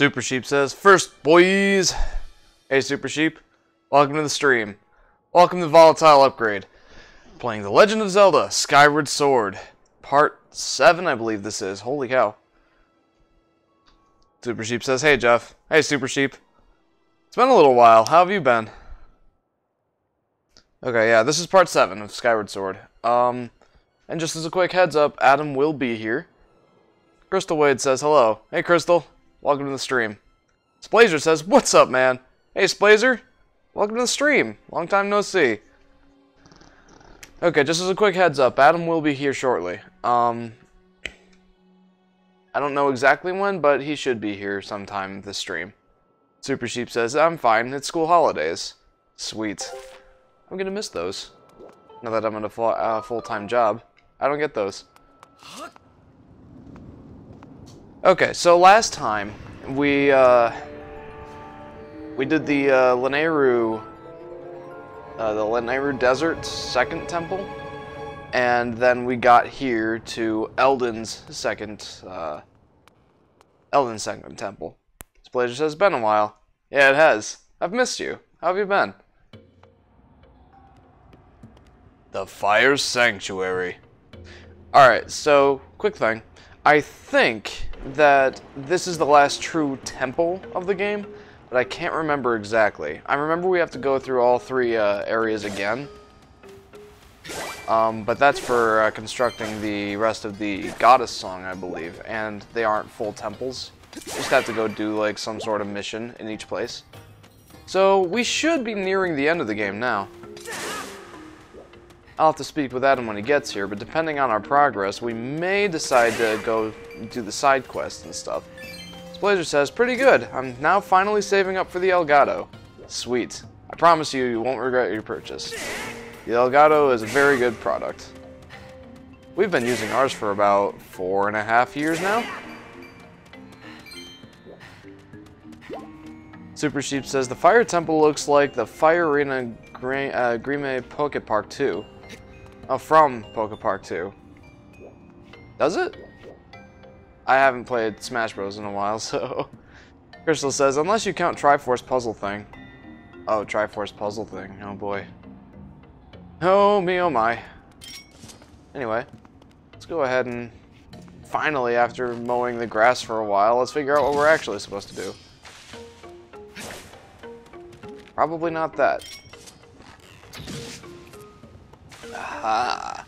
Super Sheep says, "First, boys." Hey, Super Sheep. Welcome to the stream. Welcome to Volatile Upgrade. Playing The Legend of Zelda, Skyward Sword. Part 7, I believe this is. Holy cow. Super Sheep says, "Hey, Jeff." Hey, Super Sheep. It's been a little while. How have you been? Okay, yeah, this is part 7 of Skyward Sword. And just as a quick heads up, Adam will be here. Crystal Wade says, "Hello." Hey, Crystal. Welcome to the stream. Splazer says, "What's up, man?" Hey, Splazer. Welcome to the stream. Long time no see. Okay, just as a quick heads up, Adam will be here shortly. I don't know exactly when, but he should be here sometime this stream. Super Sheep says, "I'm fine. It's school holidays." Sweet. I'm gonna miss those. Now that I'm in a full-time job, I don't get those. Okay, so last time we did the Lanayru Desert second temple, and then we got here to Eldon's second temple. Splazer says, "Been a while." Yeah, it has. I've missed you. How have you been? The Fire Sanctuary. Alright, so, quick thing. I think that this is the last true temple of the game, but I can't remember exactly. I remember we have to go through all three areas again. But that's for constructing the rest of the Goddess Song, I believe, and they aren't full temples. You just have to go do like some sort of mission in each place. So we should be nearing the end of the game now. I'll have to speak with Adam when he gets here, but depending on our progress, we may decide to go do the side quests and stuff. Splazer says, "Pretty good. I'm now finally saving up for the Elgato." Sweet. I promise you, you won't regret your purchase. The Elgato is a very good product. We've been using ours for about 4.5 years now. Super Sheep says, "The Fire Temple looks like the Fire Arena Grime Poke Park 2. Oh, from Poke Park 2. Does it? I haven't played Smash Bros. In a while, so... Crystal says, "Unless you count Triforce Puzzle Thing." Oh, Triforce Puzzle Thing. Oh, boy. Oh, me, oh, my. Anyway, let's go ahead and... Finally, after mowing the grass for a while, let's figure out what we're actually supposed to do. Probably not that. Aha.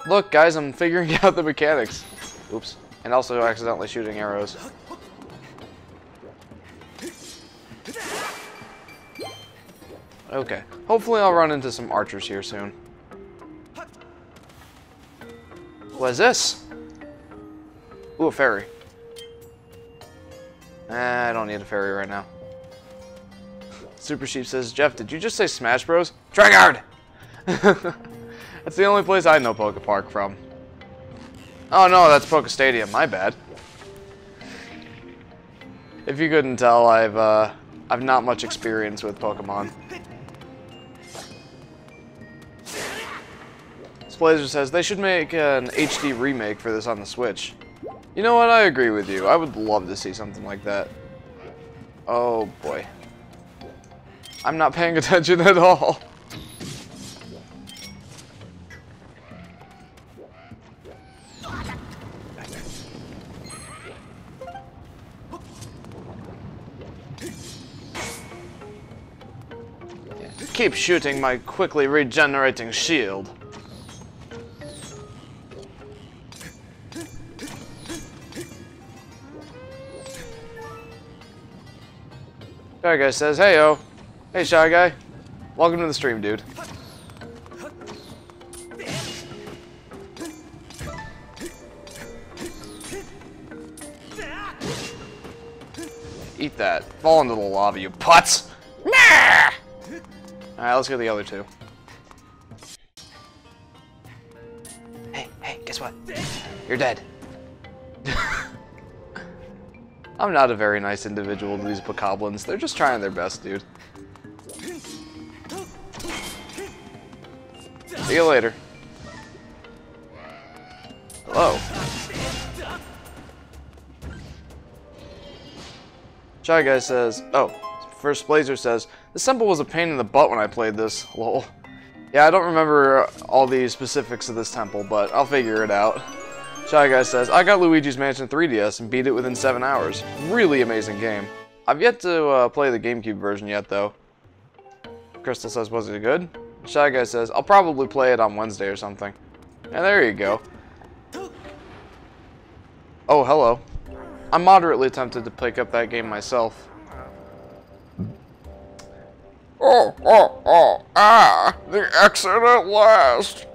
Look, guys, I'm figuring out the mechanics. Oops. And also accidentally shooting arrows. Okay. Hopefully I'll run into some archers here soon. What is this? Ooh, a fairy. I don't need a fairy right now. Super Sheep says, "Jeff, did you just say Smash Bros?" Tryhard! That's the only place I know Poke Park from. Oh no, that's Poke Stadium. My bad. If you couldn't tell, I've not much experience with Pokemon. Splazer says they should make an HD remake for this on the Switch. You know what? I agree with you. I would love to see something like that. Oh boy. I'm not paying attention at all. Keep shooting my quickly regenerating shield. Shy Guy says, "Hey-o." Hey, Shy Guy. Welcome to the stream, dude. Eat that. Fall into the lava, you putz! Nah! Alright, let's get the other two. Hey, guess what? You're dead. I'm not a very nice individual to these bokoblins. They're just trying their best, dude. See you later. Hello. Shy Guy says, oh, First Blazer says, this temple was a pain in the butt when I played this, lol. Yeah, I don't remember all the specifics of this temple, but I'll figure it out. Shy Guy says, I got Luigi's Mansion 3DS and beat it within 7 hours. Really amazing game. I've yet to play the GameCube version yet, though. Crystal says, was it good? Shy Guy says, I'll probably play it on Wednesday or something. And there you go. Oh, hello. I'm moderately tempted to pick up that game myself. The exit at last.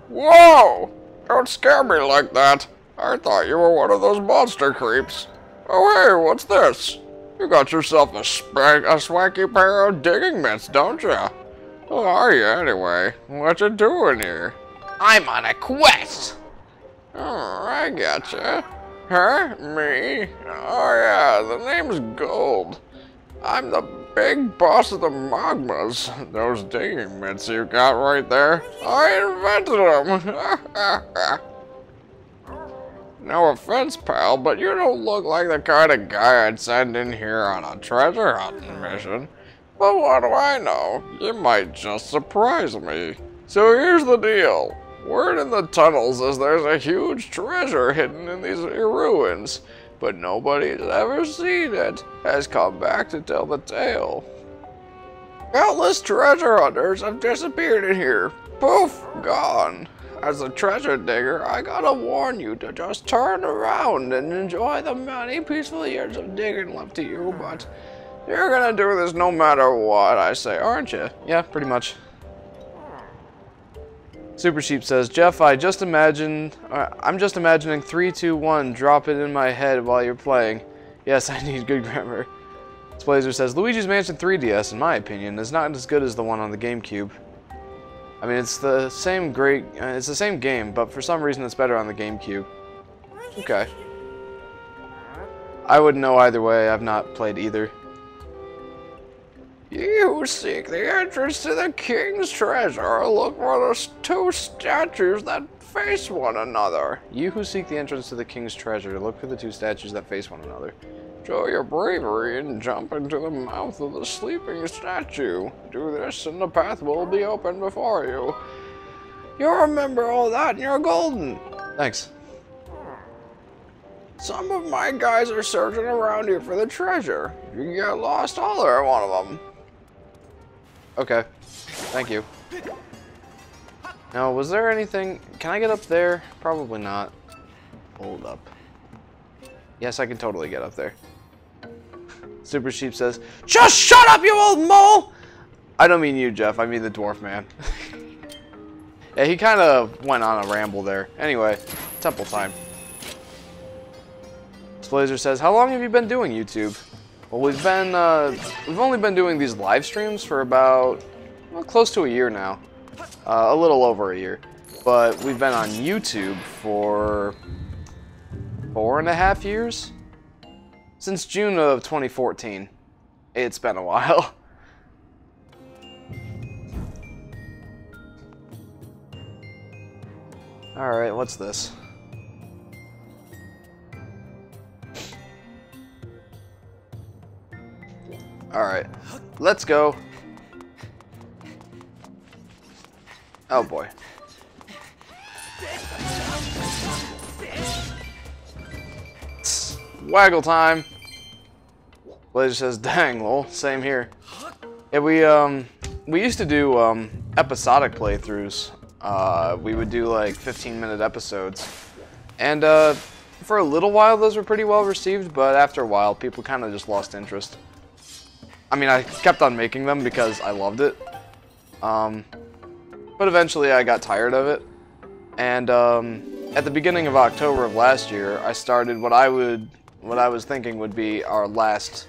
Whoa! Don't scare me like that. I thought you were one of those monster creeps. Oh hey, what's this? You got yourself a swanky pair of digging mitts, don't you? Who are you anyway? What you doing here? I'm on a quest! Oh, I gotcha. Huh? Me? Oh yeah, the name's Gold. I'm the big boss of the Magmas. Those digging mitts you got right there, I invented them. No offense, pal, but you don't look like the kind of guy I'd send in here on a treasure hunting mission. But what do I know? You might just surprise me. So here's the deal. Word in the tunnels is there's a huge treasure hidden in these ruins, but nobody's ever seen it, has come back to tell the tale. Countless treasure hunters have disappeared in here. Poof, gone. As a treasure digger, I gotta warn you to just turn around and enjoy the many peaceful years of digging left to you, but you're gonna do this no matter what I say, aren't you? Yeah, pretty much. Super Sheep says, Jeff, I'm just imagining 3, 2, 1, drop it in my head while you're playing. Yes, I need good grammar. Blazer says, Luigi's Mansion 3DS, in my opinion, is not as good as the one on the GameCube. I mean, it's the same game, but for some reason it's better on the GameCube. Okay. I wouldn't know either way, I've not played either. You seek the entrance to the king's treasure. Look for the 2 statues that face one another. You who seek the entrance to the king's treasure, look for the 2 statues that face one another. Show your bravery and jump into the mouth of the sleeping statue. Do this and the path will be open before you. You'll remember all that and you're golden. Thanks. Some of my guys are searching around here for the treasure. If you get lost, holler at one of them. Okay. Thank you. Now, was there anything... Can I get up there? Probably not. Hold up. Yes, I can totally get up there. Super Sheep says, just shut up, you old mole! I don't mean you, Jeff. I mean the dwarf man. Yeah, he kind of went on a ramble there. Anyway, temple time. Blazer says, how long have you been doing YouTube? Well, we've only been doing these live streams for about, well, close to a year now. A little over a year. But we've been on YouTube for 4.5 years? Since June of 2014. It's been a while. Alright, what's this? Alright, let's go. Oh boy. Waggle time. Blazer says, dang, lol, same here. Yeah, we used to do episodic playthroughs. We would do like 15-minute episodes. And for a little while those were pretty well received, but after a while people kind of just lost interest. I mean, I kept on making them because I loved it. But eventually I got tired of it. And at the beginning of October of last year, I started what I was thinking would be our last,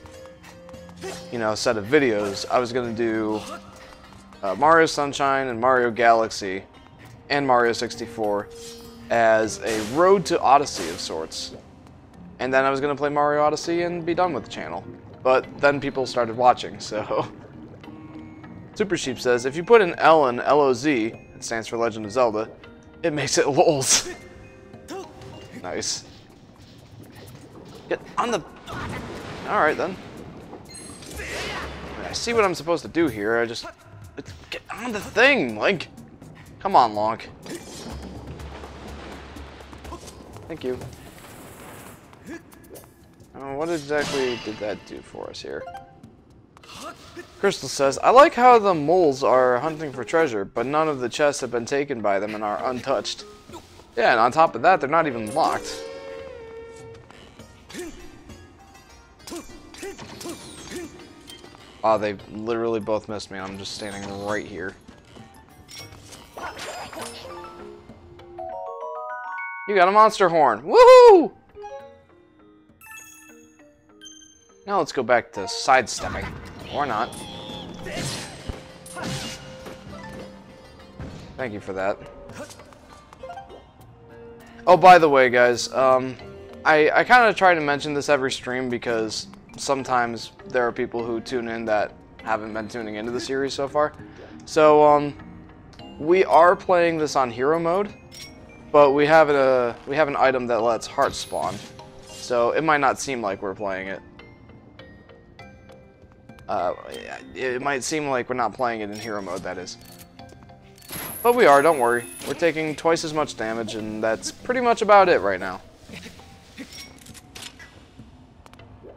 set of videos. I was going to do Mario Sunshine and Mario Galaxy and Mario 64 as a road to Odyssey of sorts. And then I was going to play Mario Odyssey and be done with the channel. But then people started watching, so... Super Sheep says, if you put an L in LOZ, it stands for Legend of Zelda, it makes it LOLs. Nice. Get on the... Alright then. I see what I'm supposed to do here. Get on the thing, Link. Come on, Lonk. Thank you. What exactly did that do for us here? Crystal says, I like how the moles are hunting for treasure, but none of the chests have been taken by them and are untouched. Yeah, and on top of that, they're not even locked. Oh, they literally both missed me. I'm just standing right here. You got a monster horn. Woohoo! Now let's go back to sidestepping. Or not. Thank you for that. Oh, by the way, guys, I kind of try to mention this every stream because sometimes there are people who tune in that haven't been tuning into the series so far. So, we are playing this on hero mode, but we have an item that lets hearts spawn. So it might not seem like we're playing it. It might seem like we're not playing it in hero mode, that is. But we are, don't worry. We're taking twice as much damage, and that's pretty much about it right now.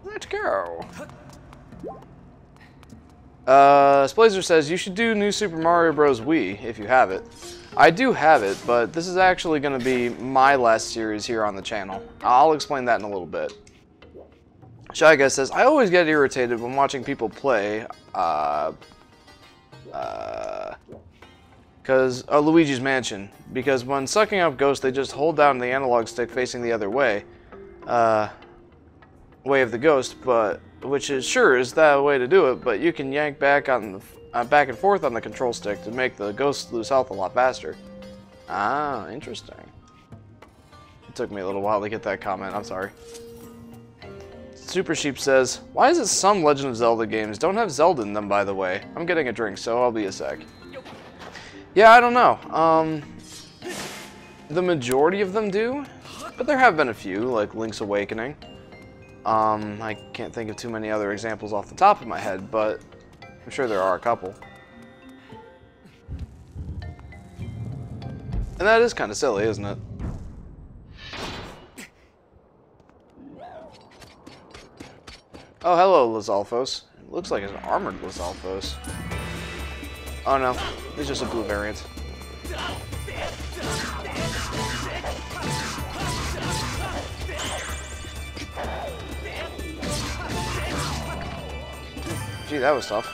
Let's go. Splazer says, you should do New Super Mario Bros. Wii, if you have it. I do have it, but this is actually going to be my last series here on the channel. I'll explain that in a little bit. Shy Guy says, I always get irritated when watching people play, Luigi's Mansion, because when sucking up ghosts, they just hold down the analog stick facing the other way, way of the ghost, but which is that way to do it, but you can yank back on the back and forth on the control stick to make the ghost lose health a lot faster. Ah, interesting. It took me a little while to get that comment. I'm sorry. Super Sheep says, why is it some Legend of Zelda games don't have Zelda in them, by the way? I'm getting a drink, so I'll be a sec. Yeah, I don't know. The majority of them do, but there have been a few, like Link's Awakening. I can't think of too many other examples off the top of my head, but I'm sure there are a couple. And that is kind of silly, isn't it? Oh, hello, Lizalfos. It looks like it's an armored Lizalfos. Oh no, it's just a blue variant. Gee, that was tough.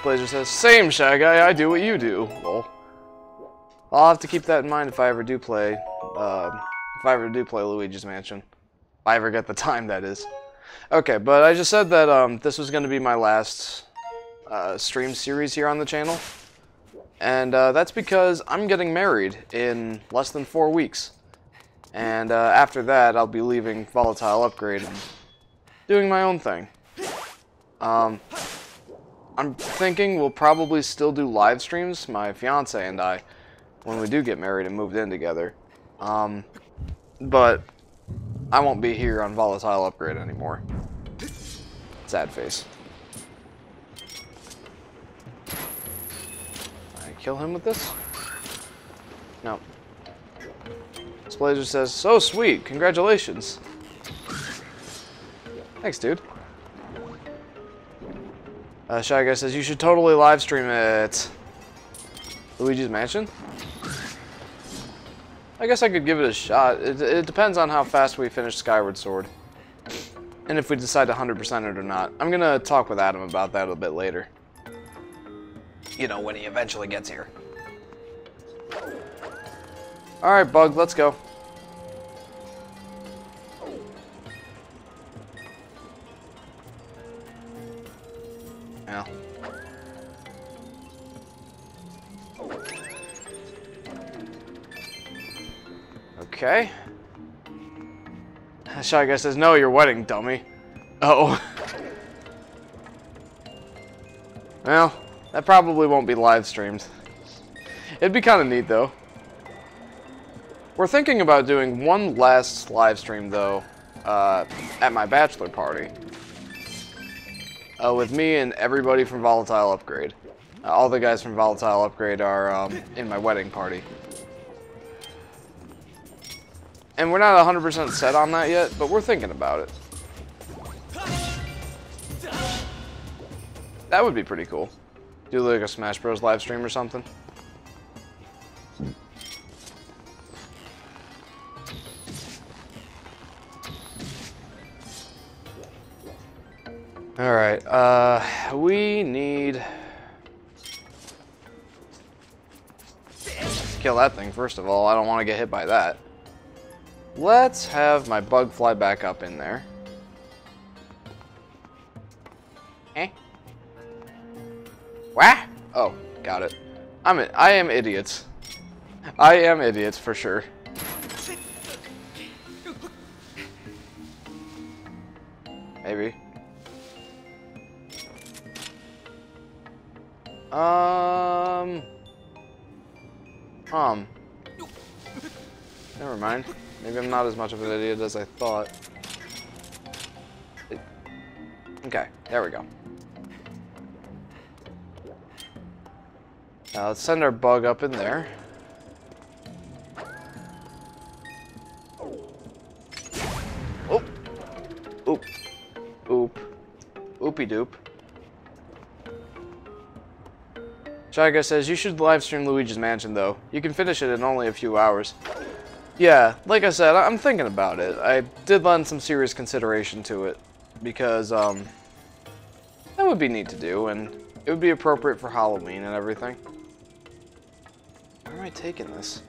Blazer says, same, Shy Guy, I do what you do. Lol. I'll have to keep that in mind if I ever do play, Luigi's Mansion. If I ever get the time, that is. Okay, but I just said that this was going to be my last stream series here on the channel. And that's because I'm getting married in less than 4 weeks. And after that, I'll be leaving Volatile Upgrade and doing my own thing. I'm thinking we'll probably still do live streams, my fiance and I, when we do get married and moved in together. But I won't be here on Volatile Upgrade anymore. Sad face. I kill him with this? No. Splazer says, so sweet, congratulations. Thanks, dude. Shy Guy says, you should totally live stream it. Luigi's Mansion? I guess I could give it a shot. It depends on how fast we finish Skyward Sword. And if we decide to 100% it or not. I'm gonna talk with Adam about that a bit later. You know, when he eventually gets here. Alright, Bug, let's go. Yeah. Okay. Shy Guy says, no, your wedding, dummy. Uh-oh. Well, that probably won't be live streamed. It'd be kind of neat, though. We're thinking about doing one last live stream, though, at my bachelor party. with me and everybody from Volatile Upgrade. All the guys from Volatile Upgrade are in my wedding party. And we're not 100% set on that yet, but we're thinking about it. That would be pretty cool. Do like a Smash Bros. Live stream or something. Alright, we need... kill that thing, first of all. I don't want to get hit by that. Let's have my bug fly back up in there. Eh? What? Oh, got it. I am idiots. I am idiots for sure. Maybe. Never mind. Maybe I'm not as much of an idiot as I thought. Okay, there we go. Now let's send our bug up in there. Oop. Oop. Oop. Oopie doop. Chaga says, you should live stream Luigi's Mansion though. You can finish it in only a few hours. Yeah, like I said, I'm thinking about it. I did lend some serious consideration to it. Because, that would be neat to do, and it would be appropriate for Halloween and everything. Where am I taking this?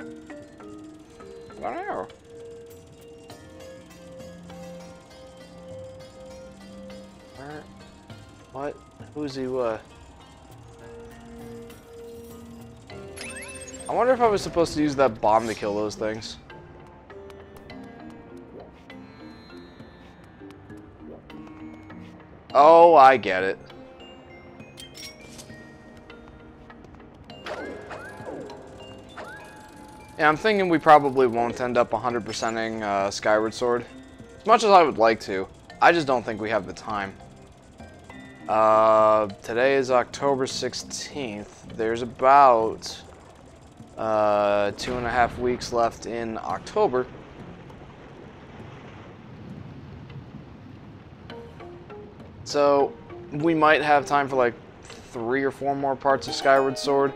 I don't know. Where? What? Who's he, what? I wonder if I was supposed to use that bomb to kill those things. Oh, I get it. Yeah, I'm thinking we probably won't end up 100%ing Skyward Sword. As much as I would like to, I just don't think we have the time. Today is October 16th. There's about 2.5 weeks left in October. So we might have time for like 3 or 4 more parts of Skyward Sword,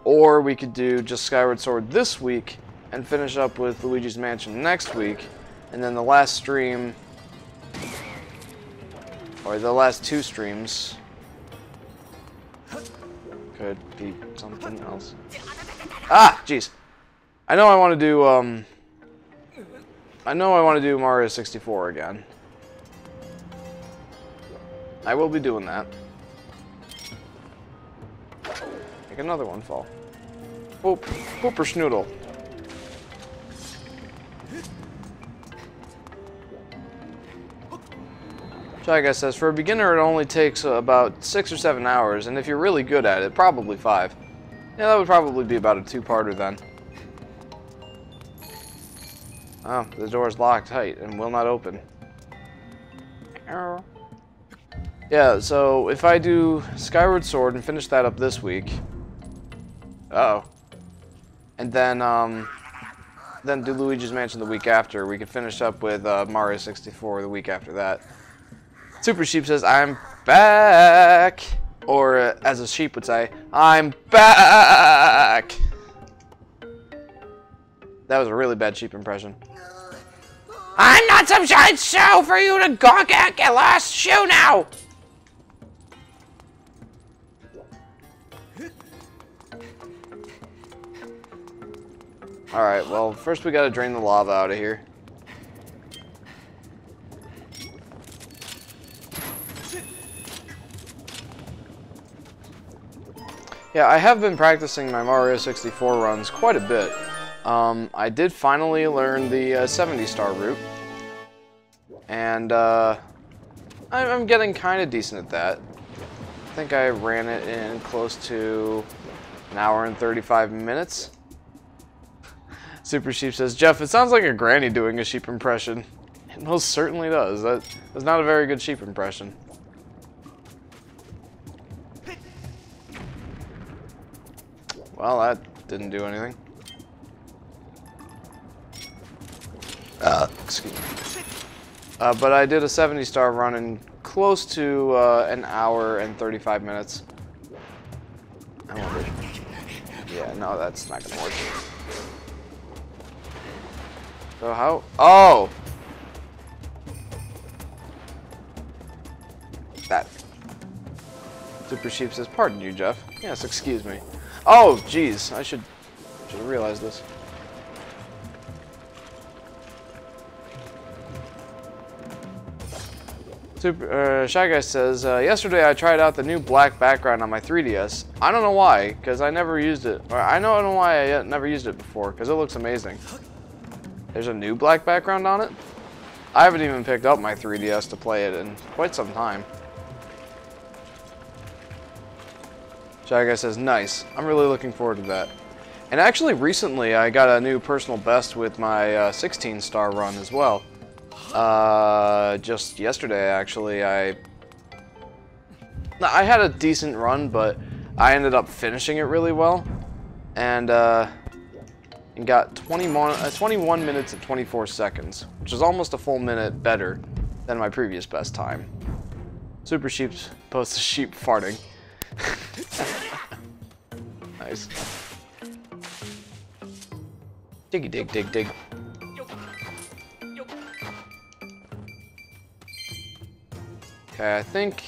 or we could do just Skyward Sword this week and finish up with Luigi's Mansion next week, and then the last stream, or the last 2 streams, could be something else. Ah, jeez. I know I want to do Mario 64 again. I will be doing that. Make another one fall. Poop. Pooper schnoodle. Chaga says, for a beginner it only takes about 6 or 7 hours, and if you're really good at it, probably 5. Yeah, that would probably be about a 2-parter then. Oh, the door's locked tight and will not open. Yeah, so if I do Skyward Sword and finish that up this week, and then do Luigi's Mansion the week after, we could finish up with Mario 64 the week after that. Super Sheep says, I'm back! Or, as a sheep would say, I'm back! That was a really bad sheep impression. I'm not some giant show for you to gawk at! Get lost! Shoo now! Alright, well, first we gotta drain the lava out of here. Yeah, I have been practicing my Mario 64 runs quite a bit. I did finally learn the 70-star route. And, I'm getting kind of decent at that. I think I ran it in close to an hour and 35 minutes. Super Sheep says, Jeff, it sounds like a granny doing a sheep impression. It most certainly does. That was not a very good sheep impression. Well, that didn't do anything. Excuse me. But I did a 70-star run in close to an hour and 35 minutes. I wonder. Yeah, no, that's not gonna work. So how? Oh! That. Super Sheep says, "Pardon you, Jeff." Yes, excuse me. Oh, jeez, I should have realized this. Shy Guy says, yesterday I tried out the new black background on my 3DS. I don't know why, because I never used it. Or I don't know why I never used it before, because it looks amazing. There's a new black background on it? I haven't even picked up my 3DS to play it in quite some time. Shy Guy says, nice. I'm really looking forward to that. And actually, recently, I got a new personal best with my 16-star run as well. Just yesterday, actually, I had a decent run, but I ended up finishing it really well, and got 21 minutes and 24 seconds, which is almost a full minute better than my previous best time. Super Sheep posts a sheep farting. Nice. Diggy dig dig dig. Okay, I think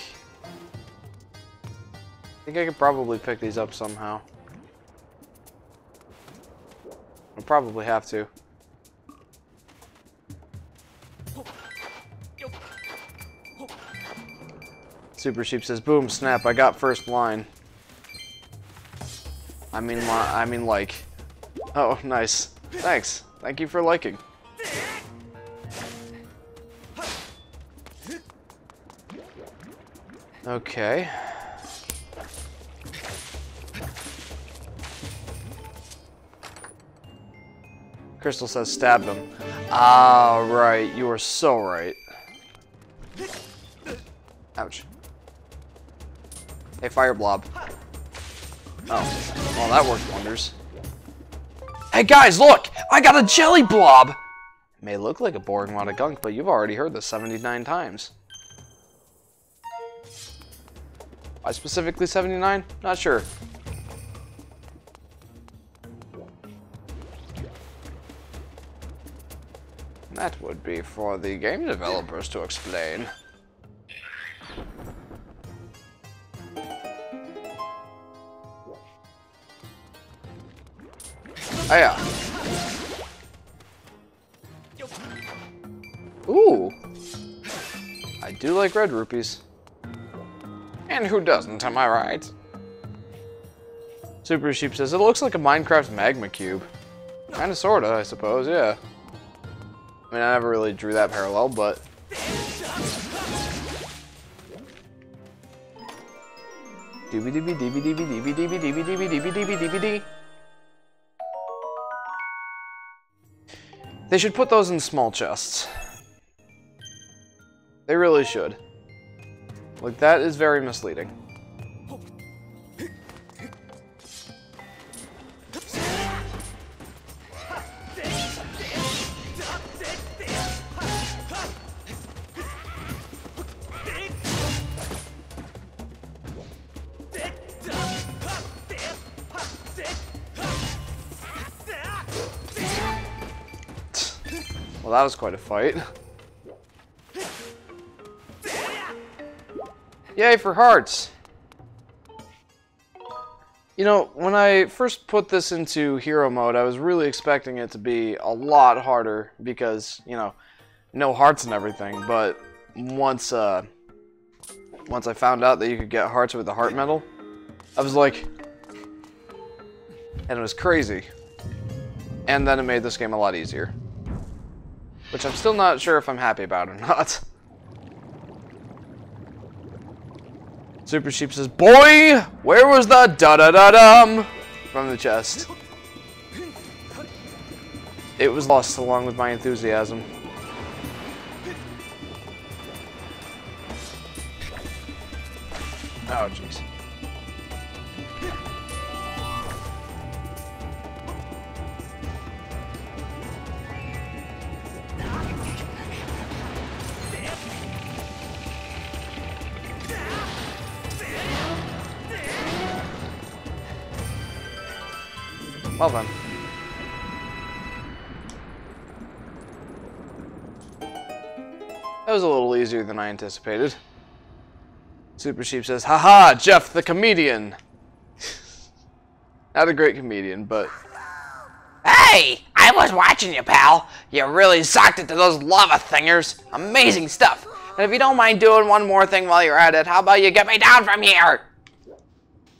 I could probably pick these up somehow. I'll probably have to. Super Sheep says, "Boom, snap! I got first line." I mean, like. Oh, nice. Thanks. Thank you for liking. Okay. Crystal says, "Stab them." Ah, right. You are so right. Ouch. Hey, Fire Blob. Oh, well, that worked wonders. Hey guys, look! I got a jelly blob! It may look like a boring wad of gunk, but you've already heard this 79 times. Why specifically 79? Not sure. That would be for the game developers to explain. Oh yeah. Ooh. I do like red rupees. And who doesn't, am I right? Super Sheep says, it looks like a Minecraft magma cube. Kinda sorta, I suppose, yeah. I mean, I never really drew that parallel, but... They should put those in small chests. They really should. Like, that is very misleading. Well, that was quite a fight. Yay for hearts! You know, when I first put this into hero mode, I was really expecting it to be a lot harder because, you know, no hearts and everything, but once I found out that you could get hearts with the heart medal, I was like... And it was crazy. And then it made this game a lot easier. Which I'm still not sure if I'm happy about or not. Super Sheep says, boy, where was the da-da-da-dum from the chest? It was lost along with my enthusiasm. Oh, jeez. Well then. That was a little easier than I anticipated. Super Sheep says, haha, Jeff the comedian. Not a great comedian, but... Hey! I was watching you, pal. You really sucked it to those lava thingers. Amazing stuff. And if you don't mind doing one more thing while you're at it, how about you get me down from here?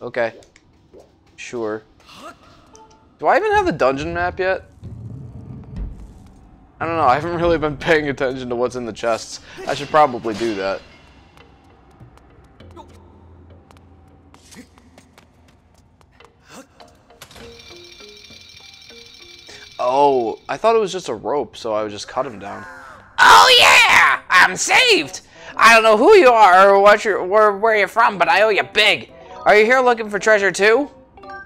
Okay. Sure. Do I even have the dungeon map yet? I don't know. I haven't really been paying attention to what's in the chests. I should probably do that. Oh, I thought it was just a rope, so I would just cut him down. Oh yeah! I'm saved! I don't know who you are or where you're from, but I owe you big. Are you here looking for treasure too?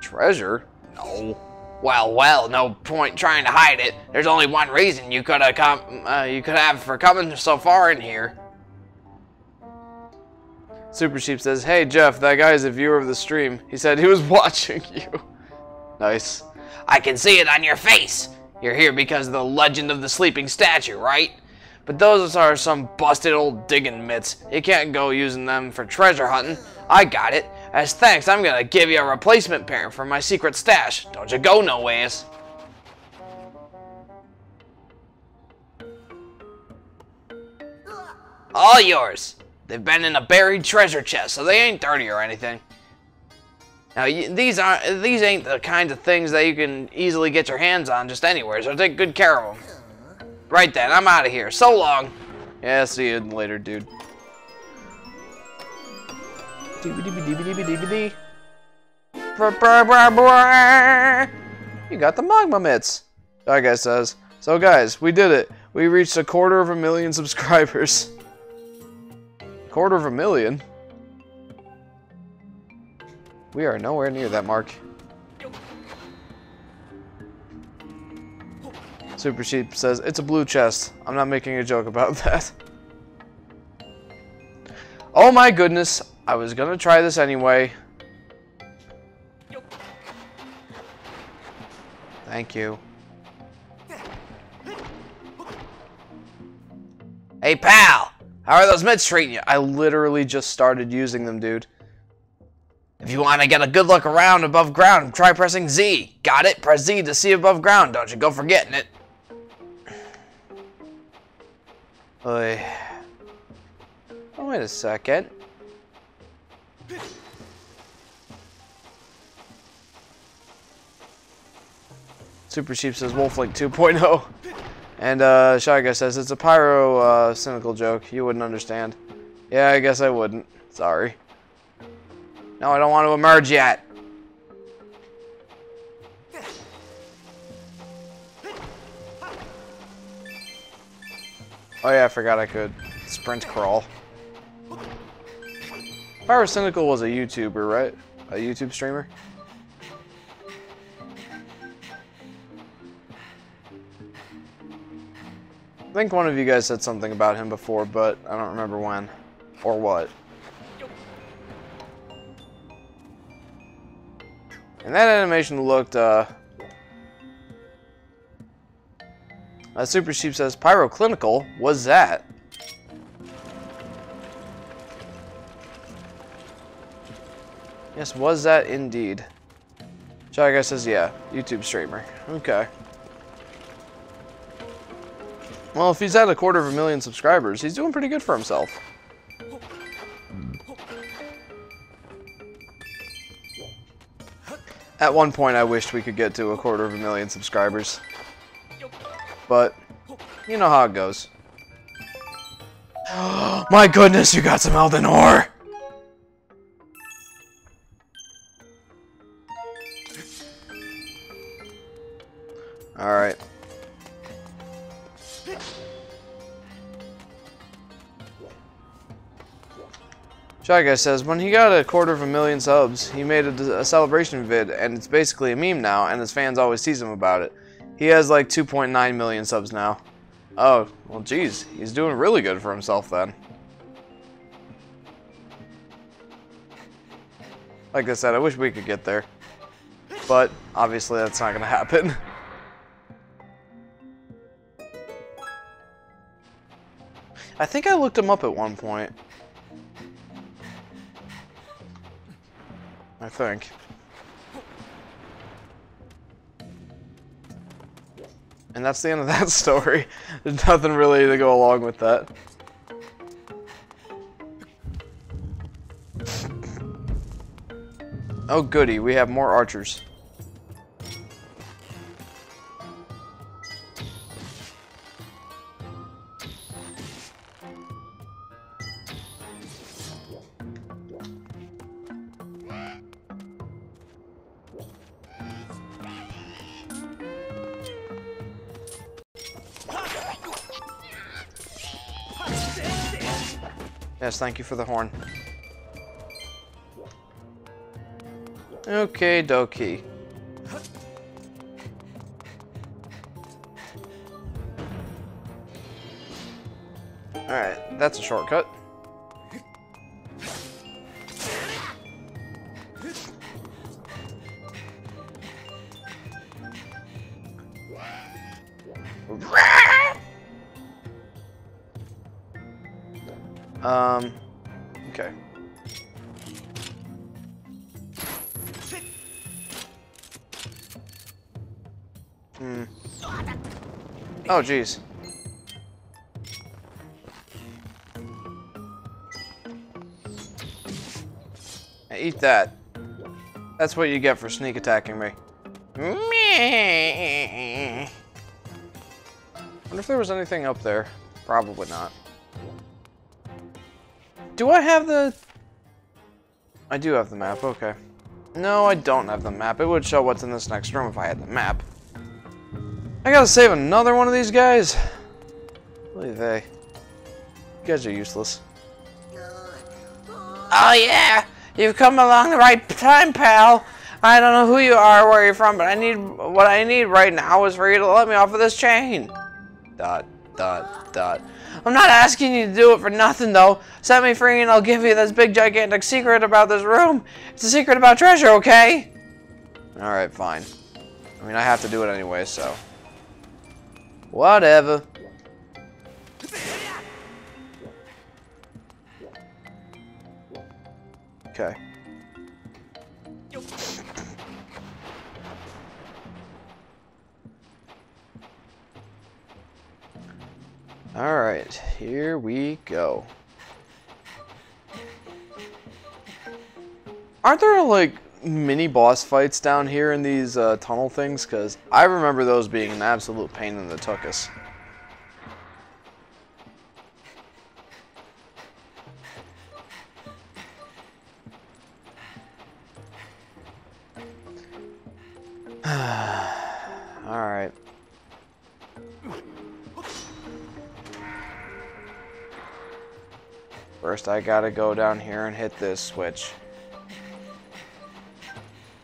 Treasure? No. Well, no point trying to hide it. There's only one reason you could have for coming so far in here. Super Sheep says, hey Jeff, that guy is a viewer of the stream. He said he was watching you. Nice. I can see it on your face. You're here because of the legend of the sleeping statue, right? But those are some busted old digging mitts. You can't go using them for treasure hunting. I got it. As thanks, I'm gonna give you a replacement pair for my secret stash. Don't you go no ways. All yours. They've been in a buried treasure chest, so they ain't dirty or anything. Now, these ain't the kinds of things that you can easily get your hands on just anywhere, so take good care of them. Right then, I'm out of here. So long. Yeah, see you later, dude. You got the magma mitts. That guy says. So guys, we did it. We reached 250,000 subscribers. 250,000? We are nowhere near that mark. Super Sheep says, it's a blue chest. I'm not making a joke about that. Oh my goodness. I was gonna try this anyway. Thank you. Hey, pal! How are those mitts treating you? I literally just started using them, dude. If you want to get a good look around above ground, try pressing Z. Got it? Press Z to see above ground. Don't you go forgetting it. Oy. Oh, wait a second. Super Sheep says Wolflink 2.0. And Shy Guy says it's a pyro cynical joke. You wouldn't understand. Yeah, I guess I wouldn't. Sorry. No, I don't want to emerge yet. Oh yeah, I forgot I could sprint crawl. Pyrocynical was a YouTuber, right? A YouTube streamer? I think one of you guys said something about him before, but I don't remember when or what. And that animation looked, Super Sheep says, pyroclinical? What's that? Yes, was that indeed? Shy Guy says, yeah, YouTube streamer. Okay. Well, if he's at 250,000 subscribers, he's doing pretty good for himself. At one point, I wished we could get to 250,000 subscribers. But, you know how it goes. My goodness, you got some Elden ore! Alright. Shy Guy says, when he got 250,000 subs, he made a celebration vid, and it's basically a meme now, and his fans always tease him about it. He has like 2.9 million subs now. Oh, well geez, he's doing really good for himself then. Like I said, I wish we could get there. But obviously that's not going to happen. I think I looked him up at one point. I think. And that's the end of that story. There's nothing really to go along with that. Oh goody, we have more archers. Yes, thank you for the horn. Okay, dokie. Alright, that's a shortcut. Okay. Oh, jeez. Eat that. That's what you get for sneak attacking me. Wonder if there was anything up there. Probably not. Do I have the... I do have the map, okay. No, I don't have the map. It would show what's in this next room if I had the map. I gotta save another one of these guys? Look at they. You guys are useless. Oh yeah, you've come along the right time, pal. I don't know who you are, where you're from, but what I need right now is for you to let me off of this chain. ... I'm not asking you to do it for nothing, though. Set me free and I'll give you this big gigantic secret about this room. It's a secret about treasure, okay? Alright, fine. I mean, I have to do it anyway, so... Whatever. Okay. Alright, here we go. Aren't there, like, mini boss fights down here in these tunnel things? Because I remember those being an absolute pain in the tuchus. Alright. First, I gotta go down here and hit this switch.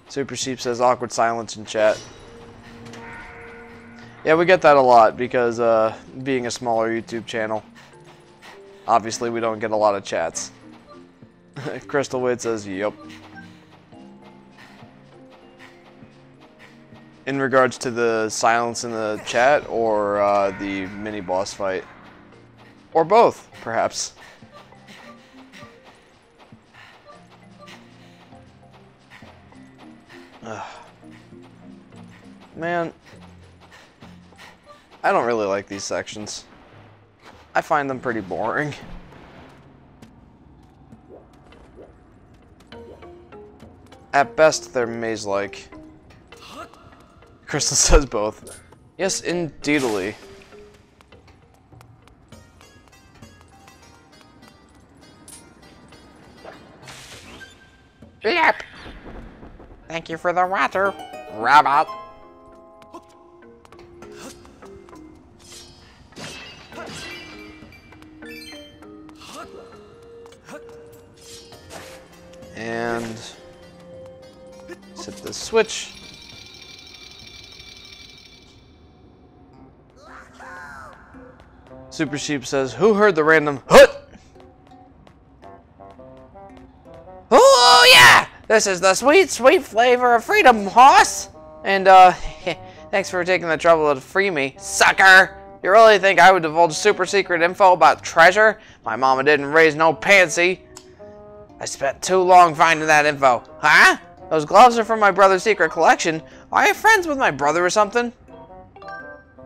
Super Sheep says awkward silence in chat. Yeah, we get that a lot because being a smaller YouTube channel, obviously we don't get a lot of chats. Crystal Wade says, yep. In regards to the silence in the chat or the mini boss fight. Or both, perhaps. Man, I don't really like these sections. I find them pretty boring. At best, they're maze-like. Crystal says both. Yes, indeedly. Yep. Thank you for the water, rabbit. And hit the switch. Super Sheep says, who heard the random HUT? Oh yeah! This is the sweet, sweet flavor of freedom, hoss! And, thanks for taking the trouble to free me, sucker! You really think I would divulge super secret info about treasure? My mama didn't raise no pansy. I spent too long finding that info. Huh? Those gloves are from my brother's secret collection. Are you friends with my brother or something?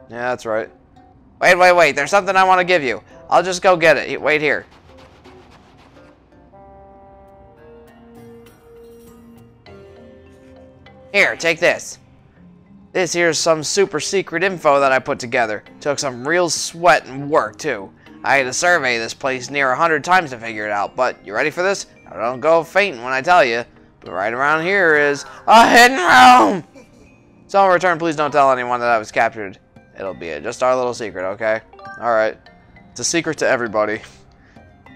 Yeah, that's right. Wait. There's something I want to give you. I'll just go get it. Wait here. Here, take this. This here's some super secret info that I put together. Took some real sweat and work, too. I had to survey this place near 100 times to figure it out, but you ready for this? I don't go fainting when I tell you. But right around here is a hidden room! So in return, please don't tell anyone that I was captured. It'll be just our little secret, okay? Alright. It's a secret to everybody.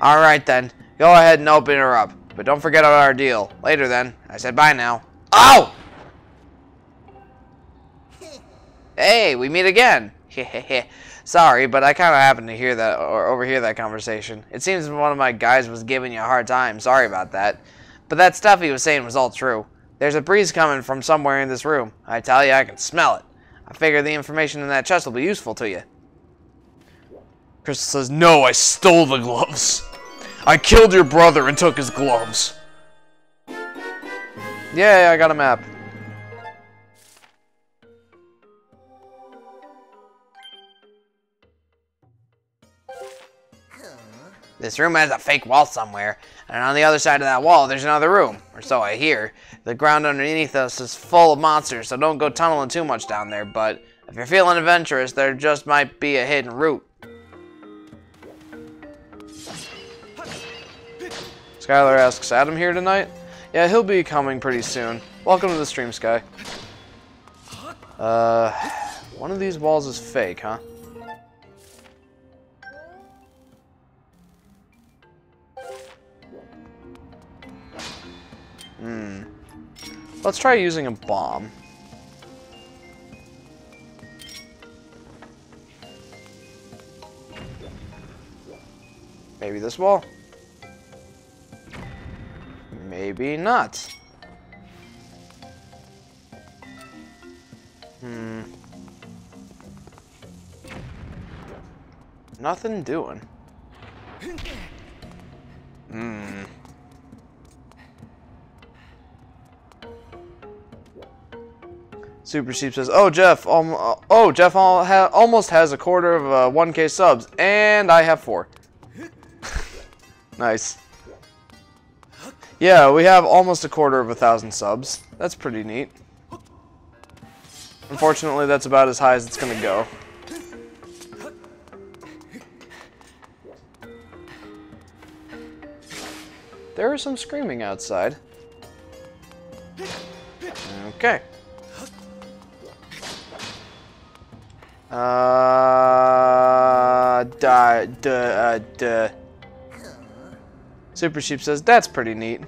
Alright then. Go ahead and open her up. But don't forget our deal. Later then. I said bye now. Oh! Hey, we meet again. Sorry, but I kind of happened to hear that or overhear that conversation. It seems one of my guys was giving you a hard time. Sorry about that. But that stuff he was saying was all true. There's a breeze coming from somewhere in this room. I tell you, I can smell it. I figure the information in that chest will be useful to you. Crystal says, no, I stole the gloves. I killed your brother and took his gloves. Yay, I got a map. This room has a fake wall somewhere, and on the other side of that wall, there's another room, or so I hear. The ground underneath us is full of monsters, so don't go tunneling too much down there, but if you're feeling adventurous, there just might be a hidden route. Skylar asks, Adam here tonight? Yeah, he'll be coming pretty soon. Welcome to the stream, Sky. One of these walls is fake, huh? Let's try using a bomb. Maybe this wall? Maybe not. Nothing doing. Super Sheep says, "Oh Jeff, Jeff almost has a quarter of 1K subs, and I have 4." Nice. Yeah, we have almost a quarter of 1,000 subs. That's pretty neat. Unfortunately, that's about as high as it's gonna go. There is some screaming outside. Okay. Super Sheep says, that's pretty neat.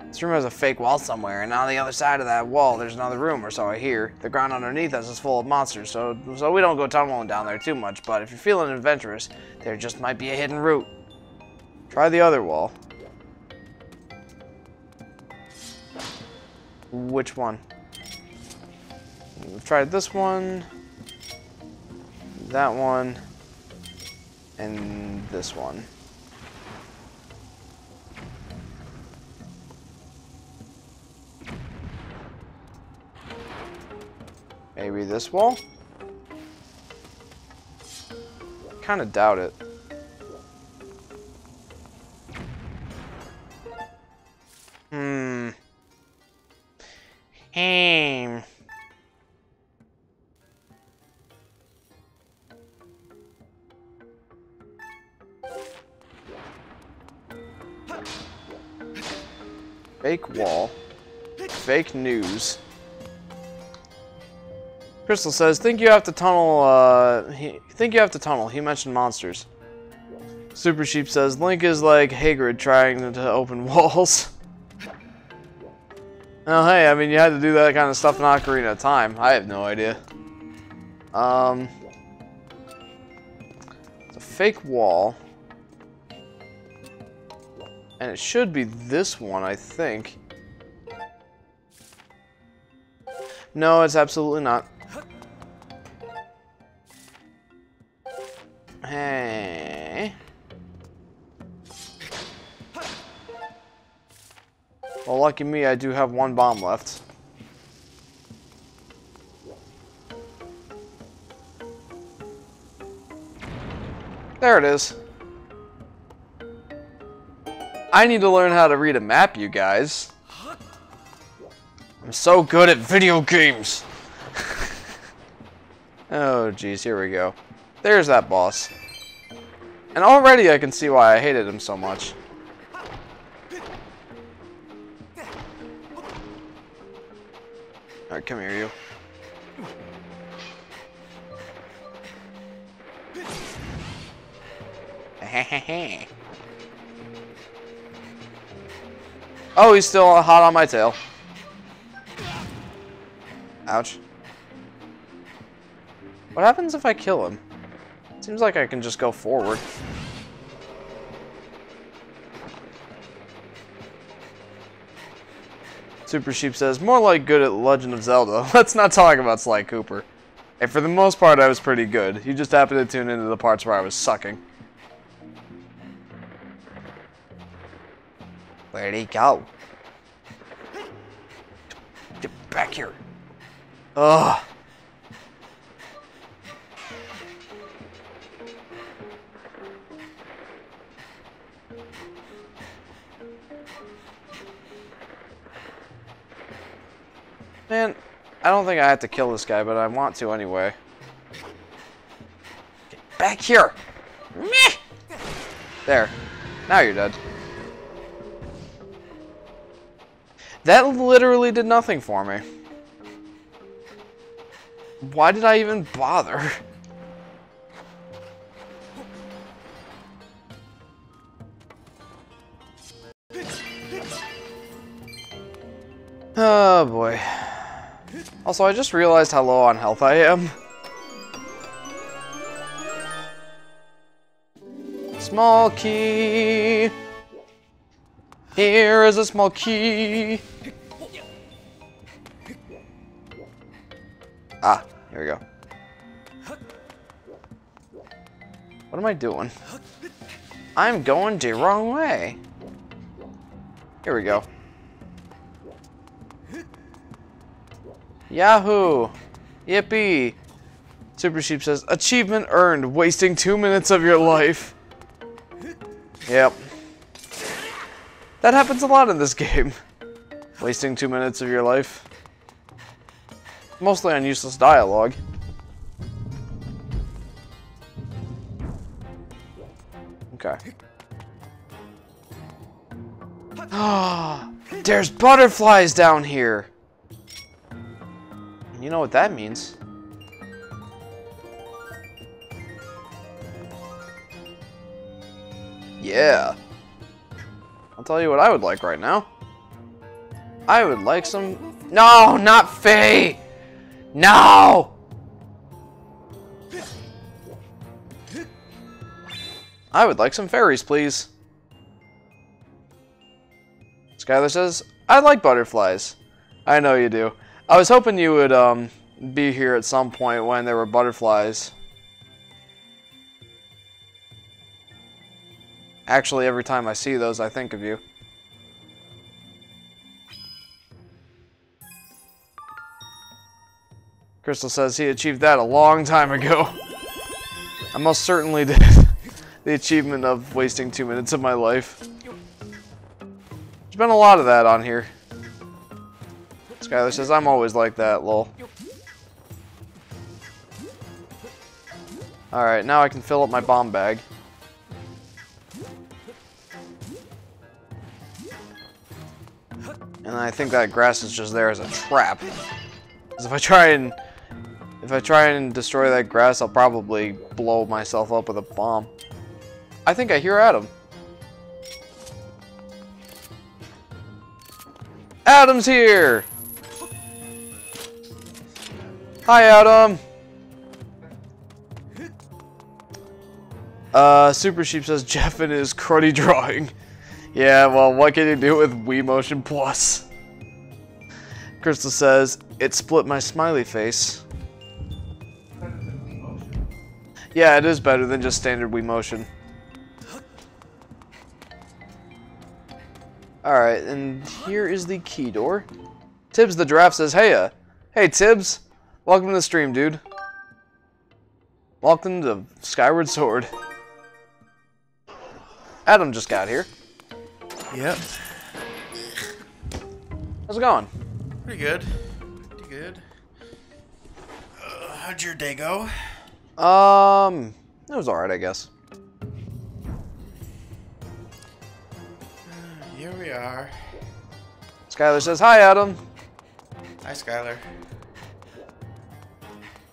This room has a fake wall somewhere, and on the other side of that wall, there's another room, or so I hear. The ground underneath us is full of monsters, so we don't go tunneling down there too much, but if you're feeling adventurous, there just might be a hidden route. Try the other wall. Which one? We've tried this one, that one, and this one. Maybe this wall? Kinda doubt it. Fake wall. Fake news. Crystal says, think you have to tunnel, He mentioned monsters. Super Sheep says, Link is like Hagrid trying to open walls. Oh, hey, I mean, you had to do that kind of stuff in Ocarina of Time. I have no idea. It's a fake wall. And it should be this one, I think. No, it's absolutely not. Hey. Well, lucky me, I do have one bomb left. There it is. I need to learn how to read a map, you guys. I'm so good at video games. Oh, geez, here we go. There's that boss. And already I can see why I hated him so much. Alright, come here, you. Oh, he's still hot on my tail. Ouch. What happens if I kill him? Seems like I can just go forward. Super Sheep says, more like good at Legend of Zelda. Let's not talk about Sly Cooper. Hey, for the most part, I was pretty good. You just happened to tune into the parts where I was sucking. Where'd he go? Get back here. Ugh. Man, I don't think I have to kill this guy, but I want to anyway. Get back here! Meh! There. Now you're dead. That literally did nothing for me. Why did I even bother? Oh boy. Also, I just realized how low on health I am. Small key. Here is a small key. Ah, here we go. What am I doing? I'm going the wrong way. Here we go. Yahoo! Yippee! Super Sheep says, achievement earned, wasting 2 minutes of your life. Yep. That happens a lot in this game. Wasting 2 minutes of your life. Mostly on useless dialogue. Okay. Ah, there's butterflies down here. You know what that means. Yeah. I'll tell you what I would like right now. I would like some... No, not Faye! No! I would like some fairies, please. Skylar says, I like butterflies. I know you do. I was hoping you would be here at some point when there were butterflies. Actually, every time I see those, I think of you. Crystal says he achieved that a long time ago. I most certainly did. The achievement of wasting 2 minutes of my life. There's been a lot of that on here. Skylar says, I'm always like that, lol. Alright, now I can fill up my bomb bag. And I think that grass is just there as a trap. Because if I try and destroy that grass, I'll probably blow myself up with a bomb. I think I hear Adam. Adam's here! Hi, Adam! Super Sheep says Jeff and his cruddy drawing. Yeah, well, what can you do with Wii Motion Plus? Crystal says, It split my smiley face. Yeah, it is better than just standard Wii Motion. Alright, and here is the key door. Tibbs the Giraffe says, hey, hey Tibbs, welcome to the stream, dude. Welcome to Skyward Sword. Adam just got here. Yep. How's it going? Pretty good. Pretty good. How'd your day go? It was alright, I guess. Here we are. Skylar says, hi, Adam. Hi, Skylar.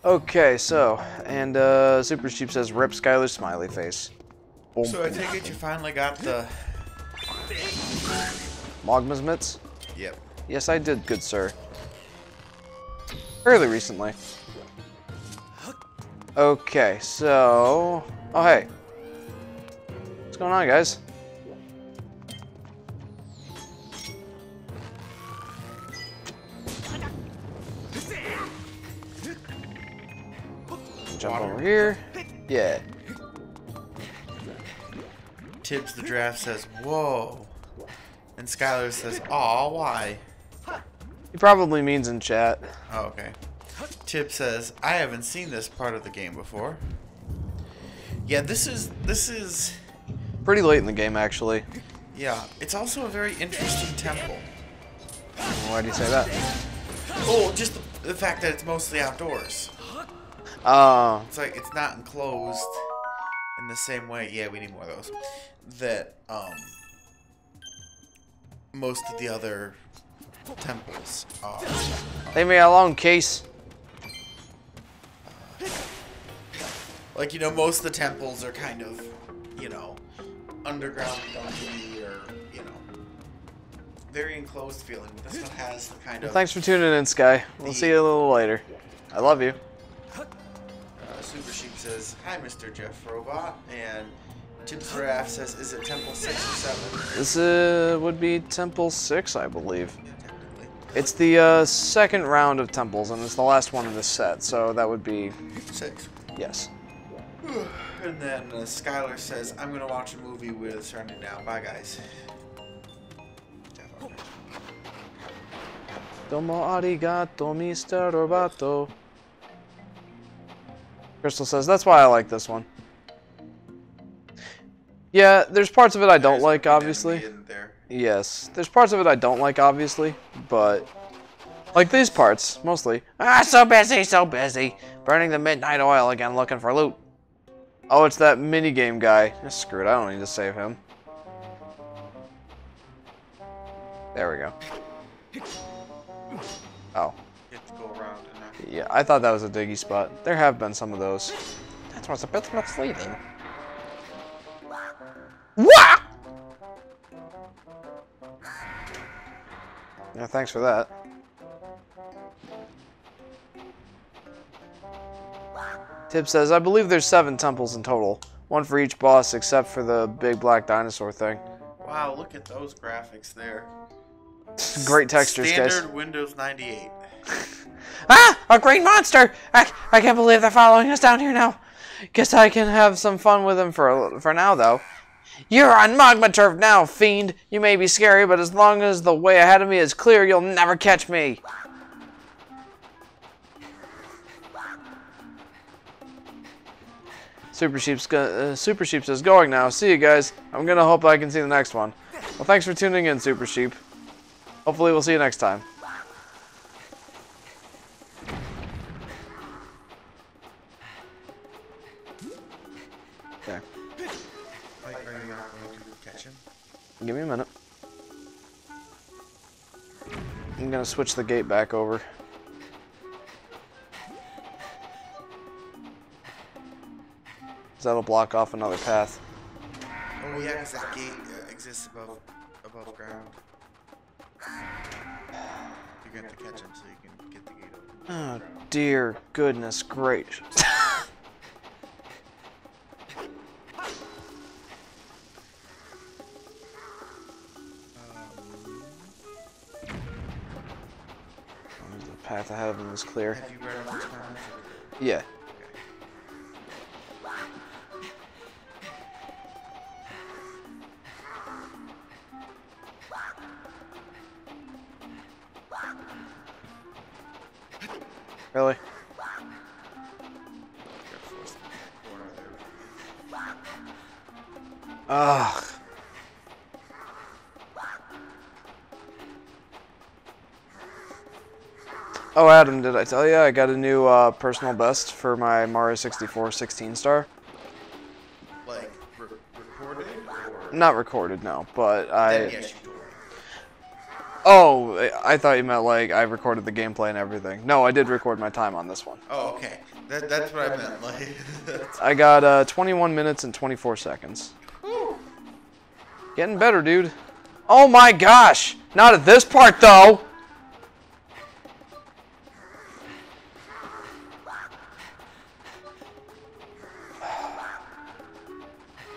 Okay, so, and, Super Sheep says, rip Skylar's smiley face. Boom. So I take it you finally got the... Mogma's mitts? Yep. Yes, I did, good sir. Fairly recently. Okay, so... Oh, hey. What's going on, guys? Jump over here. Yeah. Tibbs the Giraffe says, whoa. And Skylar says, aw, why? He probably means in chat. Oh, okay. Tibbs says, I haven't seen this part of the game before. Yeah, this is... Pretty late in the game, actually. Yeah, it's also a very interesting temple. Why do you say that? Oh, just the fact that it's mostly outdoors. It's like, it's not enclosed in the same way. Yeah, we need more of those. That, most of the other temples are. Leave me alone, Case. Like, you know, most of the temples are kind of, you know, underground dungeony or, you know, very enclosed feeling. But this one has the kind of... Thanks for tuning in, Sky. We'll see you a little later. I love you. Super Sheep says, hi, Mr. Jeff Robot. And Tibbs Giraffe says, is it Temple 6 or 7? This would be Temple 6, I believe. Yeah, technically. It's the second round of temples, and it's the last one of this set, so that would be... 6. Yes. And then Skylar says, I'm going to watch a movie with Serenity now. Bye, guys. Domo arigato, Mr. Roboto. Crystal says, that's why I like this one. Yeah, there's parts of it I don't like, obviously. Yes, there's parts of it I don't like, obviously, but... Like these parts, mostly. Ah, so busy, so busy. Burning the midnight oil again, looking for loot. Oh, it's that minigame guy. Screw it, I don't need to save him. There we go. Oh. You have to go around and not... Yeah, I thought that was a diggy spot. There have been some of those. That was a bit misleading. Wah! Yeah, thanks for that. Tib says, I believe there's 7 temples in total. 1 for each boss except for the big black dinosaur thing. Wow, look at those graphics there. Great textures, guys. Standard Windows 98. Ah! A green monster! I can't believe they're following us down here now. Guess I can have some fun with him for now, though. You're on magma turf now, fiend. You may be scary, but as long as the way ahead of me is clear, you'll never catch me. Super Sheep says, going now. See you guys. I'm gonna hope I can see the next one. Well, thanks for tuning in, Super Sheep. Hopefully we'll see you next time. Okay. Are you not going to catch him? Give me a minute. I'm gonna switch the gate back over. That'll block off another path. Oh yeah, because that gate exists above ground. You're going to have to catch him so you can get the gate open. Oh dear goodness gracious. There's the path path ahead of him is clear. Have you read how much time? Yeah. Really? Ugh. Oh, Adam, did I tell you I got a new personal best for my Mario 64 16 star? Like, recorded? Or? Not recorded, no, but Then yes, you told me. Oh, I thought you meant like I recorded the gameplay and everything. No, I did record my time on this one. Oh, okay. That's what I meant. Like, I got 21 minutes and 24 seconds. Getting better, dude. Oh my gosh! Not at this part, though!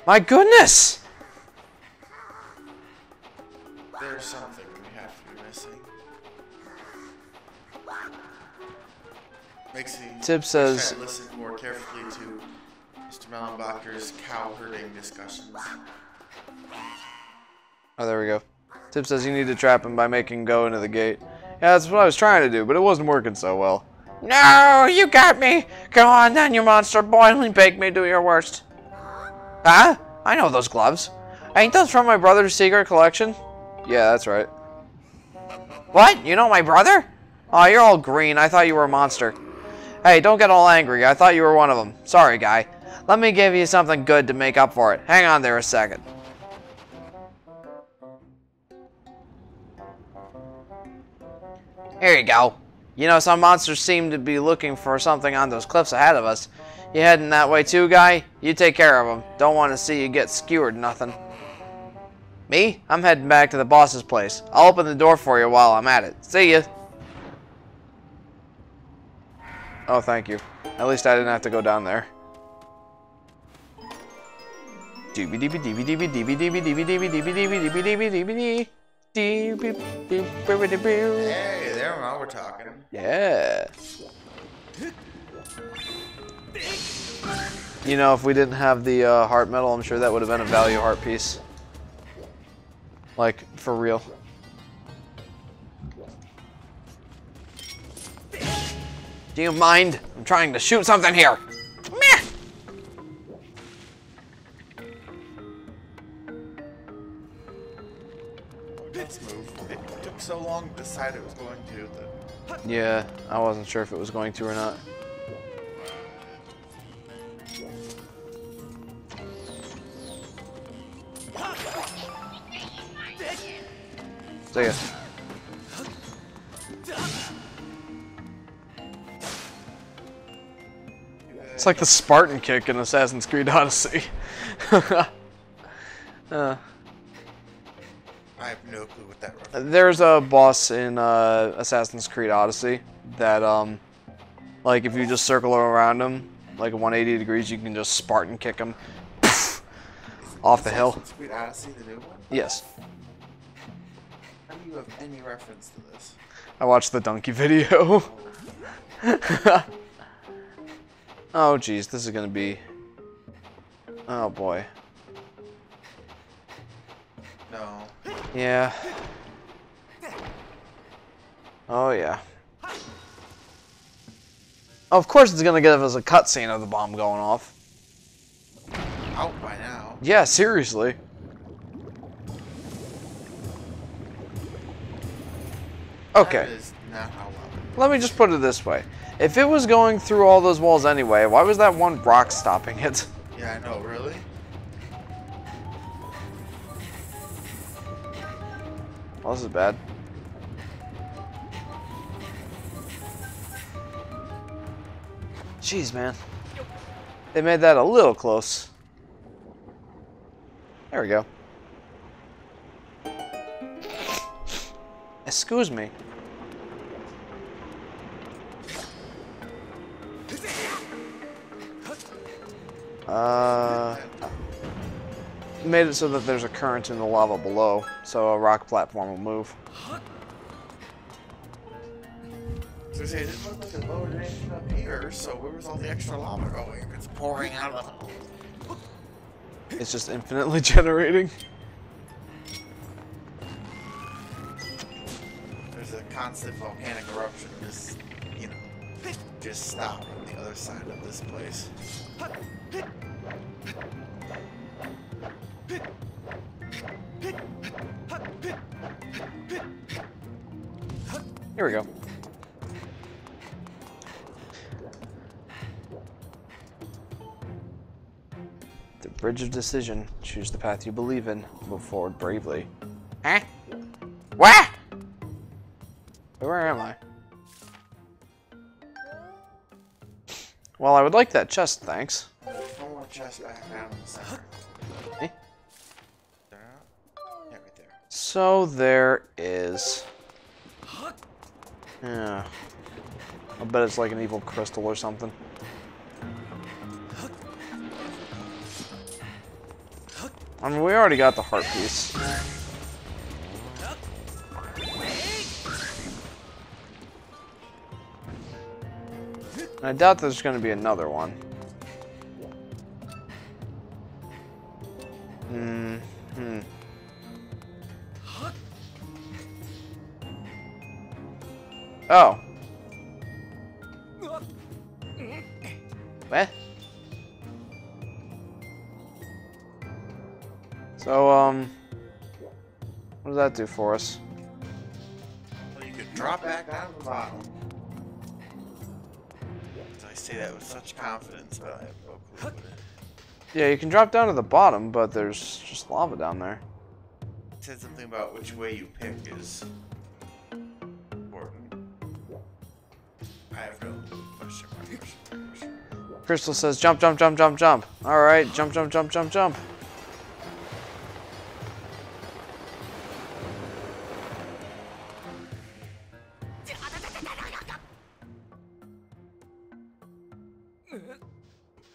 My goodness! there's something we have to be missing. Makes me Tib says- try to listen more carefully to Mr. Mellenbacher's cow herding discussions. Oh, there we go. Tip says you need to trap him by making him go into the gate. Yeah, that's what I was trying to do, but it wasn't working so well. No, you got me. Go on then, you monster. Boiling bake me do your worst. Huh? I know those gloves. Ain't those from my brother's secret collection? Yeah, that's right. What? You know my brother? Oh, you're all green. I thought you were a monster. Hey, don't get all angry. I thought you were one of them. Sorry, guy. Let me give you something good to make up for it. Hang on there a second. Here you go. You know, some monsters seem to be looking for something on those cliffs ahead of us. You heading that way too, guy? You take care of them. Don't want to see you get skewered nothing. Me? I'm heading back to the boss's place. I'll open the door for you while I'm at it. See ya. Oh, thank you. At least I didn't have to go down there. Hey, there, now we're talking. Yeah. You know, if we didn't have the heart medal, I'm sure that would have been a value heart piece. Like, for real. Do you mind? I'm trying to shoot something here. Meh. Let's move. It took so long to decide it was going to. Yeah, I wasn't sure if it was going to or not. See ya. It's like the Spartan kick in Assassin's Creed Odyssey. I have no clue what that reference. There's a boss in Assassin's Creed Odyssey that, like, if you just circle around him, like 180 degrees, you can just Spartan kick him off the hill. Assassin's Creed Odyssey, the new one? Yes. How do you have any reference to this? I watched the donkey video. Oh, geez, this is gonna be... Oh, boy. No. Yeah. Oh, yeah. Of course it's gonna give us a cutscene of the bomb going off. Out by now. Yeah, seriously. Okay. That is not how well. Let me just put it this way. If it was going through all those walls anyway, why was that one rock stopping it? Yeah, I know, really? Well, this is bad. Jeez, man. They made that a little close. There we go. Excuse me. Made it so that there's a current in the lava below, so a rock platform will move. So gonna say, it didn't look like it lowered anything up here, so where was all the extra lava going? It's pouring out of the hole. It's just infinitely generating. There's a constant volcanic eruption just, you know, just stop on the other side of this place. Here we go. The bridge of decision. Choose the path you believe in. Move forward bravely. Huh? What? Where am I? Well, I would like that chest, thanks. One more chest back down in the center. Eh? Yeah, right there. So there is. Yeah. I bet it's like an evil crystal or something. I mean, we already got the heart piece. And I doubt there's going to be another one. Hmm. Oh. What? So, what does that do for us? Well, you could drop back down to the bottom. I say that with such confidence, but I have no clue what it is. Yeah, you can drop down to the bottom, but there's just lava down there. It said something about which way you pick is important. I have no question. Crystal says, jump, jump, jump, jump, jump. Alright, jump, jump, jump, jump, jump.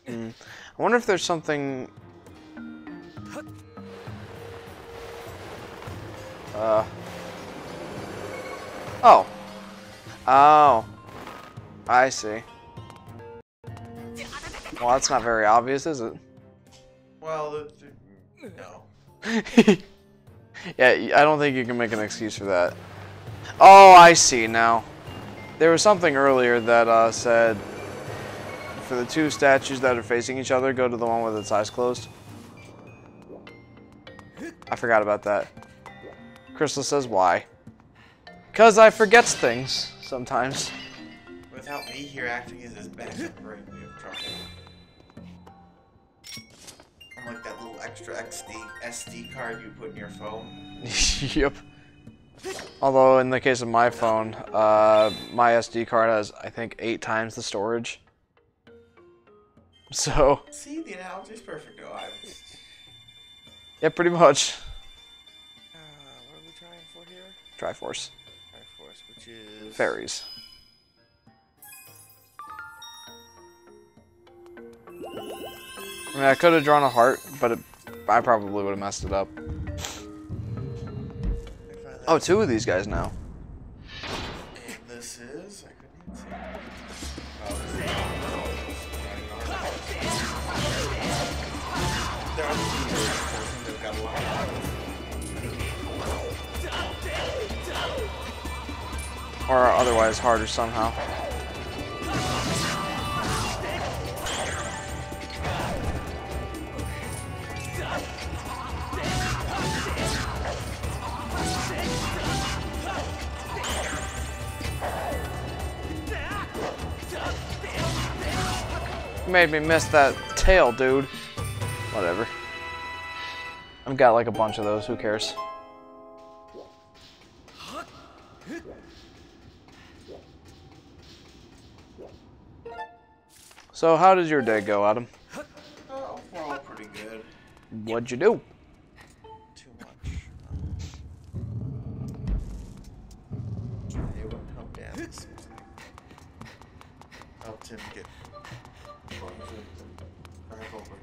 I wonder if there's something... Oh. Oh. I see. Well, that's not very obvious, is it? Well, no. Yeah, I don't think you can make an excuse for that. Oh, I see now. There was something earlier that said, for the two statues that are facing each other, go to the one with its eyes closed. I forgot about that. Crystal says, why? Because I forgets things sometimes. Without me here acting as his backup brain, we have trouble. I'm like that little extra SD card you put in your phone. Yep. Although in the case of my phone, my SD card has, I think, 8 times the storage. So. See, the analogy's perfect. Oh, Yeah, pretty much. What are we trying for here? Triforce. Triforce, which is... Fairies. I mean, I could have drawn a heart, but I probably would have messed it up. Oh, 2 of these guys now. And this is... I couldn't even see. Oh, this is... There are two they've got a lot of... Or otherwise harder somehow. You made me miss that tail, dude. Whatever. I've got like a bunch of those, who cares? So how did your day go, Adam? Oh, overall pretty good. What'd you do? Too much. It wouldn't help dance. Helped him get back over.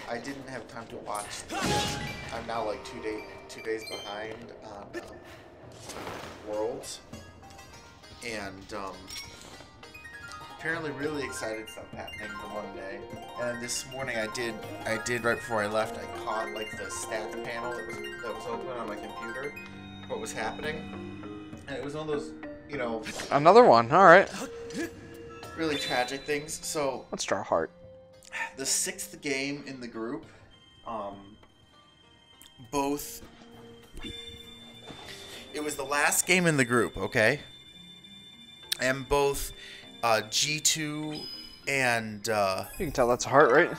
I didn't have time to watch. I'm now like 2 days behind on Worlds, and apparently really excited stuff happening the one day. And this morning I did right before I left. I caught like the stats panel that was open on my computer. What was happening? And it was one of those, you know. Another one. All right. Really tragic things. So let's draw a heart. The 6th game in the group, both. It was the last game in the group, okay? And both G2 and... You can tell that's a heart, right?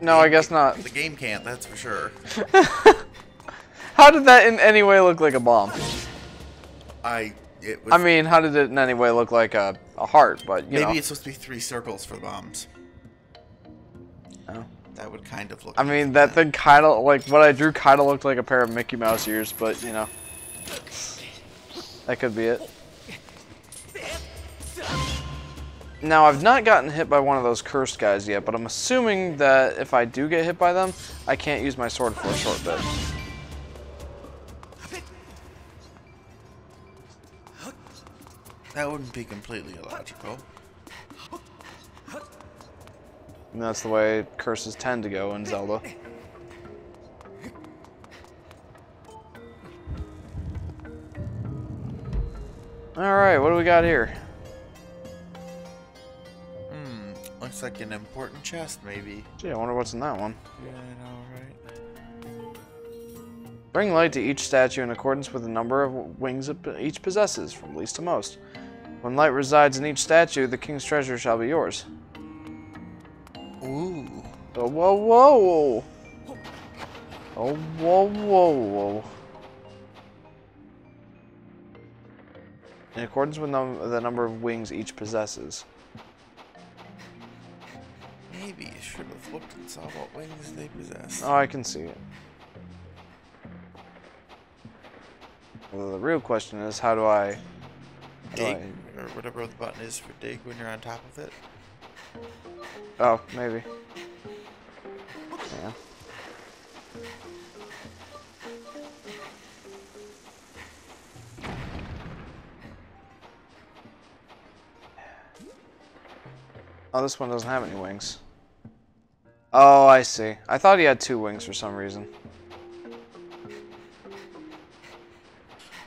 No, I guess not. The game can't, that's for sure. How did that in any way look like a bomb? I mean, how did it in any way look like a heart? But you know. Maybe it's supposed to be 3 circles for the bombs. Oh. That would kind of look. I mean, that thing kind of like what I drew kind of looked like a pair of Mickey Mouse ears, but you know, that could be it. Now, I've not gotten hit by one of those cursed guys yet, but I'm assuming that if I do get hit by them, I can't use my sword for a short bit. That wouldn't be completely illogical. And that's the way curses tend to go in Zelda. Alright, what do we got here? Looks like an important chest, maybe. Gee, I wonder what's in that one. Yeah, I know, right? Bring light to each statue in accordance with the number of wings each possesses, from least to most. When light resides in each statue, the king's treasure shall be yours. Ooh. Oh, whoa, whoa. Oh, whoa, whoa, whoa. In accordance with the number of wings each possesses. Maybe you should have looked and saw what wings they possess. Oh, I can see it. Well, the real question is, how do I... Dig, or whatever the button is for dig when you're on top of it. Oh, maybe. Yeah. Oh, this one doesn't have any wings. Oh, I see. I thought he had 2 wings for some reason.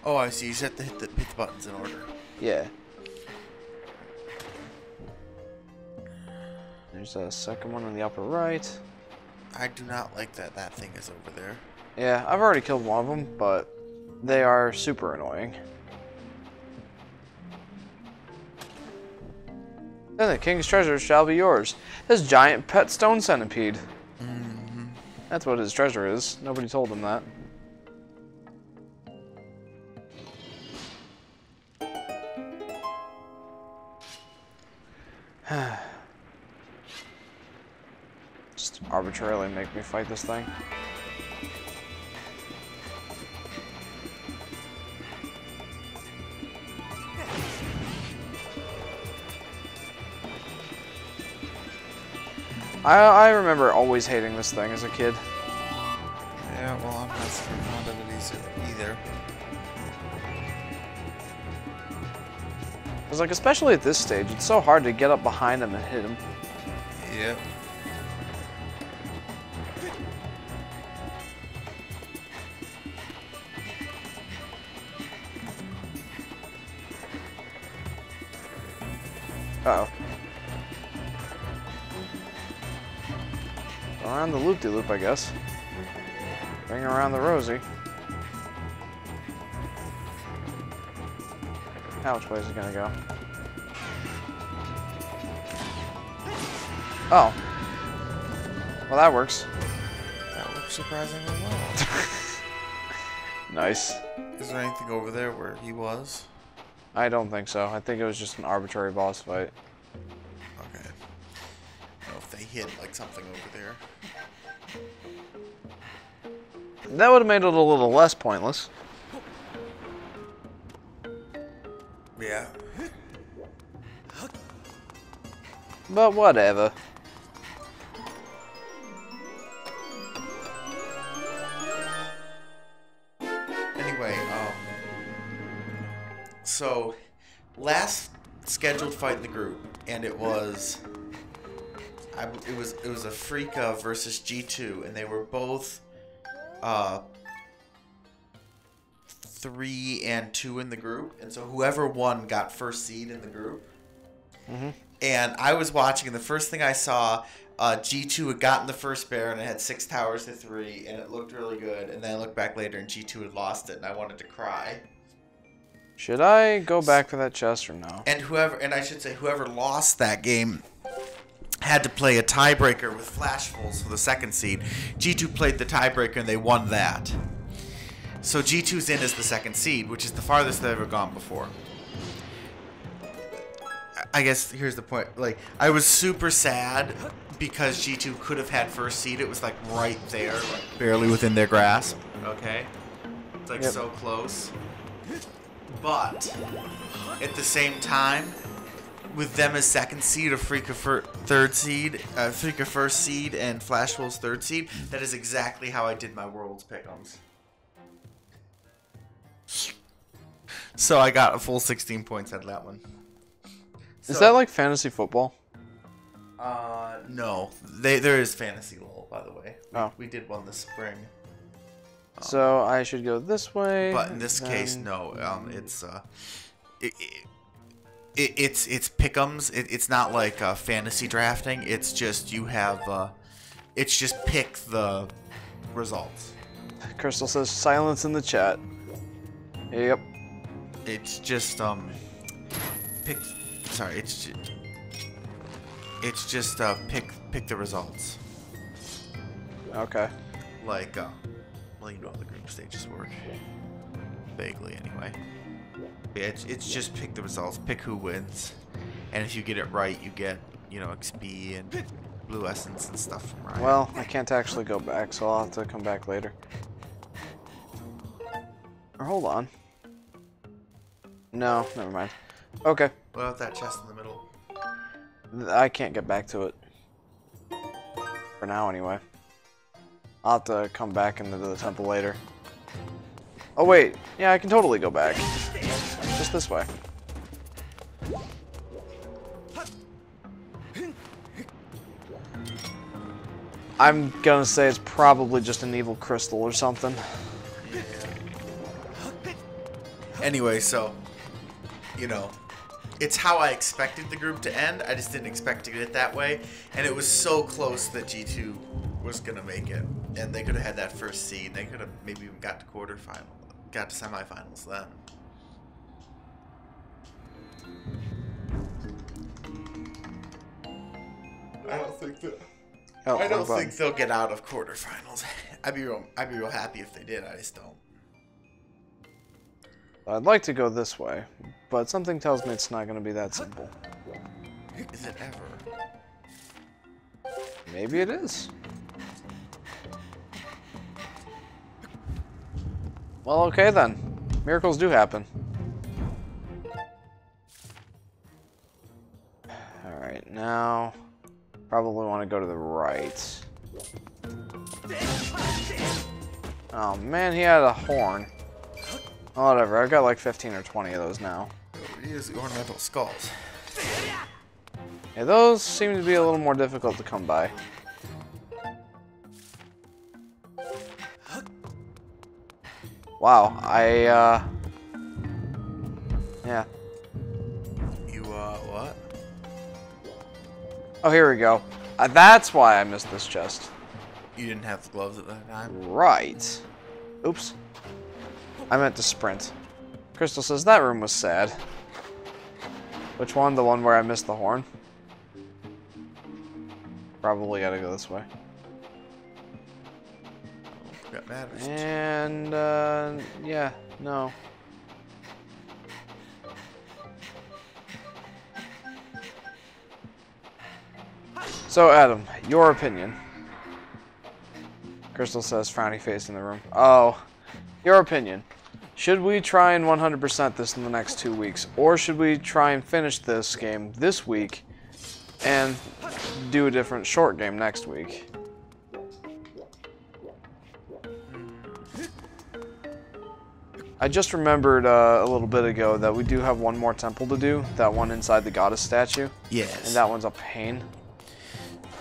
Oh, I see. You just have to hit the buttons in order. Yeah. There's a second one on the upper right. I do not like that that thing is over there. Yeah, I've already killed one of them, but they are super annoying. Then the king's treasure shall be yours. His giant pet stone centipede. Mm-hmm. That's what his treasure is. Nobody told him that. Just arbitrarily make me fight this thing. I remember always hating this thing as a kid. Yeah, well, I'm not super fond of it either. Because, like, especially at this stage, it's so hard to get up behind him and hit him. Yep. Uh-oh. Around the loop-de-loop, I guess. Bring around the Rosie. Now which way is it gonna go? Oh. Well, that works. That works surprisingly well. Nice. Is there anything over there where he was? I don't think so. I think it was just an arbitrary boss fight. Okay. I don't know if they hid like something over there. That would have made it a little less pointless. Yeah. but whatever. Anyway, so last scheduled fight in the group, and it was a Freaka versus G2, and they were both 3 and 2 in the group, and so whoever won got first seed in the group. Mm-hmm. And I was watching, and the first thing I saw, G2 had gotten the first bear, and it had 6 towers to 3, and it looked really good. And then I looked back later, and G2 had lost it, and I wanted to cry. Should I go back for that chest or no? And whoever lost that game had to play a tiebreaker with Flashfuls for the second seed. G2 played the tiebreaker, and they won that. So G2's in as the second seed, which is the farthest they've ever gone before. I guess here's the point. Like, I was super sad because G2 could have had first seed. It was like right there, like barely within their grasp. Okay? It's like so close. But at the same time, with them as second seed, a Freaka first seed, and Flashfull's third seed, that is exactly how I did my Worlds pick'ems. So I got a full 16 points out of that one. Is that like fantasy football? No. There is fantasy LOL, by the way. We did one this spring. So I should go this way. But in this case, no. It's pick'ems. It's not like fantasy drafting. It's just you have. It's just pick the results. Crystal says silence in the chat. Yep. It's just pick. Sorry. It's just pick the results. Okay. Like well, you know how the group stages work. Vaguely, anyway. Yeah, it's just pick the results, pick who wins, and if you get it right, you get, you know, XP and blue essence and stuff from Ryan. Well, I can't actually go back, so I'll have to come back later. Or hold on. No, never mind. Okay. What about that chest in the middle? I can't get back to it. For now, anyway. I'll have to come back into the temple later. Oh, wait. Yeah, I can totally go back. Just this way. I'm gonna say it's probably just an evil crystal or something. Anyway, so, you know, it's how I expected the group to end. I just didn't expect to get it that way. And it was so close that G2 was going to make it. And they could have had that first seed. They could have maybe even got to got to semifinals then. I don't think that. I don't think they'll get out of quarterfinals. I'd be real happy if they did. I just don't. I'd like to go this way, but something tells me it's not going to be that simple. Is it ever? Maybe it is. Well, okay then. Miracles do happen. Alright, now probably want to go to the right. Oh man, he had a horn. Oh, whatever, I've got like 15 or 20 of those now. Use the ornamental skulls. Yeah, those seem to be a little more difficult to come by. Wow, yeah. You, what? Oh, here we go. That's why I missed this chest. You didn't have the gloves at that time? Right. Oops. I meant to sprint. Crystal says that room was sad. Which one? The one where I missed the horn? Probably gotta go this way. That matters. And, yeah, no. So, Adam, your opinion. Crystal says frowny face in the room. Oh, your opinion. Should we try and 100% this in the next 2 weeks? Or should we try and finish this game this week and do a different short game next week. I just remembered a little bit ago that we do have one more temple to do, that one inside the goddess statue. Yes. And that one's a pain.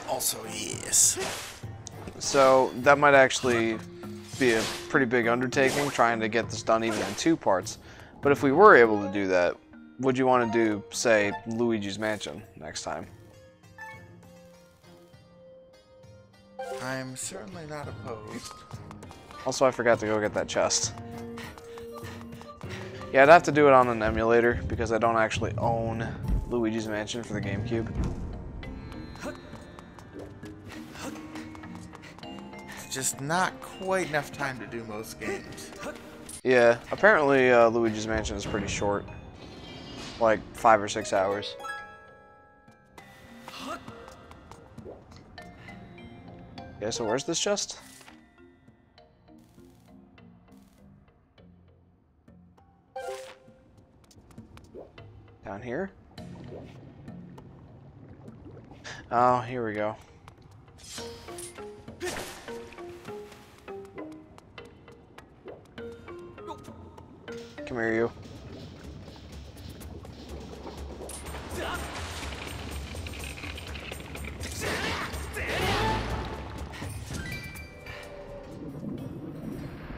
Also, yes. So that might actually be a pretty big undertaking, trying to get this done even in 2 parts. But if we were able to do that, would you want to do, say, Luigi's Mansion next time? I'm certainly not opposed. Also, I forgot to go get that chest. Yeah, I'd have to do it on an emulator because I don't actually own Luigi's Mansion for the GameCube. It's just not quite enough time to do most games. Yeah, apparently Luigi's Mansion is pretty short. Like 5 or 6 hours. Okay, so where's this chest? Down here? Oh, here we go. Come here, you.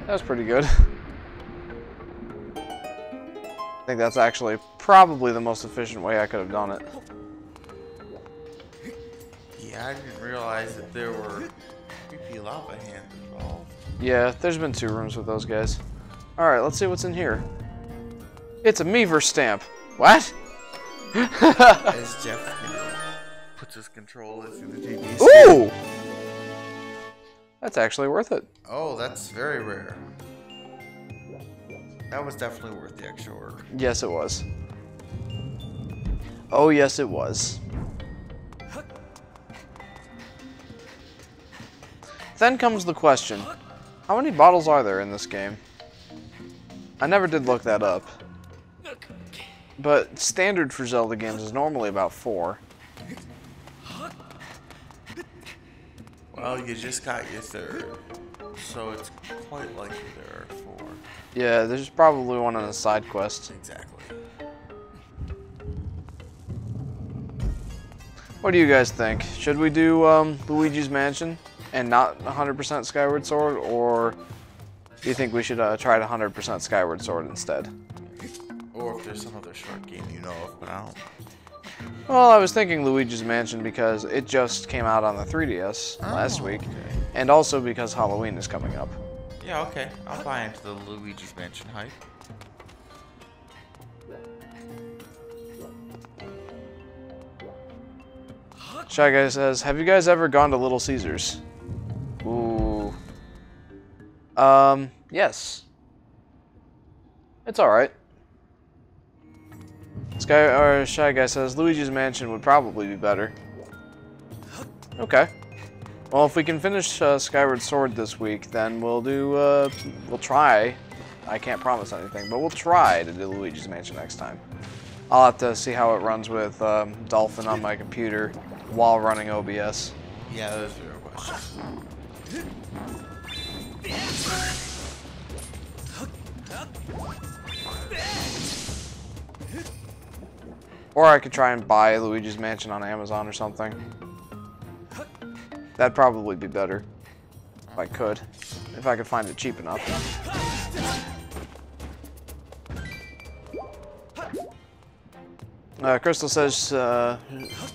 That was pretty good. I think that's actually probably the most efficient way I could have done it. Yeah, I didn't realize that there were creepy lava hands involved. Yeah, there's been 2 rooms with those guys. Alright, let's see what's in here. It's a Meaver stamp. What? As Jeff puts his controllers in the TV. Ooh! That's actually worth it. Oh, that's very rare. That was definitely worth the extra work. Yes, it was. Oh, yes, it was. Then comes the question, how many bottles are there in this game? I never did look that up. But standard for Zelda games is normally about 4. Well, you just got your 3rd, so it's quite likely there are 4. Yeah, there's probably one on a side quest. Exactly. What do you guys think? Should we do Luigi's Mansion and not 100% Skyward Sword, or do you think we should try to 100% Skyward Sword instead? Or if there's some other short game you know of, but I don't. Well, I was thinking Luigi's Mansion because it just came out on the 3DS last week, and also because Halloween is coming up. Yeah, okay. I'll buy into the Luigi's Mansion hype. Shy Guy says, have you guys ever gone to Little Caesars? Ooh. Yes. It's alright. Shy Guy says, Luigi's Mansion would probably be better. Okay. Well, if we can finish Skyward Sword this week, then we'll do, we'll try. I can't promise anything, but we'll try to do Luigi's Mansion next time. I'll have to see how it runs with Dolphin on my computer while running OBS. Yeah, those are your questions. Or I could try and buy Luigi's Mansion on Amazon or something. That'd probably be better. If I could. If I could find it cheap enough. Crystal says,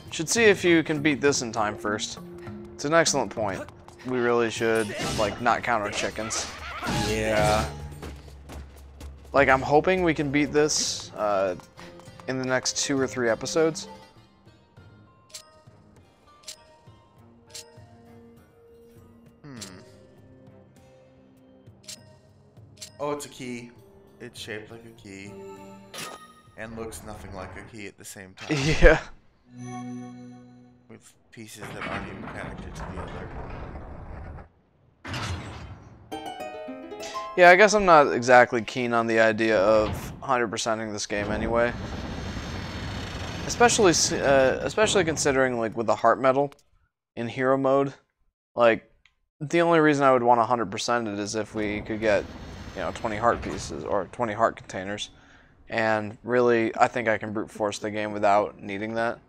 should see if you can beat this in time first. It's an excellent point. We really should, like, not count our chickens. Yeah. Like, I'm hoping we can beat this in the next 2 or 3 episodes. Oh, it's a key. It's shaped like a key. And looks nothing like a key at the same time. Yeah. With pieces that aren't even connected together. Yeah, I guess I'm not exactly keen on the idea of 100%ing this game anyway. especially considering like with the heart medal in hero mode, like the only reason I would want 100% it is if we could get, 20 heart pieces or 20 heart containers, and really I think I can brute force the game without needing that.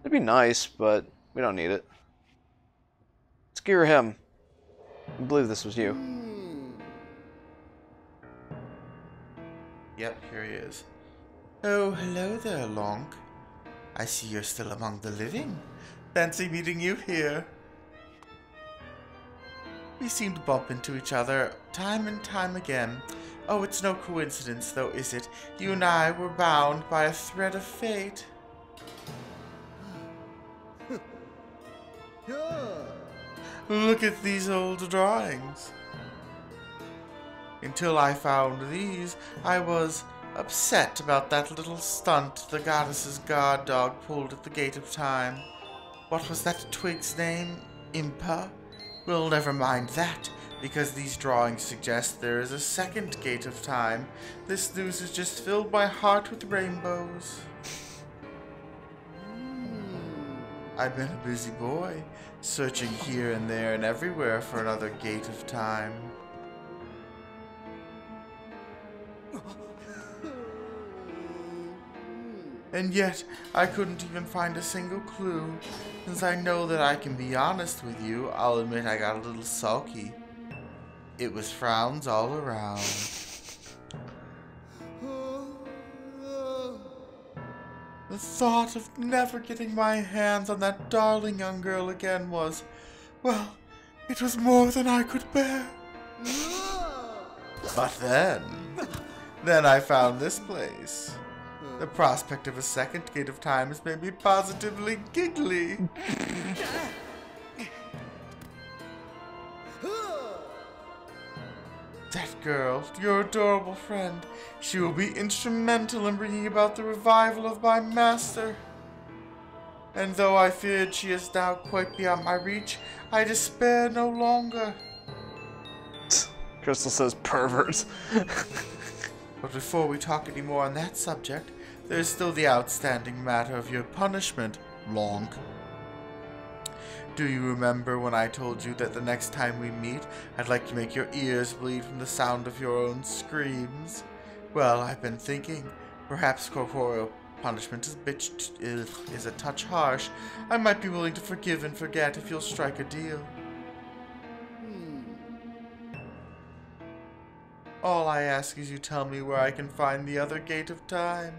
It'd be nice, but we don't need it. Let's gear him. I believe this was you. Yep, here he is. Oh, hello there, Lonk. I see you're still among the living. Fancy meeting you here. We seem to bump into each other time and time again. Oh, it's no coincidence, though, is it? You and I were bound by a thread of fate. Look at these old drawings. Until I found these, I was upset about that little stunt the goddess's guard dog pulled at the gate of time. What was that twig's name? Impa? Well, never mind that, because these drawings suggest there is a second gate of time. This news has just filled my heart with rainbows. I've been a busy boy, searching here and there and everywhere for another gate of time. And yet, I couldn't even find a single clue. Since I know that I can be honest with you, I'll admit I got a little sulky. It was frowns all around. The thought of never getting my hands on that darling young girl again was, well, it was more than I could bear. But then I found this place. The prospect of a second gate of time has made me positively giggly. That girl, your adorable friend, she will be instrumental in bringing about the revival of my master. And though I feared she is now quite beyond my reach, I despair no longer. Crystal says pervert. But before we talk any more on that subject, there's still the outstanding matter of your punishment, Lonk. Do you remember when I told you that the next time we meet, I'd like to make your ears bleed from the sound of your own screams? Well, I've been thinking, perhaps corporeal punishment is a touch harsh. I might be willing to forgive and forget if you'll strike a deal. All I ask is you tell me where I can find the other gate of time.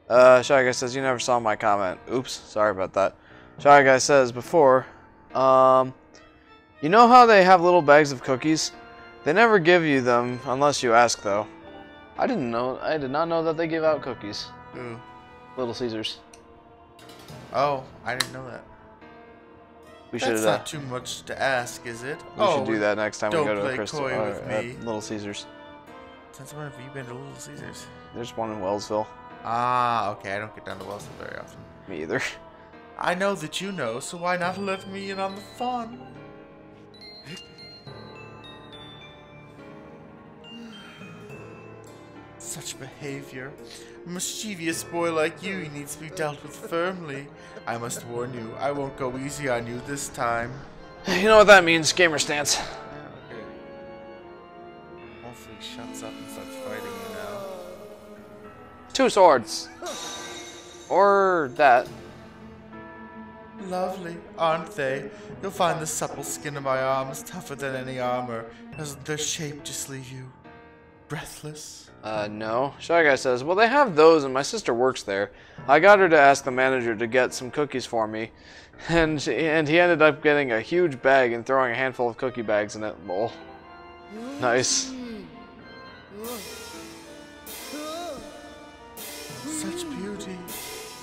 Shy Guy says, you never saw my comment. Oops, sorry about that. Shy Guy says, before, you know how they have little bags of cookies? They never give you them unless you ask, though. I did not know that they give out cookies. Ooh. Little Caesars. Oh, I didn't know that. That's not too much to ask, is it? We should do that next time we go to Crystal with me. Little Caesars. Since when have you been to Little Caesars? There's one in Wellsville. Ah, okay. I don't get down to Wellsville very often. Me either. I know that you know, so why not let me in on the fun? Such behavior. A mischievous boy like you needs to be dealt with firmly. I must warn you, I won't go easy on you this time. You know what that means, gamer stance. Yeah, okay. Hopefully he shuts up and starts fighting you now. 2 swords. Or that. Lovely, aren't they? You'll find the supple skin of my arms tougher than any armor. Doesn't their shape just leave you breathless? No. Shy Guy says, well, they have those and my sister works there. I got her to ask the manager to get some cookies for me. And he ended up getting a huge bag and throwing a handful of cookie bags in it. Lol. Nice. Such beauty.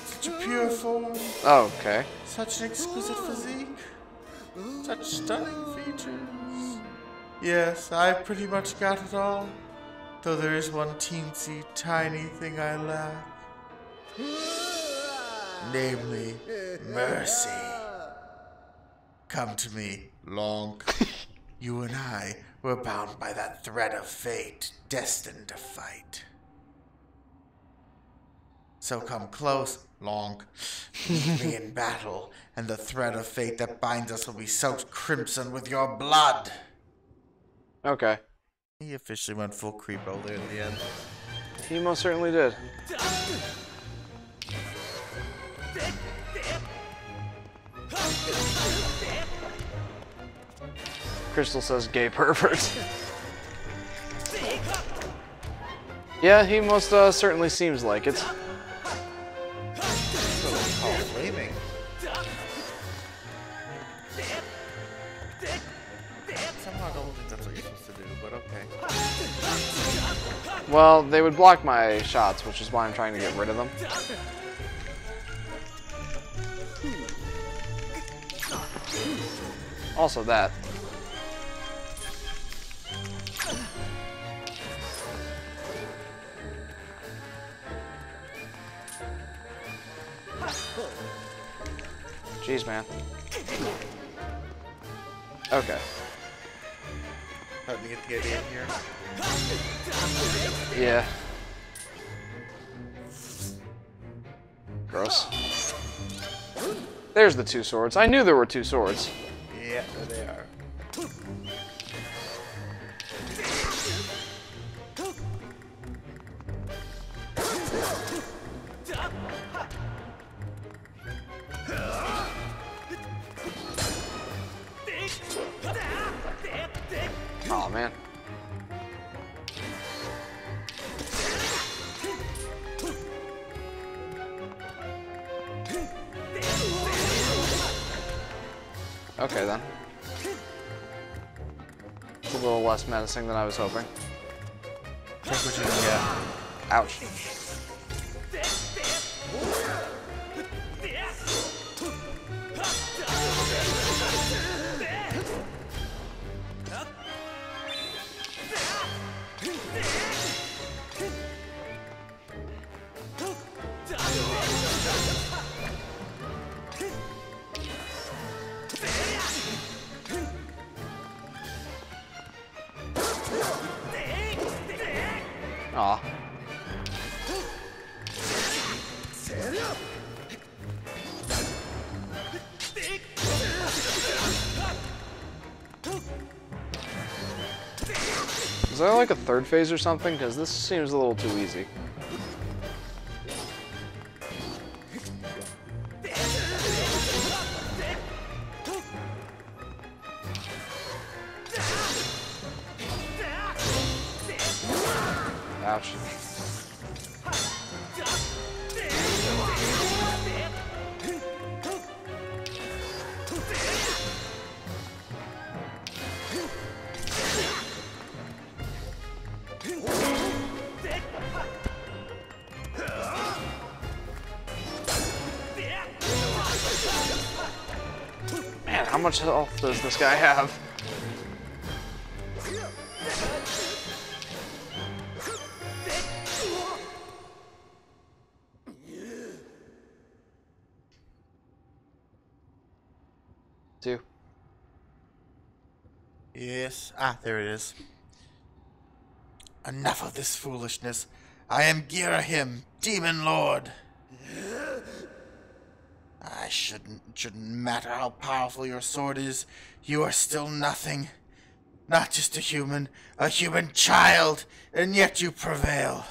Such a pure form. Oh, okay. Such an exquisite physique. Such stunning features. Yes, I've pretty much got it all. Though there is one teensy tiny thing I lack. Namely, mercy. Come to me, Lonk. You and I were bound by that thread of fate, destined to fight. So come close, long. Meet me in battle, and the thread of fate that binds us will be soaked crimson with your blood. Okay. He officially went full creepo there at the end. He most certainly did. Crystal says gay pervert. Yeah, he most certainly seems like it. Flaming. Somehow I don't think that's what you're supposed to do, but okay. Well, they would block my shots, which is why I'm trying to get rid of them. Also that. Jeez, man. Okay. Help me get the idea here. Yeah. Gross. There's the two swords. I knew there were two swords. Yeah, there they are. Oh man. Okay then. It's a little less menacing than I was hoping. Take what you can get. Ouch. Aw. Is there like a third phase or something? Because this seems a little too easy. Ouch. Man, how much health does this guy have? Two. Yes. Ah, there it is. Enough of this foolishness. I am Girahim, Demon Lord. I shouldn't matter how powerful your sword is. You are still nothing. Not just a human child, and yet you prevail.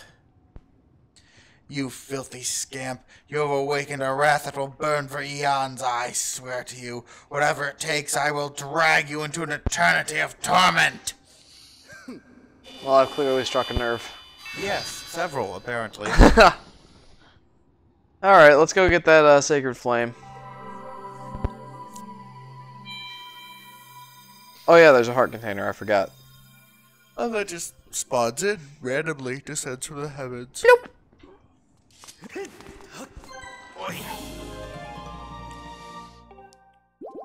You filthy scamp, you have awakened a wrath that will burn for eons, I swear to you. Whatever it takes, I will drag you into an eternity of torment. Well, I've clearly struck a nerve. Yes, several, apparently. Alright, let's go get that sacred flame. Oh yeah, there's a heart container, I forgot. Oh, that just spawns in randomly, descends from the heavens. Nope.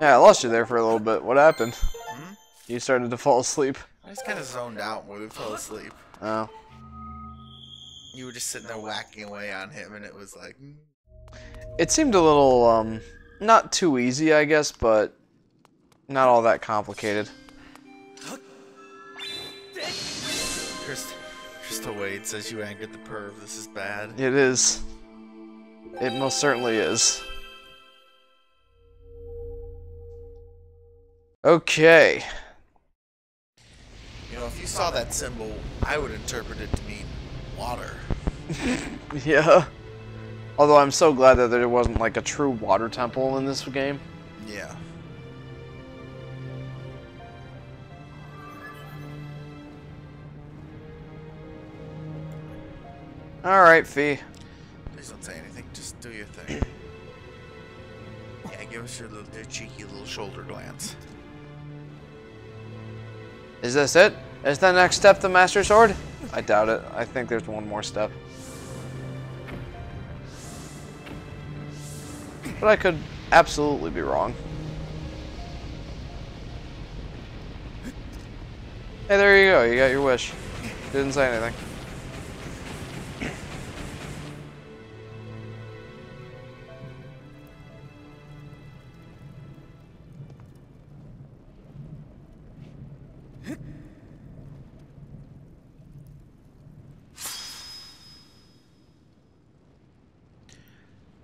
Yeah, I lost you there for a little bit. What happened? Hmm? You started to fall asleep. I just kind of zoned out more than fell asleep. Oh. You were just sitting there whacking away on him, and it was like... It seemed a little, not too easy, I guess, but not all that complicated. Crystal Wade says you angered the perv. This is bad. It is. It most certainly is. Okay. You know, if you saw that symbol, I would interpret it to mean water. Yeah. Although I'm so glad that there wasn't like a true water temple in this game. Yeah. Alright, Fee. Please don't say anything. Just do your thing. Yeah, give us your cheeky little shoulder glance. Is this it? Is the next step the Master Sword? I doubt it. I think there's one more step. But I could absolutely be wrong. Hey, there you go. You got your wish. Didn't say anything.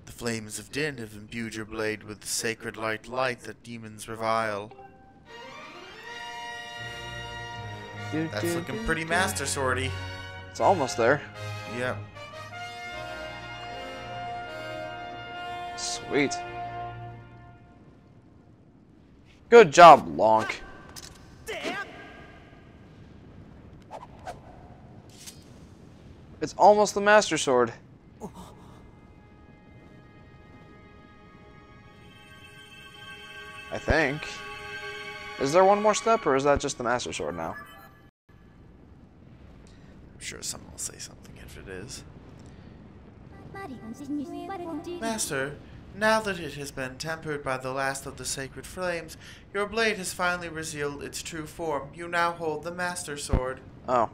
The flames of Din have imbued your blade with the sacred light that demons revile. That's looking pretty Master Swordy. It's almost there. Yep. Sweet. Good job, Lonk. It's almost the Master Sword. I think. Is there one more step, or is that just the Master Sword now? I'm sure someone will say something if it is. Master, now that it has been tempered by the last of the sacred flames, your blade has finally revealed its true form. You now hold the Master Sword. Oh.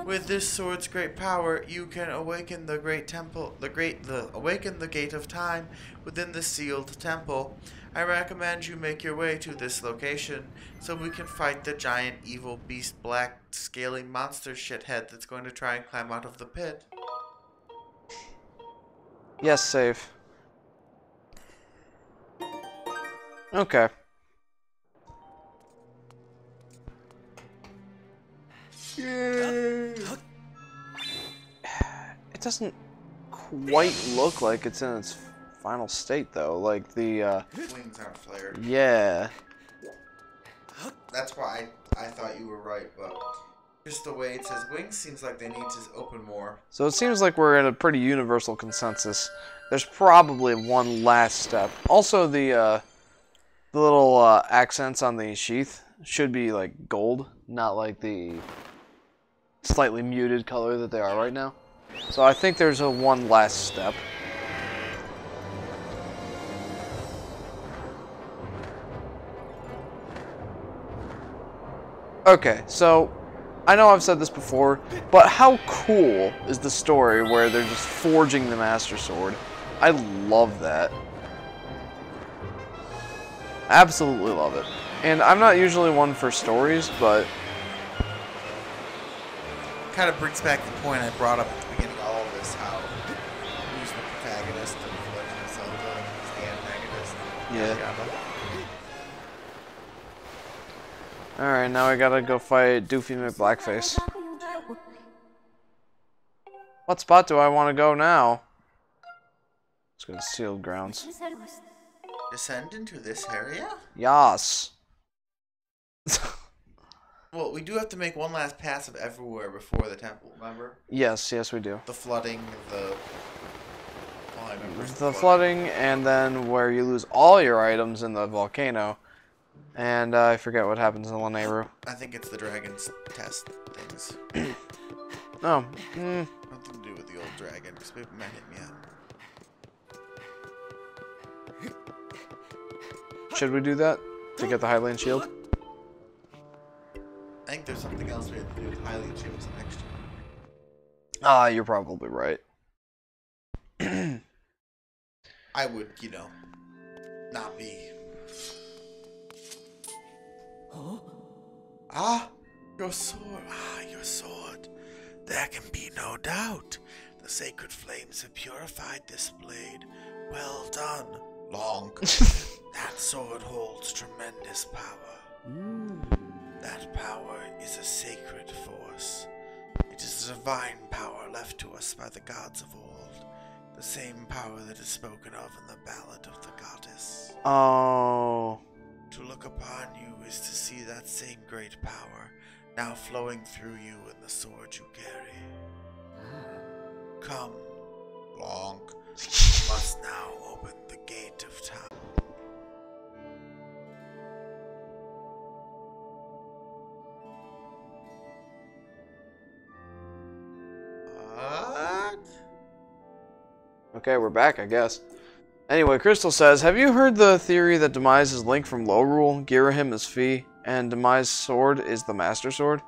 With this sword's great power, you can awaken the great temple, awaken the gate of time within the sealed temple. I recommend you make your way to this location so we can fight the giant evil beast black scaly monster shithead that's going to try and climb out of the pit. Yes, save. Okay. It doesn't quite look like it's in its final state, though. Like the wings aren't flared. Yeah. That's why I thought you were right, but just the way it says wings seems like they need to open more. So it seems like we're in a pretty universal consensus. There's probably one last step. Also, the little accents on the sheath should be like gold, not like the slightly muted color that they are right now. So I think there's a one last step. Okay, so I know I've said this before, but how cool is the story where they're just forging the Master Sword? I love that. Absolutely love it. And I'm not usually one for stories, but kind of brings back the point I brought up at the beginning of all of this, how who's the protagonist of Legend of Zelda is the antagonist. yeah. Alright, now I gotta go fight Doofy McBlackface. What spot do I want to go now? Let's go to Sealed Grounds. Descend into this area? Yas. Well, we do have to make one last pass of everywhere before the temple, remember? Yes, yes we do. The flooding, the... Oh, I remember The flooding, and then where you lose all your items in the volcano. And I forget what happens in Lanayru. I think it's the dragon's test things. Oh. Nothing to do with the old dragon, because people might hit me up. Should we do that? To get the Highland Shield? I think there's something else we have to do with Hylian Shields next year. Ah, you're probably right. I would, you know, not be... Ah, your sword. Ah, your sword. There can be no doubt The sacred flames have purified this blade. Well done, Long. That sword holds tremendous power. That power is a sacred force. It is a divine power left to us by the gods of old. The same power that is spoken of in the Ballad of the Goddess. Oh. To look upon you is to see that same great power now flowing through you in the sword you carry. Come, Long. You must now open the gate of time. What? Okay, we're back, I guess. Anyway, Crystal says, have you heard the theory that Demise is Link from Lorule, Girahim is Fi, and Demise's sword is the Master Sword?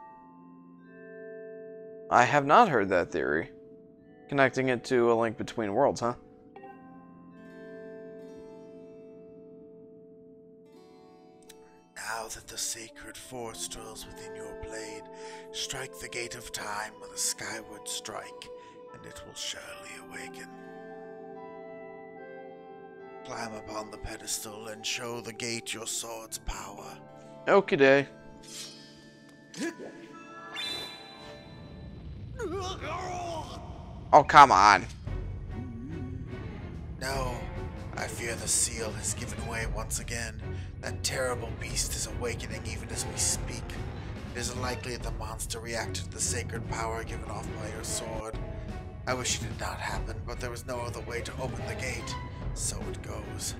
I have not heard that theory. Connecting it to a link between worlds, huh? Now that the sacred force dwells within your blade, strike the gate of time with a skyward strike, and it will surely awaken. Climb upon the pedestal and show the gate your sword's power. Okie day. Oh, come on. No, I fear the seal has given way once again. That terrible beast is awakening even as we speak. It is unlikely that the monster reacted to the sacred power given off by your sword. I wish it did not happen, but there was no other way to open the gate. So it goes.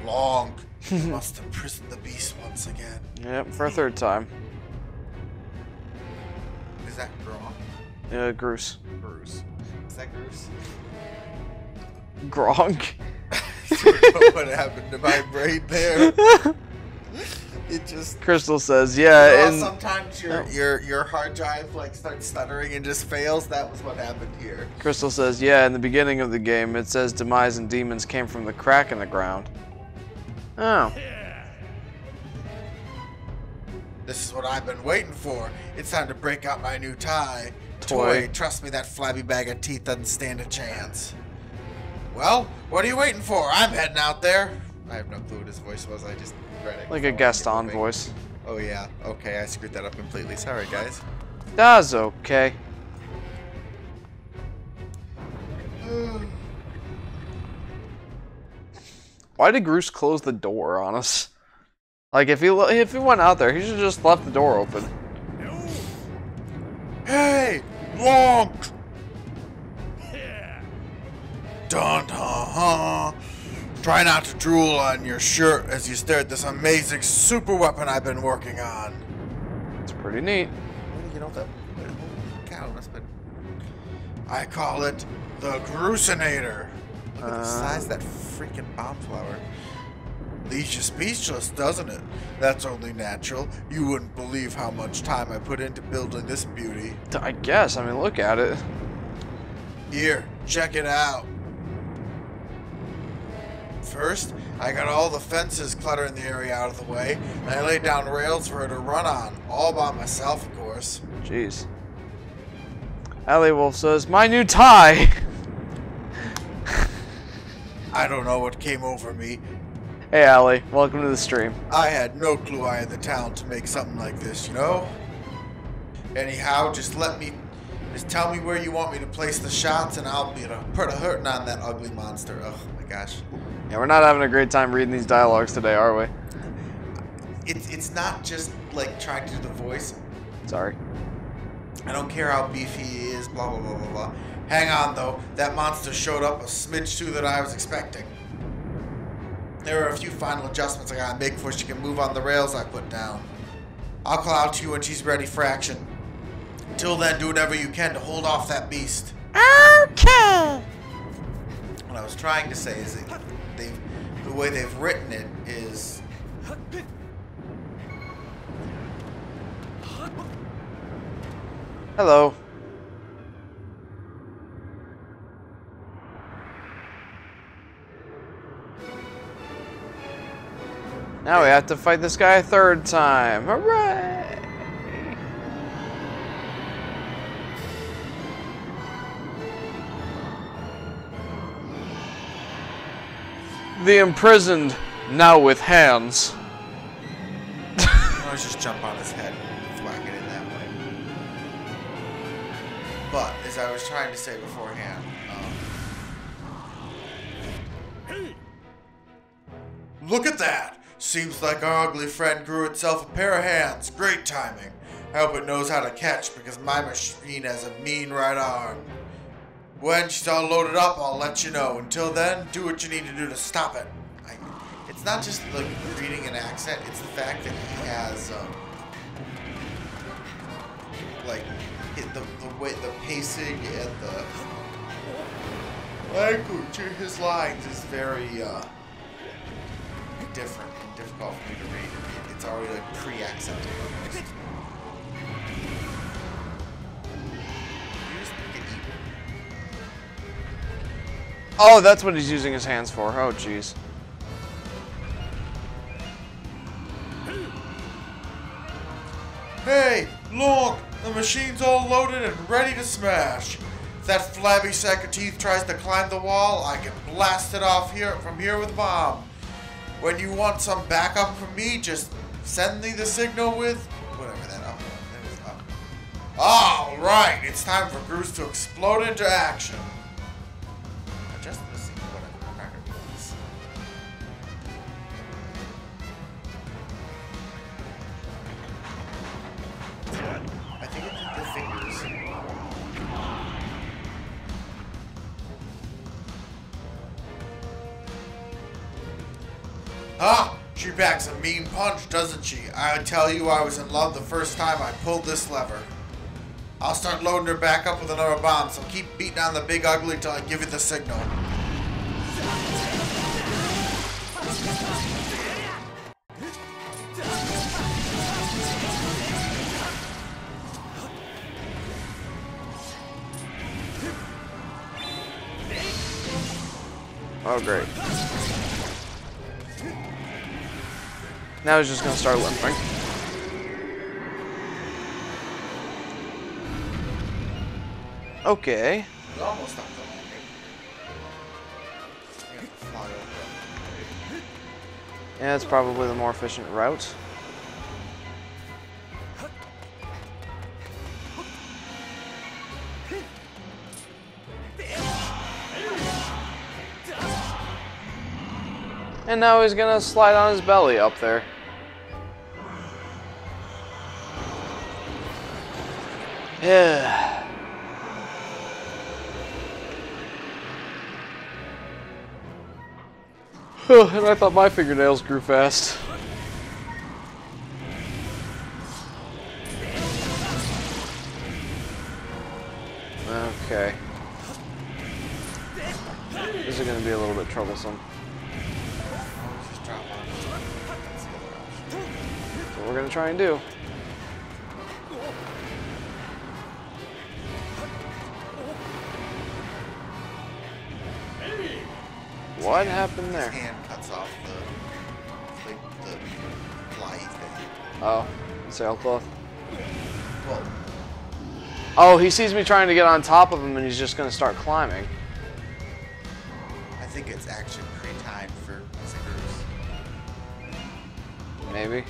Long, you must imprison the beast once again. Yep, for a third time. Is that wrong? Groose. Bruce. Is that Bruce? Gronk. I don't know what happened to my brain there. It just... Crystal says, yeah, you know, sometimes your hard drive like starts stuttering and just fails. That was what happened here. Crystal says, yeah, in the beginning of the game, it says Demise and demons came from the crack in the ground. Oh. This is what I've been waiting for. It's time to break out my new tie. Toy. Trust me, that flabby bag of teeth doesn't stand a chance. Well, what are you waiting for? I'm heading out there. I have no clue what his voice was. I just read it. Like a Gaston voice. Oh yeah. Okay, I screwed that up completely. Sorry, guys. That's okay. Why did Groose close the door on us? Like, if he went out there, he should have just left the door open. Hey, Long! Dun Try not to drool on your shirt as you stare at this amazing super weapon I've been working on. It's pretty neat. You know that? Cow must have been. I call it the Groosinator. Look at the size of that freaking bomb flower. Leaves you speechless, doesn't it? That's only natural. You wouldn't believe how much time I put into building this beauty. I guess. I mean, look at it. Here, check it out. First, I got all the fences cluttering the area out of the way, and I laid down rails for her to run on, all by myself, of course. Jeez. Allie Wolf says, my new tie! I don't know what came over me. Hey Allie, welcome to the stream. I had no clue I had the talent to make something like this, you know? Anyhow, just tell me where you want me to place the shots and I'll put a hurting on that ugly monster. Oh my gosh. Yeah, we're not having a great time reading these dialogues today, are we? It's not just like trying to do the voice. Sorry. I don't care how beefy he is, blah blah blah blah blah. Hang on though, that monster showed up a smidge too that I was expecting. There are a few final adjustments I gotta make before she can move on the rails I put down. I'll call out to you when she's ready for action. Until then, do whatever you can to hold off that beast. Okay. What I was trying to say is that the way they've written it is... Hello. Now we have to fight this guy a third time. Hooray! The imprisoned, now with hands. I always just jump on his head and thwack it in that way. But, as I was trying to say beforehand, look at that! Seems like our ugly friend grew itself a pair of hands. Great timing. I hope it knows how to catch, because my machine has a mean right arm. When she's all loaded up, I'll let you know. Until then, do what you need to do to stop it. It's not just like reading an accent, it's the fact that he has like the way, the pacing and the language in his lines is very different and difficult for me to read. It's already like pre-accented almost. Oh, that's what he's using his hands for. Oh, jeez. Hey, look! The machine's all loaded and ready to smash. If that flabby sack of teeth tries to climb the wall, I can blast it off from here with a bomb. When you want some backup from me, just send me the signal with whatever that up. That was up. All right, it's time for Goose to explode into action. I just missing whatever cracker was. I think it's the fingers. Ah, she packs a mean punch, doesn't she? I tell you, I was in love the first time I pulled this lever. I'll start loading her back up with another bomb, so keep beating on the big ugly till I give you the signal. Oh, great. Now he's just gonna start limping. Okay. It's almost not done. You have to fly over it. Yeah, that's probably the more efficient route. And now he's gonna slide on his belly up there. Yeah. And I thought my fingernails grew fast. Okay. This is gonna be a little bit troublesome. That's what we're gonna try and do. What happened there? His hand cuts off the fly thing. Oh, sailcloth. Well, Oh, he sees me trying to get on top of him and he's just gonna start climbing. I think it's actually pre-timed for screws. Maybe.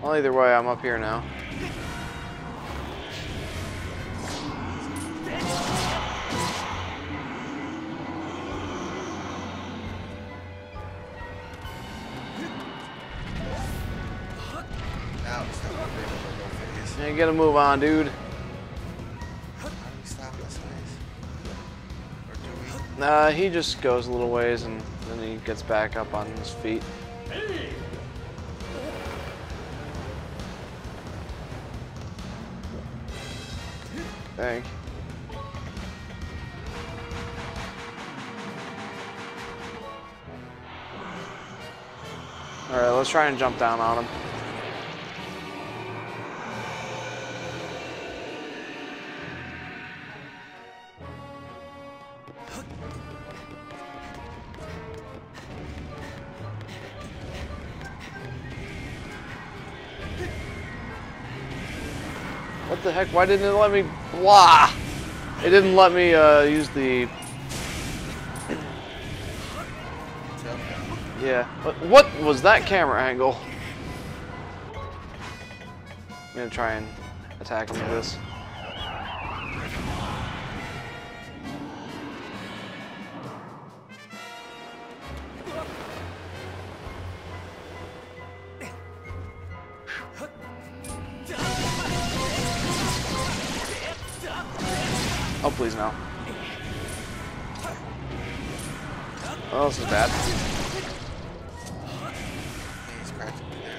Well, either way, I'm up here now. Now it's time to go phase. Yeah, you gotta move on, dude. How do we stop this phase? Or do we? Nah, he just goes a little ways and then he gets back up on his feet. Think. Alright, let's try and jump down on him. What the heck? Why didn't it let me... Blah! It didn't let me use the... Yeah. What was that camera angle? I'm gonna try and attack him with this. Oh, please no. Oh, this is bad. He's practically there.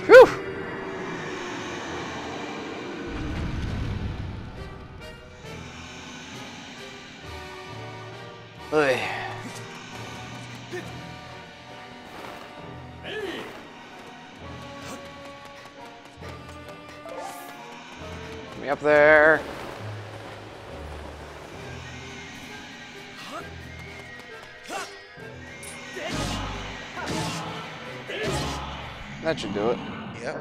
Whew! Oy. Get me up there. That should do it. Yep.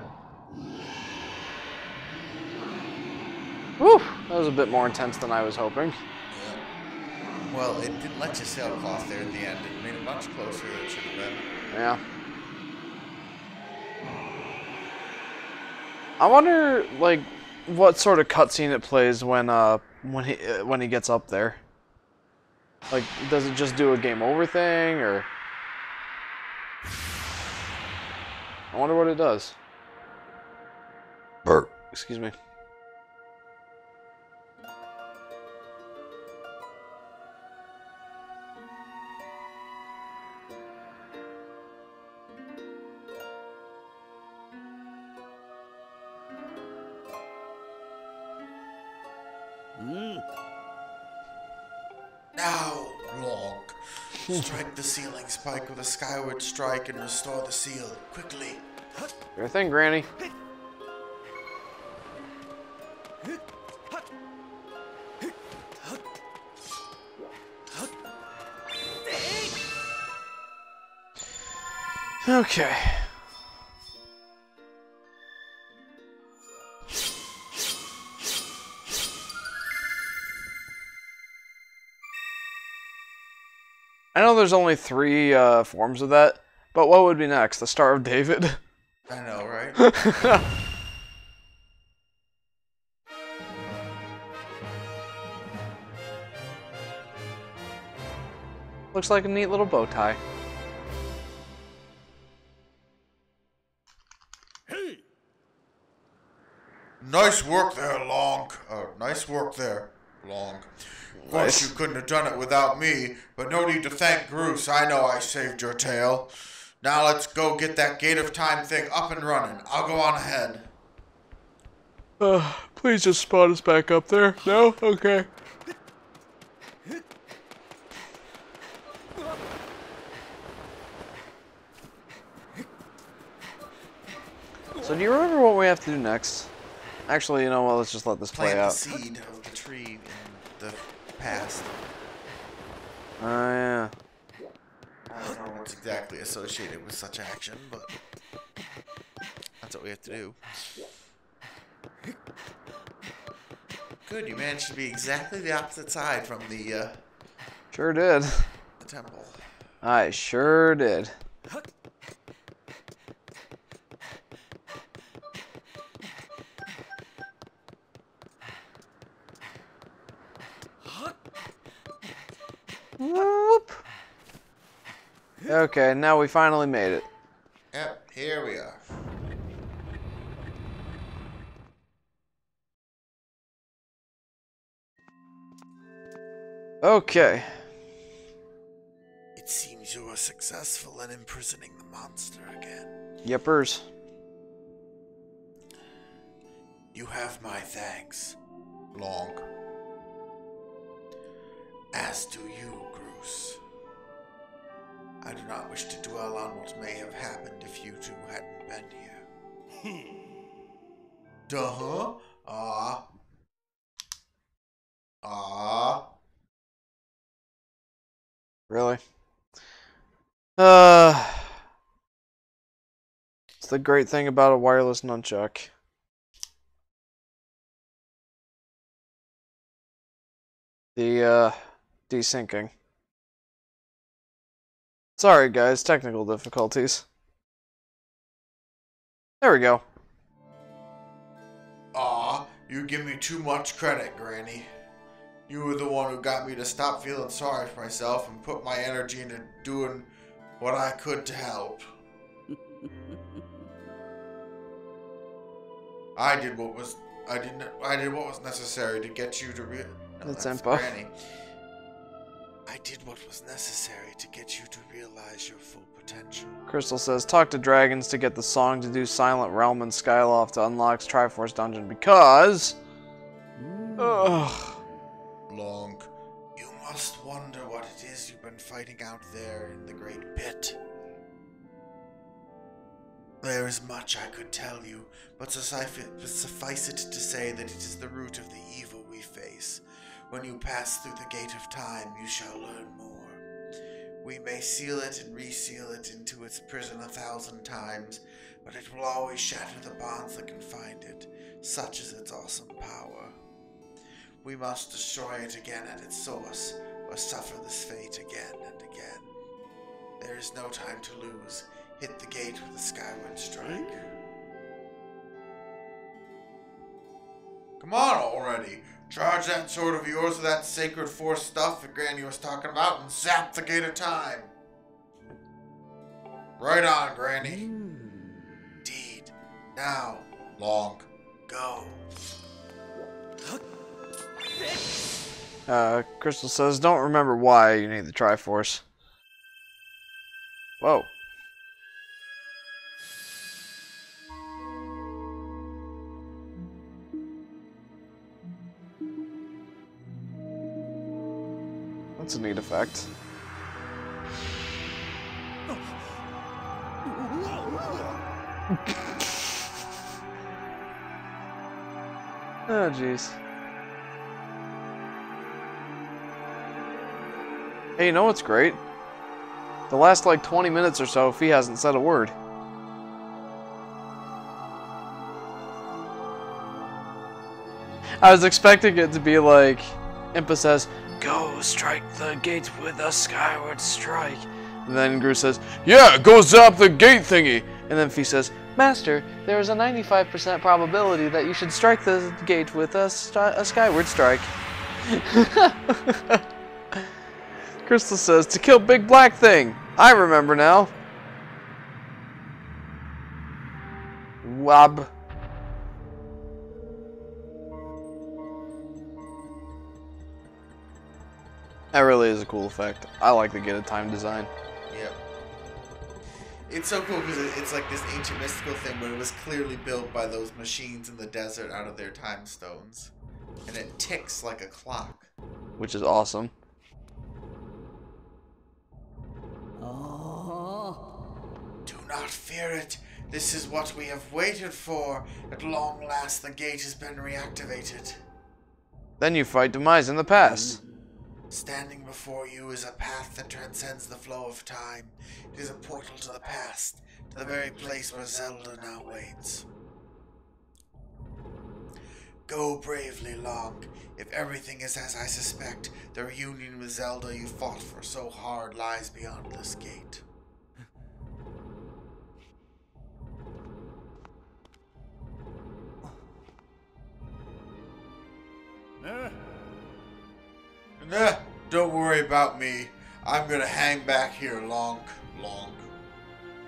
Whew! That was a bit more intense than I was hoping. Well, it didn't let you sail across there at the end. It made it much closer than it should have been. Yeah. I wonder, like, what sort of cutscene it plays when he gets up there. Like, does it just do a game over thing, or? I wonder what it does. Burp. Excuse me. Now, Log. Strike the ceiling spike with a skyward strike and restore the seal. Quickly. Your thing, Granny. Okay. I know there's only 3 forms of that, but what would be next? The Star of David? I know, right? Looks like a neat little bow tie. Nice work there, Long. Nice work there, Long. Of course, Nice. you couldn't have done it without me, but no need to thank Groose. I know I saved your tail. Now let's go get that Gate of Time thing up and running. I'll go on ahead. Please just spot us back up there. No? Okay. So do you remember what we have to do next? Actually, you know what, let's just let this play Plant out. the seed of the tree in the past. Oh, yeah. I don't know what's exactly associated with such action, but that's what we have to do. Good, you managed to be exactly the opposite side from the Sure did. temple. I sure did. Whoop. Okay, now we finally made it. Yep, here we are. Okay. It seems you were successful in imprisoning the monster again. Yippers. You have my thanks, Long. As do you, Groose. I do not wish to dwell on what may have happened if you two hadn't been here. Duh-huh. Really? It's the great thing about a wireless nunchuck. The, desyncing. Sorry guys, technical difficulties. There we go. Aw, you give me too much credit, Granny. You were the one who got me to stop feeling sorry for myself and put my energy into doing what I could to help. I did what was necessary to get you to That's Impa. Granny. I did what was necessary to get you to realize your full potential. Crystal says, talk to dragons to get the song to do Silent Realm and Skyloft to unlock Triforce Dungeon because... Ugh. Long, you must wonder what it is you've been fighting out there in the Great Pit. There is much I could tell you, but suffice it to say that it is the root of the evil we face. When you pass through the Gate of Time, you shall learn more. We may seal it and reseal it into its prison 1,000 times, but it will always shatter the bonds that confine it, such is its awesome power. We must destroy it again at its source, or suffer this fate again and again. There is no time to lose. Hit the gate with a Skyward strike. Come on already! Charge that sword of yours with that sacred force stuff that Granny was talking about and zap the Gate of Time! Right on, Granny. Indeed. Now, Long, go. Crystal says, don't remember why you need the Triforce. Whoa. That's a neat effect. Oh, jeez. Hey, you know what's great? The last, like, 20 minutes or so, if he hasn't said a word. I was expecting it to be like, Impa says, go strike the gate with a Skyward strike. And then Gru says, yeah, go zap the gate thingy. And then Fee says, Master, there is a 95% probability that you should strike the gate with a Skyward strike. Crystal says, to kill Big Black Thing. I remember now. Wab. That really is a cool effect. I like the Gate of Time design. Yep. It's so cool because it's like this ancient mystical thing, but it was clearly built by those machines in the desert out of their time stones. And it ticks like a clock. Which is awesome. Do not fear it. This is what we have waited for. At long last, the gate has been reactivated. Then you fight Demise in the past. Standing before you is a path that transcends the flow of time. It is a portal to the past, to the very place where Zelda now waits. Go bravely, Long. If everything is as I suspect, the reunion with Zelda you fought for so hard lies beyond this gate. Nah, don't worry about me. I'm gonna hang back here long.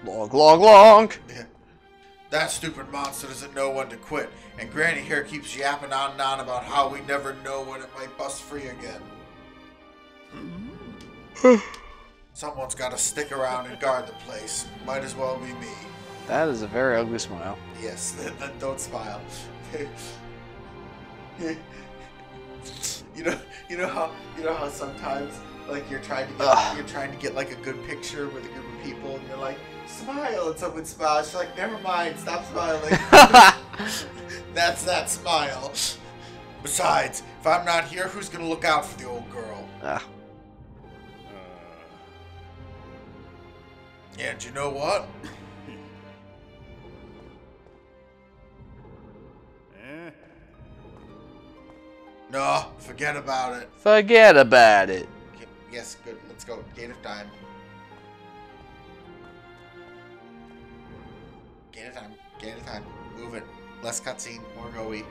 Long. Yeah. That stupid monster doesn't know when to quit, and Granny here keeps yapping on and on about how we never know when it might bust free again. Someone's gotta stick around and guard the place. Might as well be me. That is a very ugly smile. Yes, don't smile. You know how sometimes like you're trying to get like a good picture with a group of people and you're like, smile, and someone smiles. She's like, never mind, stop smiling. That's that smile. Besides, if I'm not here, who's gonna look out for the old girl? And you know what? No, forget about it. Forget about it. Okay, yes, good. Let's go. Gate of time. Gate of time. Gate of time. Move it. Less cutscene. More go-y.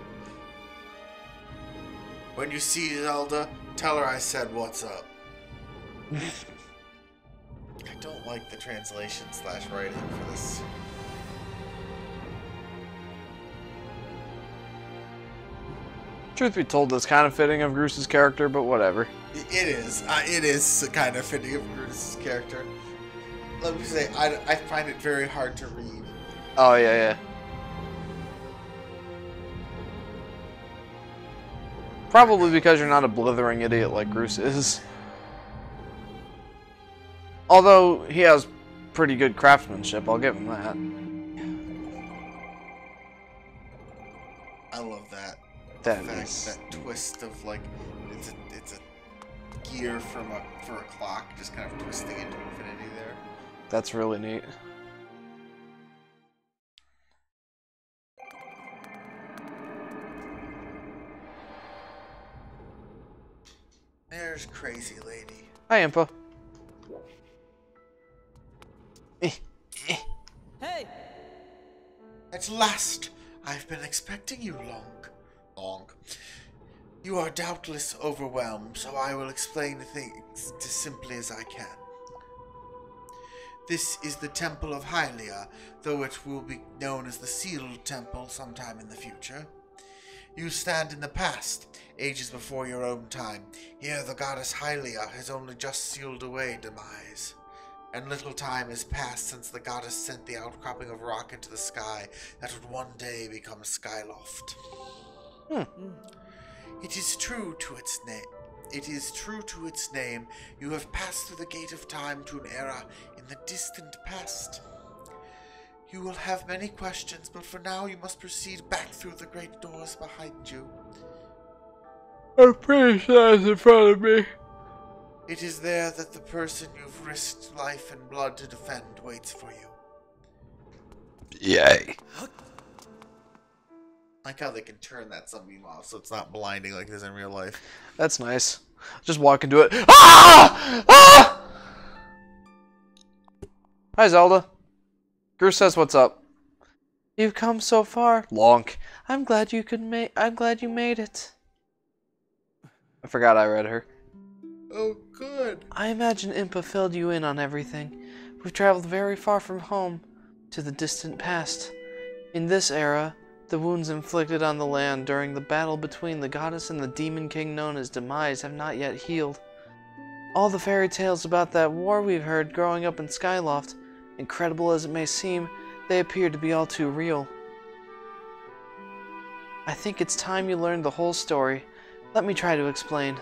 When you see Zelda, tell her I said what's up. I don't like the translation / writing for this. Truth be told, that's kind of fitting of Groos's character, but whatever. It is. It is kind of fitting of Groos's character. Let me say, I find it very hard to read. Oh, yeah. Probably because you're not a blithering idiot like Groose is. Although, he has pretty good craftsmanship, I'll give him that. I love that. That twist of like it's a gear for a clock just kind of twisting into infinity there. That's really neat. There's Crazy Lady. Hi, Impa. Hey! At last! I've been expecting you long. You are doubtless overwhelmed, so I will explain things as simply as I can. This is the Temple of Hylia, though it will be known as the Sealed Temple sometime in the future. You stand in the past, ages before your own time. Here the goddess Hylia has only just sealed away demise. And little time has passed since the goddess sent the outcropping of rock into the sky that would one day become a skyloft. It is true to its name. It is true to its name. You have passed through the gate of time to an era in the distant past. You will have many questions, but for now you must proceed back through the great doors behind you. I'm pretty sure it's in front of me. It is there that the person you've risked life and blood to defend waits for you. Yay. I like how they can turn that sunbeam off so it's not blinding like it is in real life. That's nice. Just walk into it. Ah! Ah! Hi, Zelda. Groose says what's up. You've come so far. Lonk. I'm glad you made it. I forgot I read her. Oh, good. I imagine Impa filled you in on everything. We've traveled very far from home to the distant past. In this era, the wounds inflicted on the land during the battle between the goddess and the demon king known as Demise have not yet healed. All the fairy tales about that war we've heard growing up in Skyloft, incredible as it may seem, they appear to be all too real. I think it's time you learned the whole story. Let me try to explain.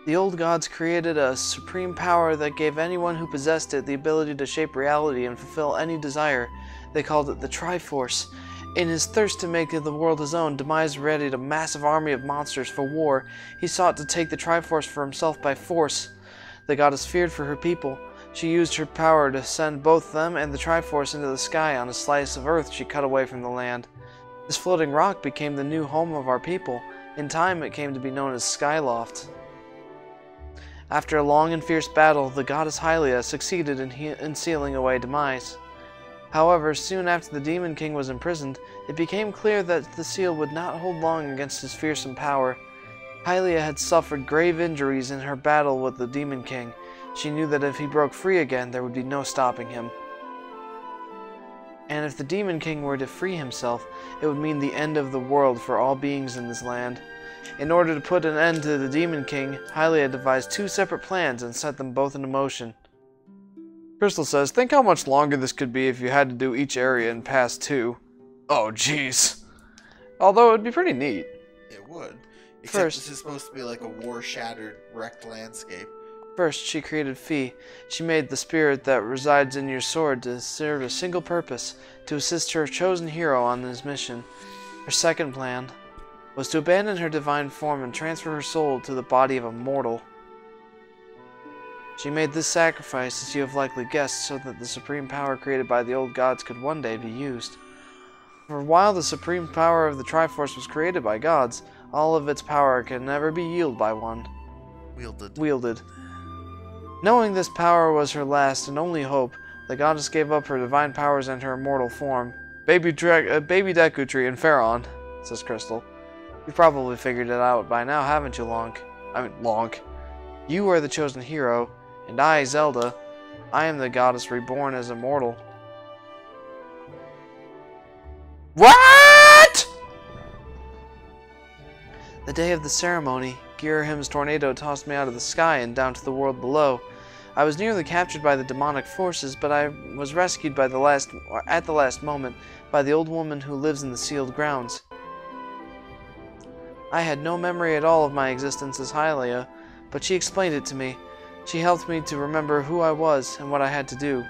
The old gods created a supreme power that gave anyone who possessed it the ability to shape reality and fulfill any desire. They called it the Triforce. In his thirst to make the world his own, Demise readied a massive army of monsters for war. He sought to take the Triforce for himself by force. The goddess feared for her people. She used her power to send both them and the Triforce into the sky on a slice of earth she cut away from the land. This floating rock became the new home of our people. In time, it came to be known as Skyloft. After a long and fierce battle, the goddess Hylia succeeded in sealing away Demise. However, soon after the Demon King was imprisoned, it became clear that the seal would not hold long against his fearsome power. Hylia had suffered grave injuries in her battle with the Demon King. She knew that if he broke free again, there would be no stopping him. And if the Demon King were to free himself, it would mean the end of the world for all beings in this land. In order to put an end to the Demon King, Hylia devised two separate plans and set them both into motion. Crystal says, think how much longer this could be if you had to do each area in Pass 2. Oh, jeez. Although it would be pretty neat. It would. Except this is supposed to be like a war-shattered, wrecked landscape. First, she created Fi. She made the spirit that resides in your sword to serve a single purpose, to assist her chosen hero on his mission. Her second plan was to abandon her divine form and transfer her soul to the body of a mortal. She made this sacrifice, as you have likely guessed, so that the supreme power created by the old gods could one day be used. For while the supreme power of the Triforce was created by gods, all of its power can never be wielded by one. Wielded. Knowing this power was her last and only hope, the goddess gave up her divine powers and her immortal form. Baby Deku Tree and Pharaon, says Crystal. You've probably figured it out by now, haven't you, Lonk? You are the chosen hero, and I, Zelda, I am the goddess reborn as immortal. What? The day of the ceremony, Girahim's tornado tossed me out of the sky and down to the world below. I was nearly captured by the demonic forces, but I was rescued at the last moment by the old woman who lives in the sealed grounds. I had no memory at all of my existence as Hylia, but she explained it to me. She helped me to remember who I was and what I had to do.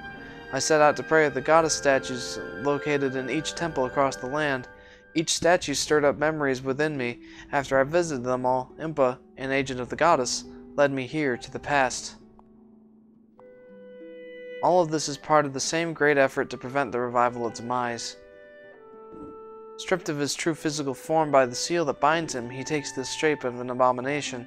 I set out to pray at the goddess statues located in each temple across the land. Each statue stirred up memories within me. After I visited them all, Impa, an agent of the goddess, led me here to the past. All of this is part of the same great effort to prevent the revival of demise. Stripped of his true physical form by the seal that binds him, he takes the shape of an abomination.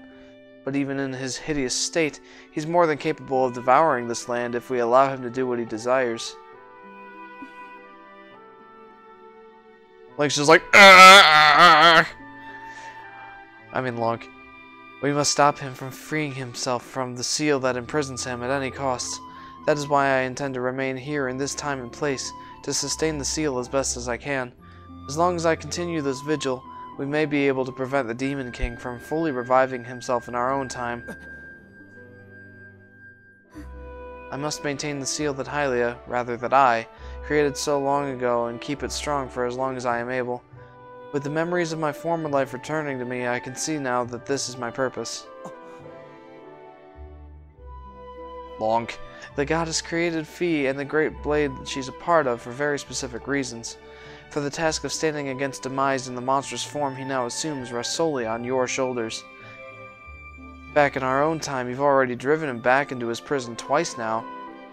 But even in his hideous state, he's more than capable of devouring this land if we allow him to do what he desires. Link's just like, Lonk. We must stop him from freeing himself from the seal that imprisons him at any cost. That is why I intend to remain here in this time and place, to sustain the seal as best as I can. As long as I continue this vigil, we may be able to prevent the Demon King from fully reviving himself in our own time. I must maintain the seal that Hylia, rather that I, created so long ago and keep it strong for as long as I am able. With the memories of my former life returning to me, I can see now that this is my purpose. Lonk. The goddess created Fi and the great blade that she's a part of for very specific reasons. For the task of standing against demise in the monstrous form he now assumes rests solely on your shoulders. Back in our own time, you've already driven him back into his prison twice now.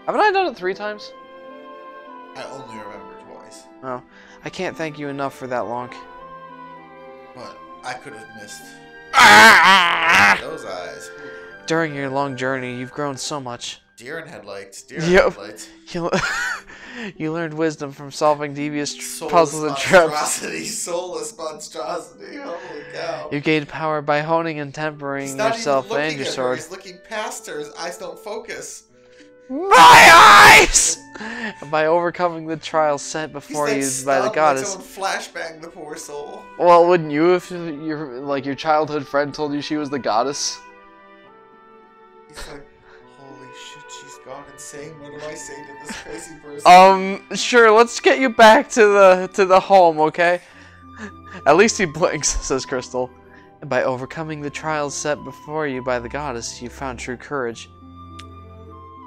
Haven't I done it 3 times? I only remember twice. Oh, I can't thank you enough for that, Lonk. But I could have missed those eyes. During your long journey, you've grown so much. Deer in headlights. Deer in headlights. You learned wisdom from solving devious puzzles and traps. Soulless monstrosity. Holy cow. You gained power by honing and tempering yourself and your sword. He's looking past her. His eyes don't focus. My eyes! By overcoming the trials set before you by the goddess. Like someone flashbang the poor soul. Well, wouldn't you if your childhood friend told you she was the goddess? He's like, holy shit, she's gone insane. What do I say to this crazy person? Sure, let's get you back to the home, okay? At least he blinks, says Crystal. And by overcoming the trials set before you by the goddess, you found true courage.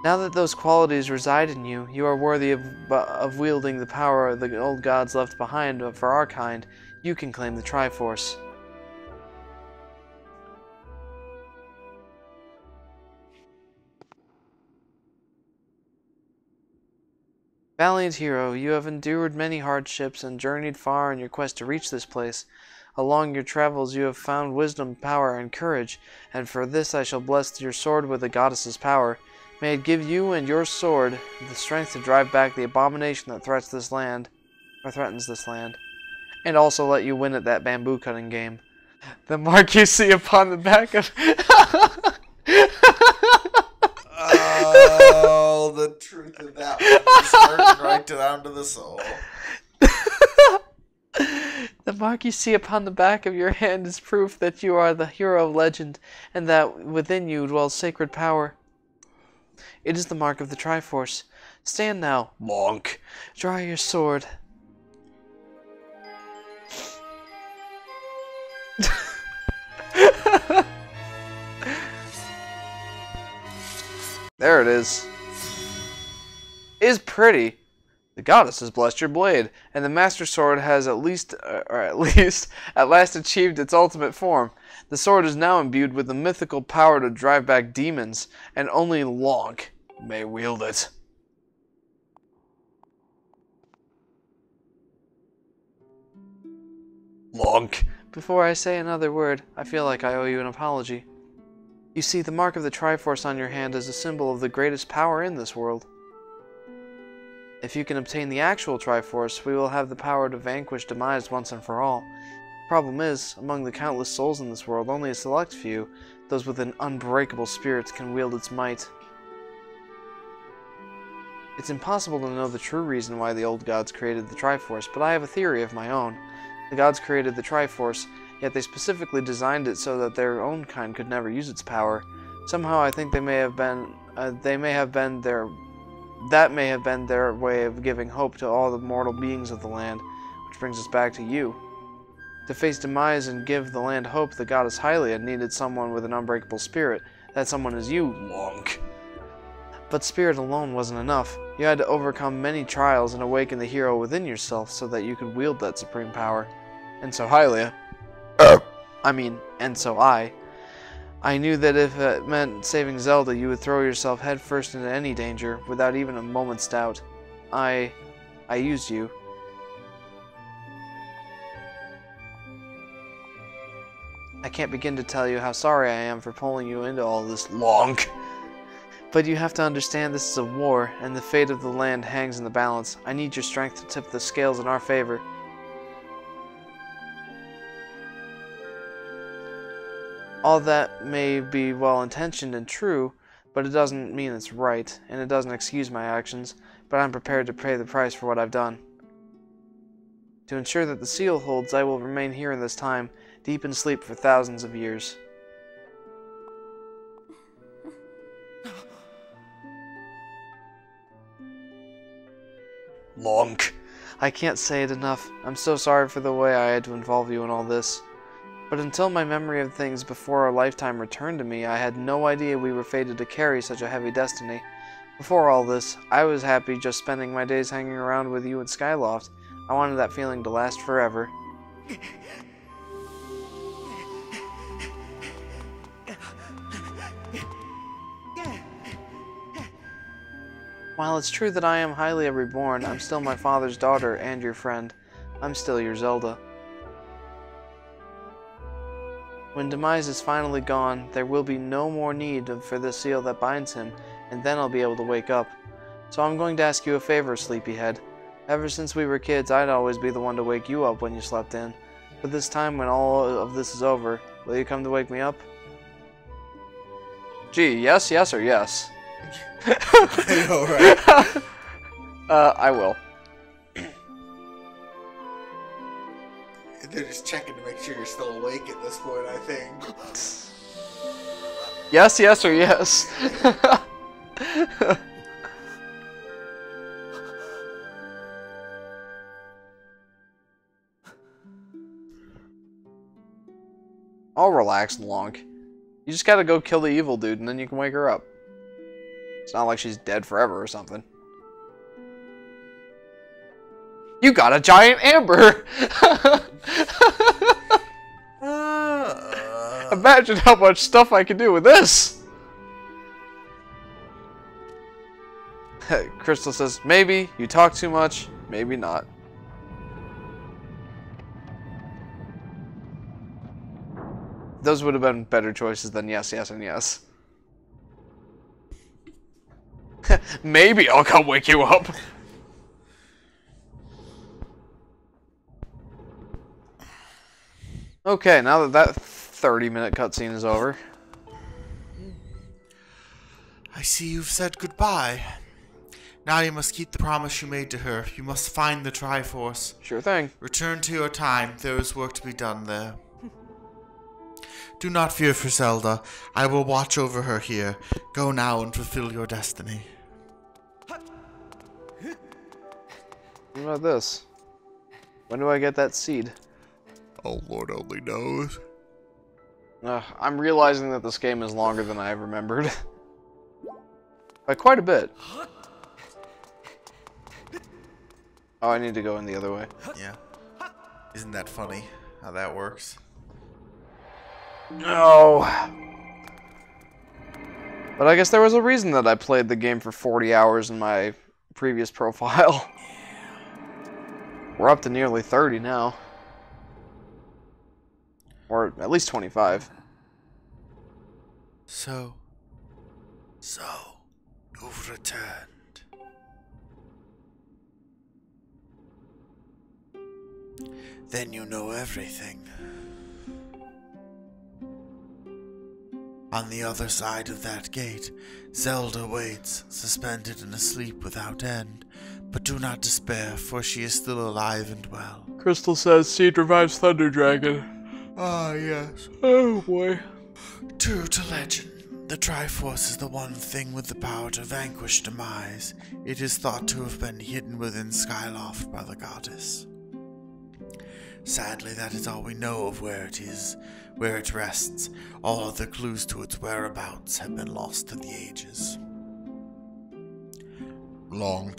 Now that those qualities reside in you, you are worthy of wielding the power the old gods left behind for our kind. You can claim the Triforce. Valiant hero, you have endured many hardships and journeyed far in your quest to reach this place. Along your travels you have found wisdom, power, and courage, and for this I shall bless your sword with the goddess's power. May it give you and your sword the strength to drive back the abomination that threatens this land, and also let you win at that bamboo cutting game. The mark you see upon the back of... Oh, the truth of that one is hurting right down to the soul. The mark you see upon the back of your hand is proof that you are the hero of legend, and that within you dwells sacred power. It is the mark of the Triforce. Stand now, Monk. Draw your sword. There it is. It is pretty. The goddess has blessed your blade, and the Master Sword has at last achieved its ultimate form. The sword is now imbued with the mythical power to drive back demons, and only Lonk may wield it. Lonk. Before I say another word, I feel like I owe you an apology. You see, the mark of the Triforce on your hand is a symbol of the greatest power in this world. If you can obtain the actual Triforce, we will have the power to vanquish Demise once and for all. The problem is, among the countless souls in this world, only a select few, those with an unbreakable spirit, can wield its might. It's impossible to know the true reason why the old gods created the Triforce, but I have a theory of my own. The gods created the Triforce, yet they specifically designed it so that their own kind could never use its power. Somehow I think that may have been their way of giving hope to all the mortal beings of the land, which brings us back to you. To face Demise and give the land hope, the goddess Hylia needed someone with an unbreakable spirit. That someone is you, Lonk. But spirit alone wasn't enough. You had to overcome many trials and awaken the hero within yourself so that you could wield that supreme power. And so Hylia... and so I knew that if it meant saving Zelda, you would throw yourself headfirst into any danger, without even a moment's doubt. I used you. I can't begin to tell you how sorry I am for pulling you into all this, Lonk. But you have to understand this is a war, and the fate of the land hangs in the balance. I need your strength to tip the scales in our favor. All that may be well-intentioned and true, but it doesn't mean it's right, and it doesn't excuse my actions, but I'm prepared to pay the price for what I've done. To ensure that the seal holds, I will remain here in this time, deep in sleep for thousands of years. Lonk. I can't say it enough. I'm so sorry for the way I had to involve you in all this. But until my memory of things before our lifetime returned to me, I had no idea we were fated to carry such a heavy destiny. Before all this, I was happy just spending my days hanging around with you in Skyloft. I wanted that feeling to last forever. While it's true that I am Hylia reborn, I'm still my father's daughter and your friend. I'm still your Zelda. When Demise is finally gone, there will be no more need for the seal that binds him, and then I'll be able to wake up. So I'm going to ask you a favor, Sleepyhead. Ever since we were kids, I'd always be the one to wake you up when you slept in. But this time, when all of this is over, will you come to wake me up? Gee, yes, yes, or yes? I know, right? I will. They're just checking to make sure you're still awake at this point, I think. Yes, yes, or yes? I'll relax, Lonk. You just gotta go kill the evil dude and then you can wake her up. It's not like she's dead forever or something. You got a giant amber! Imagine how much stuff I could do with this! Crystal says, maybe, you talk too much, maybe not. Those would have been better choices than yes, yes, and yes. Maybe I'll come wake you up. Okay, now that 30-minute cutscene is over. I see you've said goodbye. Now you must keep the promise you made to her. You must find the Triforce. Sure thing. Return to your time. There is work to be done there. Do not fear for Zelda. I will watch over her here. Go now and fulfill your destiny. What about this? When do I get that seed? Oh, Lord only knows. I'm realizing that this game is longer than I remembered. By quite a bit. Oh, I need to go in the other way. Yeah. Isn't that funny how that works? No. But I guess there was a reason that I played the game for 40 hours in my previous profile. We're up to nearly 30 now. Or at least 25. So, you've returned. Then you know everything. On the other side of that gate, Zelda waits, suspended and asleep without end. But do not despair, for she is still alive and well. Crystal says Seed revives Thunder Dragon. Ah, yes. Oh boy. True to legend, the Triforce is the one thing with the power to vanquish demise. It is thought to have been hidden within Skyloft by the goddess. Sadly, that is all we know of where it is, where it rests. All other clues to its whereabouts have been lost to the ages. Long,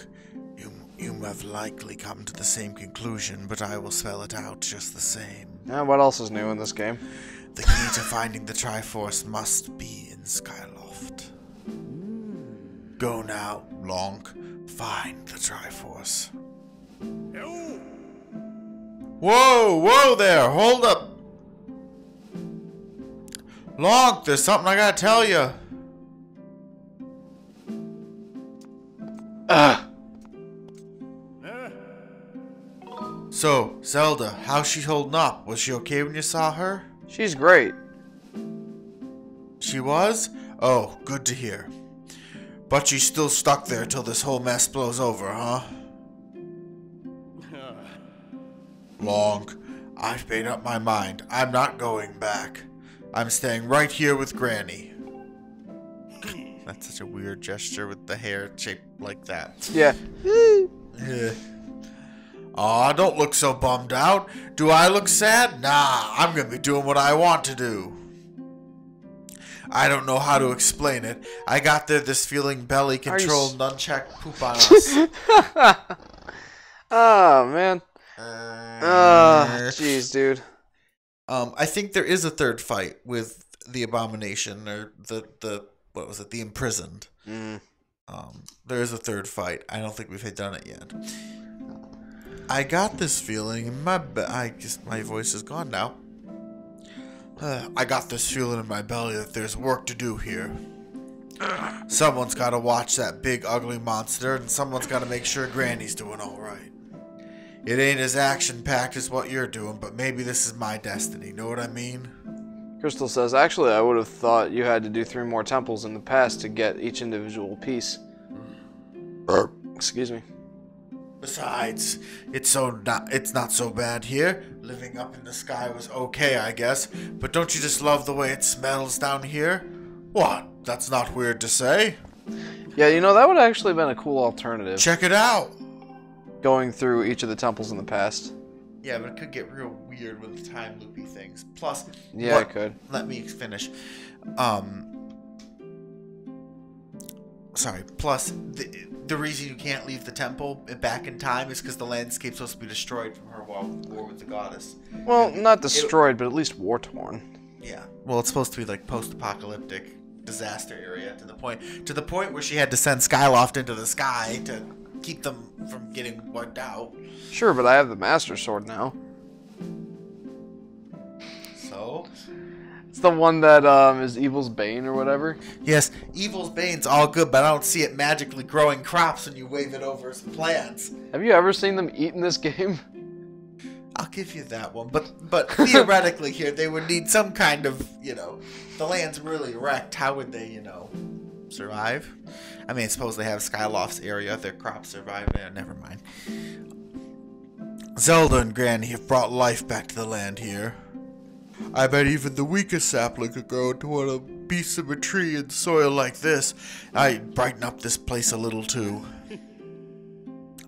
you have likely come to the same conclusion, but I will spell it out just the same. What else is new in this game? The key to finding the Triforce must be in Skyloft. Go now, Long. Find the Triforce. Whoa there, hold up. Long, there's something I gotta tell you. So, Zelda, how's she holding up? Was she okay when you saw her? She's great. She was? Oh, good to hear. But she's still stuck there till this whole mess blows over, huh? Long, I've made up my mind. I'm not going back. I'm staying right here with Granny. That's such a weird gesture with the hair shaped like that. Yeah. Aw, don't look so bummed out. Do I look sad? Nah, I'm gonna be doing what I want to do. I don't know how to explain it. I got there this feeling belly control nunchuck poop on us. Oh, man. Jeez, dude. I think there is a third fight with the Abomination, or the what was it? The Imprisoned. There is a third fight. I don't think we've done it yet. I got this feeling in my my voice is gone now. I got this feeling in my belly that there's work to do here. Someone's got to watch that big ugly monster, and someone's got to make sure Granny's doing all right. It ain't as action-packed as what you're doing, but maybe this is my destiny. Know what I mean? Crystal says, actually, I would have thought you had to do 3 more temples in the past to get each individual piece. Excuse me. Besides, it's not so bad here. Living up in the sky was okay, I guess. But don't you just love the way it smells down here? What? That's not weird to say. Yeah, you know, that would actually have been a cool alternative. Check it out. Going through each of the temples in the past. Yeah, but it could get real weird with the time loopy things. Plus, yeah, it could. Let me finish. Sorry. Plus, the reason you can't leave the temple back in time is because the landscape's supposed to be destroyed from her war with the goddess. Well, not destroyed, but at least war-torn. Yeah. Well, it's supposed to be like post-apocalyptic disaster area to the point where she had to send Skyloft into the sky to keep them from getting wiped out. Sure, but I have the Master Sword now. So? It's the one that is Evil's Bane or whatever. Yes, Evil's Bane's all good, but I don't see it magically growing crops when you wave it over some plants. Have you ever seen them eat in this game? I'll give you that one, but theoretically here, they would need some kind of, the land's really wrecked. How would they, survive? I mean, suppose they have Skyloft's area, their crops survive. Never mind. Zelda and Granny have brought life back to the land here. I bet even the weakest sapling could grow into a piece of a tree in soil like this. I'd brighten up this place a little too.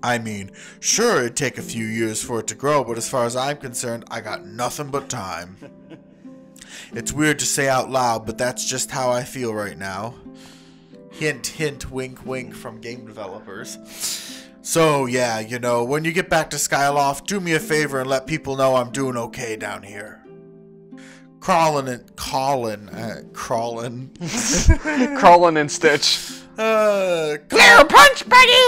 I mean, sure, it'd take a few years for it to grow, but as far as I'm concerned, I got nothing but time. It's weird to say out loud, but that's just how I feel right now. Hint, hint, wink, wink from game developers. So, yeah, you know, when you get back to Skyloft, do me a favor and let people know I'm doing okay down here. Crawling and Stitch. Clear punch, buddy!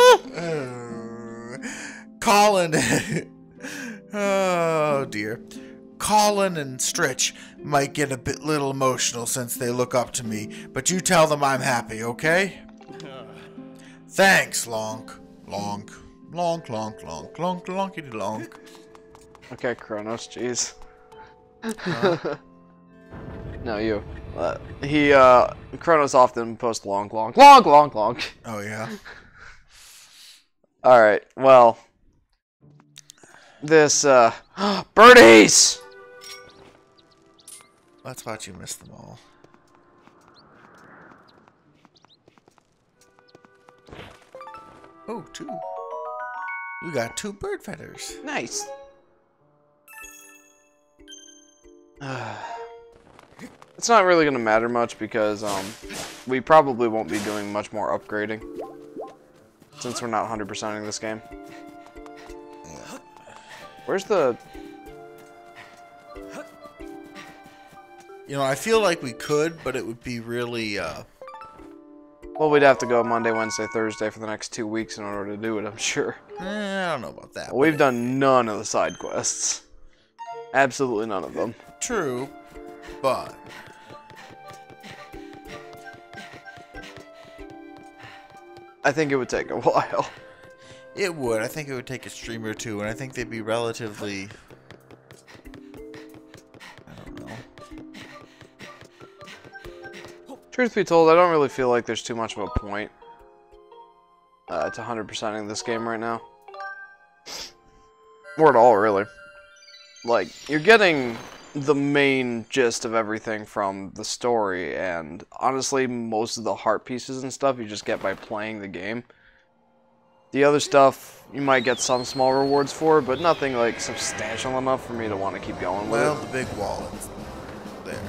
Colin. Oh, dear. Colin and Stritch might get a little emotional since they look up to me, but you tell them I'm happy, okay? Thanks, Lonk. Lonk. Lonk, lonk, lonk, lonk, lonkity lonk. Okay, Kronos, jeez. No, you. Kronos often posts lonk, lonk, lonk, lonk, lonk. Oh, yeah? Alright, well. This, birdies! That's why you missed them all. Oh, 2. We got 2 bird feathers. Nice. It's not really going to matter much because we probably won't be doing much more upgrading since we're not 100%ing this game. Where's the... You know, I feel like we could, but it would be really, Well, we'd have to go Monday, Wednesday, Thursday for the next 2 weeks in order to do it, I'm sure. I don't know about that. We've done none of the side quests. Absolutely none of them. True, but... I think it would take a while. It would. I think it would take a stream or two, and I think they'd be relatively... I don't know. Truth be told, I don't really feel like there's too much of a point to 100%ing this game right now. Or at all, really. Like, you're getting the main gist of everything from the story, and honestly, most of the heart pieces and stuff you just get by playing the game. The other stuff, you might get some small rewards for, but nothing, like, substantial enough for me to want to keep going with Well, it. the big wallet's there.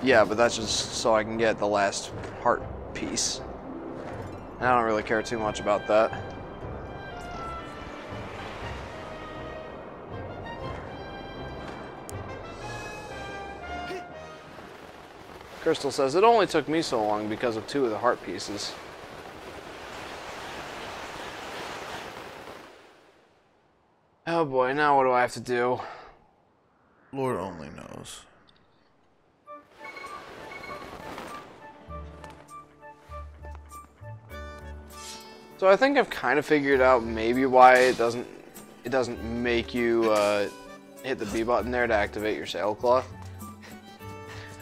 Yeah, but that's just so I can get the last heart piece. And I don't really care too much about that. Crystal says, it only took me so long because of 2 of the heart pieces. Oh boy, now what do I have to do? Lord only knows. So I think I've kind of figured out maybe why it doesn't make you hit the B button there to activate your sailcloth.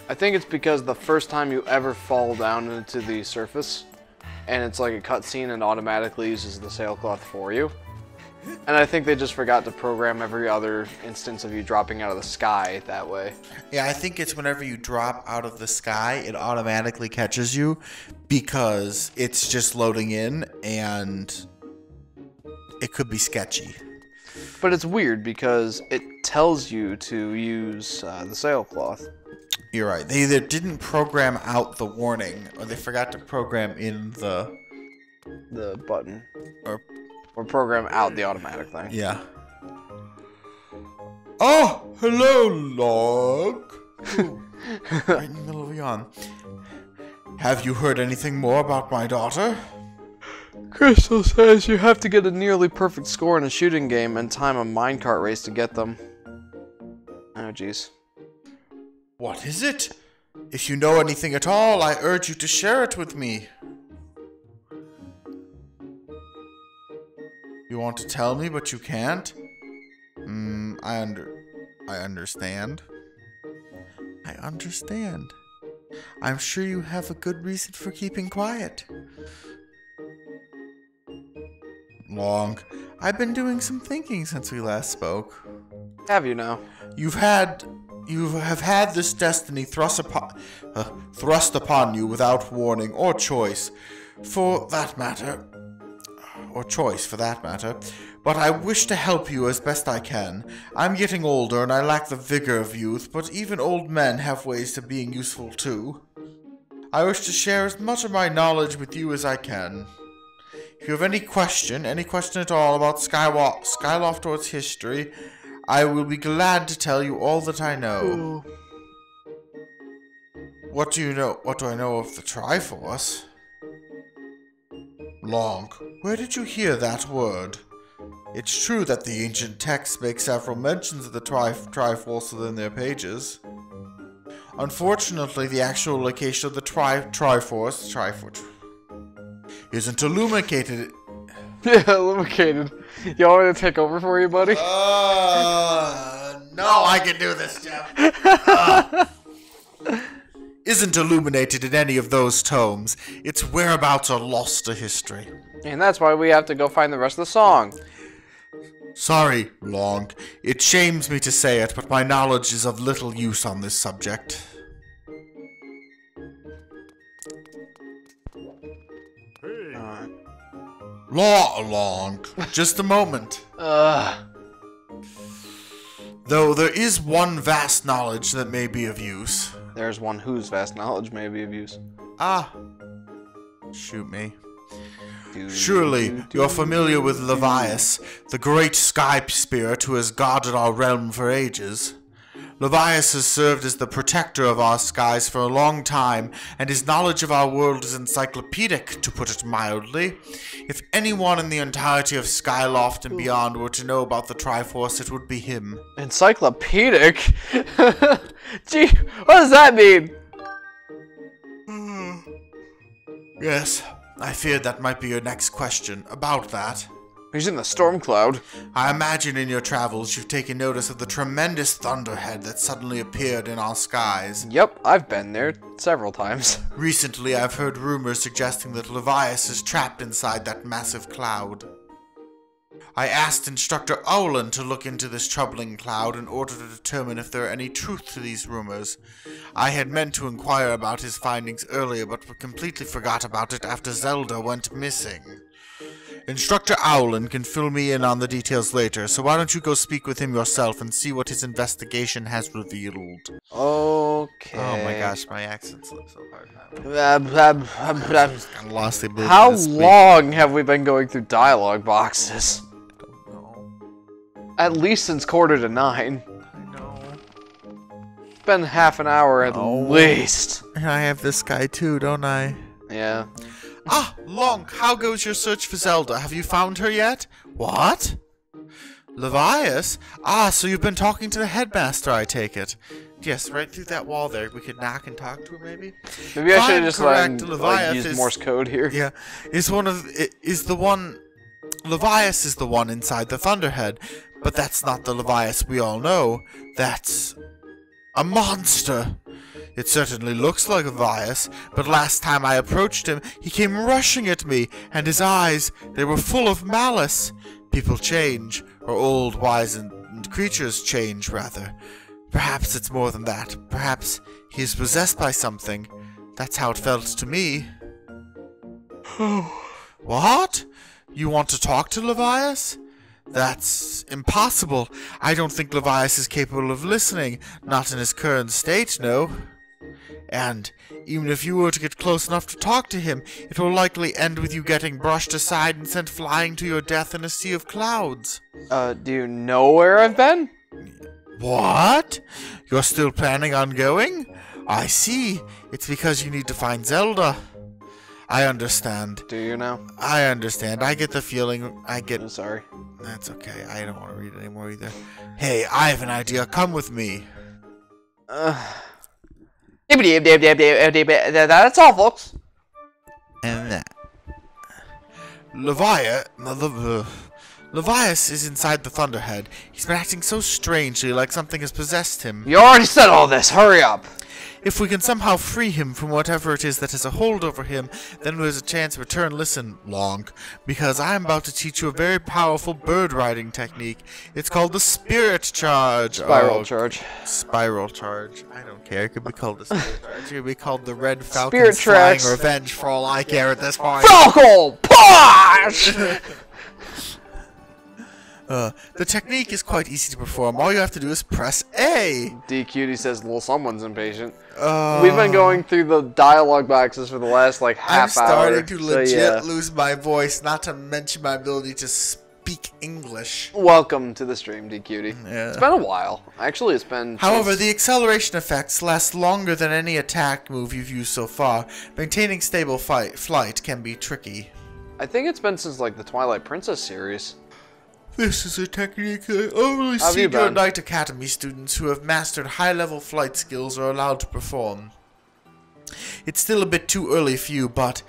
I think it's because the first time you ever fall down into the surface, and it's like a cutscene and automatically uses the sailcloth for you. And I think they just forgot to program every other instance of you dropping out of the sky that way. Yeah, I think it's whenever you drop out of the sky, it automatically catches you because it's just loading in and it could be sketchy. But it's weird because it tells you to use the sailcloth. You're right. They either didn't program out the warning or they forgot to program in the button. Or program out the automatic thing. yeah. Oh, hello, Log. Right in the middle of a yawn. Have you heard anything more about my daughter? Crystal says you have to get a nearly perfect score in a shooting game and time a minecart race to get them. Oh, jeez. What is it? If you know anything at all, I urge you to share it with me. You want to tell me, but you can't? I understand. I understand. I'm sure you have a good reason for keeping quiet. Long. I've been doing some thinking since we last spoke. Have you now? You have had this destiny thrust upon you without warning or choice, for that matter. But I wish to help you as best I can. I'm getting older and I lack the vigor of youth, but even old men have ways to being useful too. I wish to share as much of my knowledge with you as I can. If you have any question at all about Skyloft or its history, I will be glad to tell you all that I know. What do you know? What do I know of the Triforce? Long, where did you hear that word? It's true that the ancient texts make several mentions of the Triforce within their pages. Unfortunately, the actual location of the Triforce isn't illuminated. Yeah, illuminated. You want me to take over for you, buddy? No, I can do this, Jeff. Isn't illuminated in any of those tomes. Its whereabouts are lost to history. And that's why we have to go find the rest of the song. Sorry, Long. It shames me to say it, but my knowledge is of little use on this subject. Long. Just a moment. Though there is one vast knowledge that may be of use. There's one whose vast knowledge may be of use. Shoot me. Surely, you're familiar with Levias, the great sky spirit who has guarded our realm for ages. Levias has served as the protector of our skies for a long time, and his knowledge of our world is encyclopedic, to put it mildly. If anyone in the entirety of Skyloft and beyond were to know about the Triforce, it would be him. Encyclopedic? Gee, what does that mean? Yes, I feared that might be your next question. About that. He's in the storm cloud. I imagine in your travels you've taken notice of the tremendous thunderhead that suddenly appeared in our skies. Yep, I've been there several times. Recently, I've heard rumors suggesting that Levias is trapped inside that massive cloud. I asked Instructor Owlin to look into this troubling cloud in order to determine if there are any truth to these rumors. I had meant to inquire about his findings earlier, but completely forgot about it after Zelda went missing. Instructor Owlin can fill me in on the details later, so why don't you go speak with him yourself and see what his investigation has revealed. Okay. Oh my gosh, my accents look so hard now. Lost the ability How to speak. long have we been going through dialogue boxes? I don't know. At least since 8:45. I know. It's been half an hour at least. And I have this guy too, don't I? Yeah. Long, how goes your search for Zelda? Have you found her yet? What? Levias? So you've been talking to the headmaster, I take it. Yes, right through that wall there. We could knock and talk to her, maybe? Maybe I should have just Levias use Morse code here. Yeah, Levias is the one inside the Thunderhead, but that's not the Levias we all know. That's a monster. It certainly looks like Levias, but last time I approached him, he came rushing at me, and his eyes, they were full of malice. People change, or old, wizened creatures change, rather. Perhaps it's more than that. Perhaps he is possessed by something. That's how it felt to me. What? You want to talk to Levias? That's impossible. I don't think Levias is capable of listening. Not in his current state, no. And even if you were to get close enough to talk to him, it will likely end with you getting brushed aside and sent flying to your death in a sea of clouds. Do you know where I've been? What? You're still planning on going? I see. It's because you need to find Zelda. I understand. Do you now? I understand. I get the feeling. I'm sorry. That's okay. I don't want to read it anymore either. Hey, I have an idea. Come with me. That's all, folks. And that. Levias is inside the Thunderhead. He's been acting so strangely, like something has possessed him. You already said all this. Hurry up. If we can somehow free him from whatever it is that has a hold over him, then there's a chance of return. Listen, Long, because I'm about to teach you a very powerful bird riding technique. It's called the Spirit Charge. Spiral Charge. Spiral Charge. I don't care. It could be called the Spirit Charge. It could be called the Red Spirit Falcon's Flying Tracks. Revenge for all I care at this point. Falco! Push! The technique is quite easy to perform. All you have to do is press A. DQT says, well, someone's impatient. We've been going through the dialogue boxes for the last, like, half hour. I'm starting to legit lose my voice, not to mention my ability to speak English. Welcome to the stream, DQT. Yeah. It's been a while. Actually, it's been... However, the acceleration effects last longer than any attack move you've used so far. Maintaining stable flight can be tricky. I think it's been since, like, the Twilight Princess series. This is a technique that only senior Knight Academy students who have mastered high-level flight skills are allowed to perform. It's still a bit too early for you, but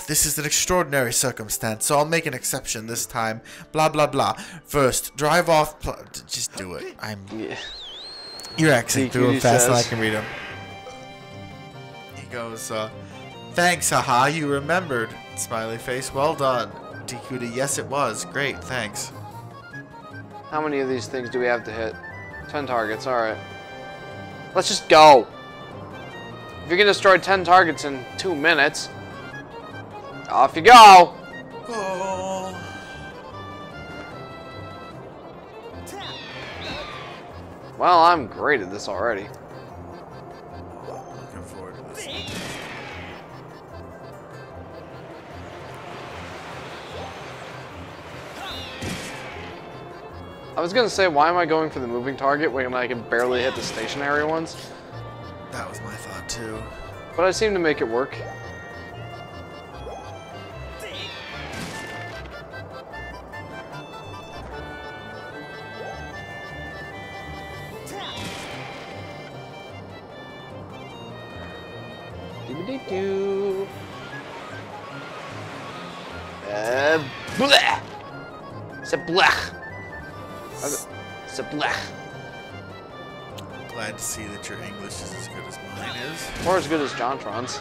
this is an extraordinary circumstance, so I'll make an exception this time. Blah, blah, blah. First, drive off... Just do it. Yeah. You're accent through him fast and I can read him. He goes, thanks, haha, you remembered. Smiley face, well done. DQD, yes it was. Great, thanks. How many of these things do we have to hit? 10 targets, alright. Let's just go! If you can destroy 10 targets in 2 minutes, off you go! Oh. Well, I'm great at this already. Looking forward to this. I was gonna say, why am I going for the moving target when I can barely hit the stationary ones? That was my thought too. But I seem to make it work. Doo-doo-doo. Blech! It's a blech. It's a blech. Glad to see that your English is as good as mine is. Or as good as Jontron's.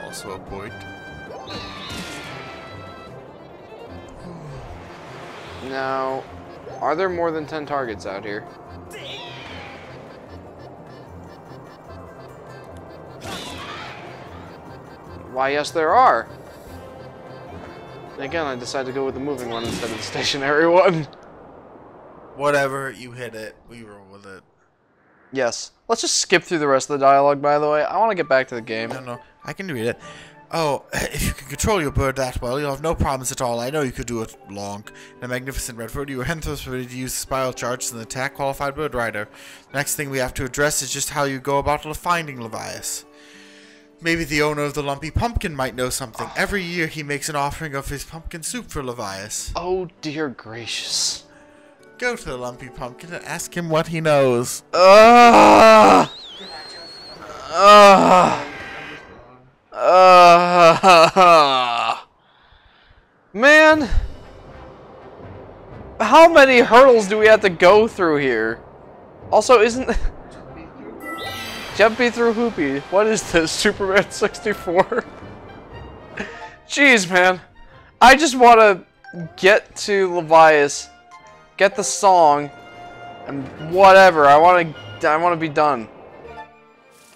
Also a point. Now, are there more than 10 targets out here? Why, yes, there are. And again, I decided to go with the moving one instead of the stationary one. Whatever, you hit it. We roll with it. Yes. Let's just skip through the rest of the dialogue, by the way. I want to get back to the game. No, I can read it. Oh, if you can control your bird that well, you'll have no problems at all. I know you could do it long. In a magnificent Redford, you are henceforth ready to use the spiral charge as an attack qualified bird rider. The next thing we have to address is just how you go about finding Levias. Maybe the owner of the Lumpy Pumpkin might know something. Every year he makes an offering of his pumpkin soup for Levias. Oh, dear gracious. Go to the Lumpy Pumpkin and ask him what he knows. Man, how many hurdles do we have to go through here? Also, isn't... Jumpy through Hoopy. What is this, Superman 64? Jeez, man. I just want to get to Levias, get the song, and whatever. I want to be done.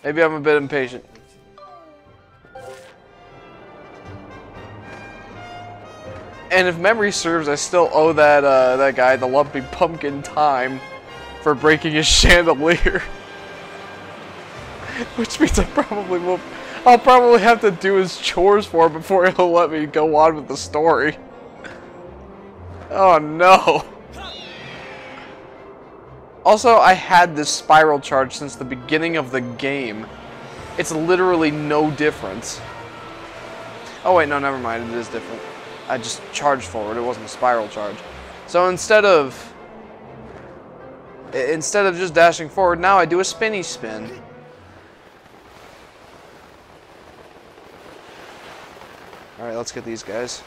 Maybe I'm a bit impatient. And if memory serves, I still owe that guy, the Lumpy Pumpkin, time for breaking his chandelier. Which means I'll probably have to do his chores for him before he'll let me go on with the story. Oh no. Also, I had this spiral charge since the beginning of the game. It's literally no difference. Oh wait, no, never mind, it is different. I just charged forward, it wasn't a spiral charge. So instead of just dashing forward, now I do a spinny spin. Alright, let's get these guys.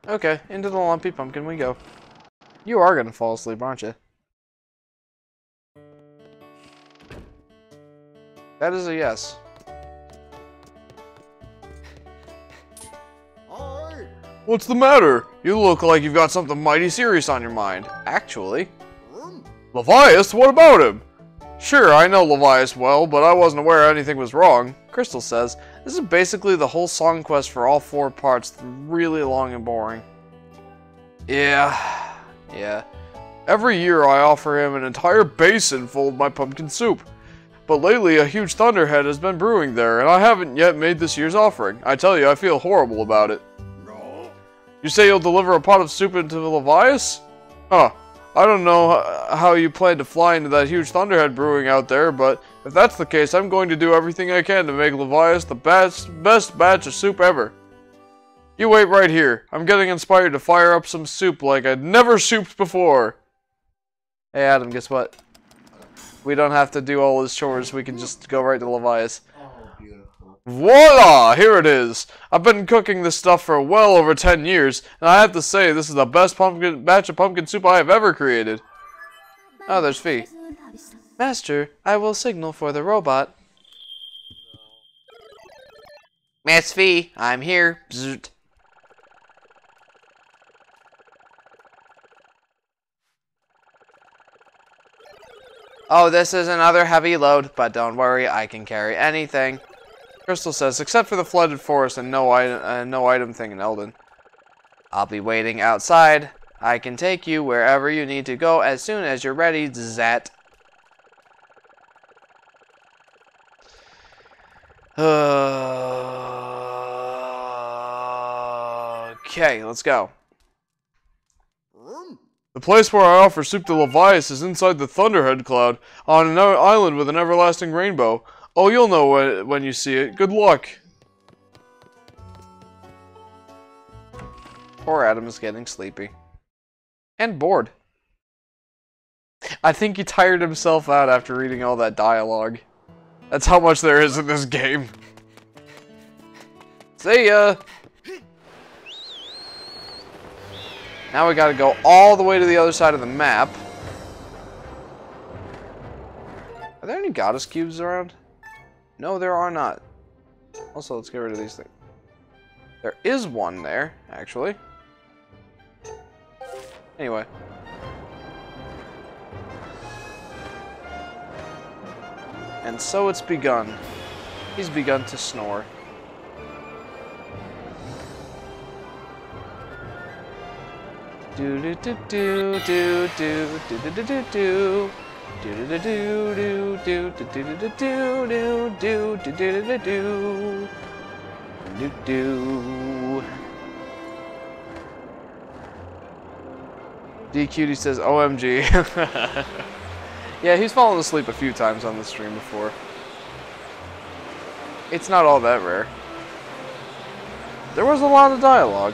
Okay, into the Lumpy Pumpkin we go. You are gonna fall asleep, aren't you? That is a yes. What's the matter? You look like you've got something mighty serious on your mind. Actually. Levias? What about him? Sure, I know Levias well, but I wasn't aware anything was wrong. Crystal says, this is basically the whole song quest for all 4 parts. Really long and boring. Yeah. Every year I offer him an entire basin full of my pumpkin soup. But lately a huge thunderhead has been brewing there, and I haven't yet made this year's offering. I tell you, I feel horrible about it. You say you'll deliver a pot of soup into Levias? Huh. I don't know how you plan to fly into that huge thunderhead brewing out there, but if that's the case, I'm going to do everything I can to make Levias the best batch of soup ever. You wait right here. I'm getting inspired to fire up some soup like I'd never souped before. Hey Adam, guess what? We don't have to do all his chores. We can just go right to Levias. Voila! Here it is! I've been cooking this stuff for well over 10 years, and I have to say this is the best batch of pumpkin soup I have ever created. Oh, there's Fee. Master, I will signal for the robot. Miss Fee, I'm here. Bzzzt. Oh, this is another heavy load, but don't worry, I can carry anything. Crystal says, except for the flooded forest and no item thing in Eldon. I'll be waiting outside. I can take you wherever you need to go as soon as you're ready, Zat. Okay, let's go. The place where I offer soup to Levias is inside the Thunderhead Cloud, on an island with an everlasting rainbow. Oh, you'll know when you see it. Good luck. Poor Adam is getting sleepy. And bored. I think he tired himself out after reading all that dialogue. That's how much there is in this game. See ya! Now we gotta go all the way to the other side of the map. Are there any goddess cubes around? No, there are not. Also, let's get rid of these things. There is one there, actually. Anyway. And so it's begun. He's begun to snore. Do do do do do do do do do do do. Do do do do do do do do do do do do do do do. DQT says OMG. Yeah, he's fallen asleep a few times on the stream before. It's not all that rare. There was a lot of dialogue.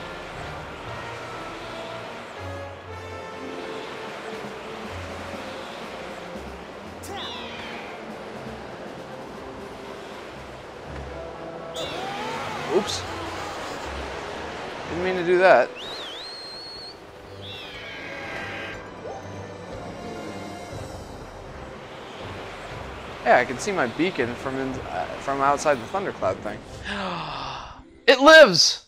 Oops. Didn't mean to do that. Yeah, I can see my beacon from outside the thundercloud thing. It lives!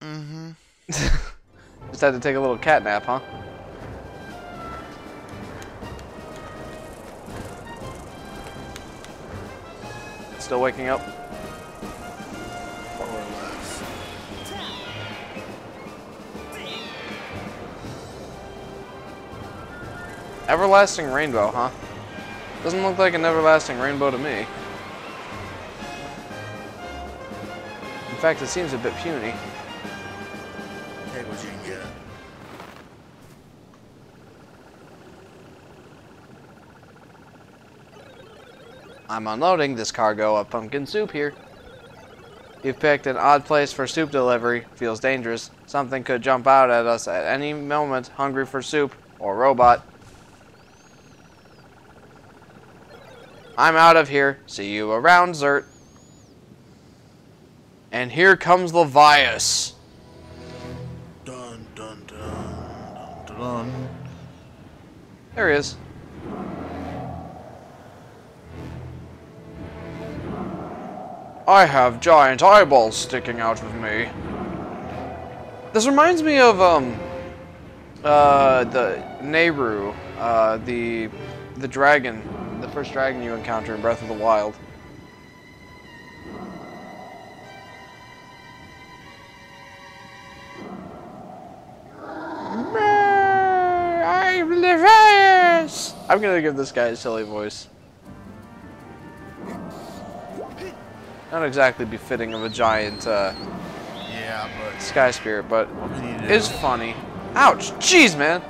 Mm-hmm. Just had to take a little cat nap, huh? Still waking up? Everlasting rainbow, huh? Doesn't look like an everlasting rainbow to me. In fact, it seems a bit puny. Take what you can get. I'm unloading this cargo of pumpkin soup here. You've picked an odd place for soup delivery. Feels dangerous. Something could jump out at us at any moment, hungry for soup, or robot. I'm out of here. See you around, Zert. And here comes Levias. Dun dun dun dun dun dun. There he is. I have giant eyeballs sticking out of me. This reminds me of the Nehru, the dragon, the first dragon you encounter in Breath of the Wild. I'm Levias! I'm gonna give this guy a silly voice. Not exactly befitting of a giant Yeah, but sky spirit, but it's funny. Ouch! Jeez, man!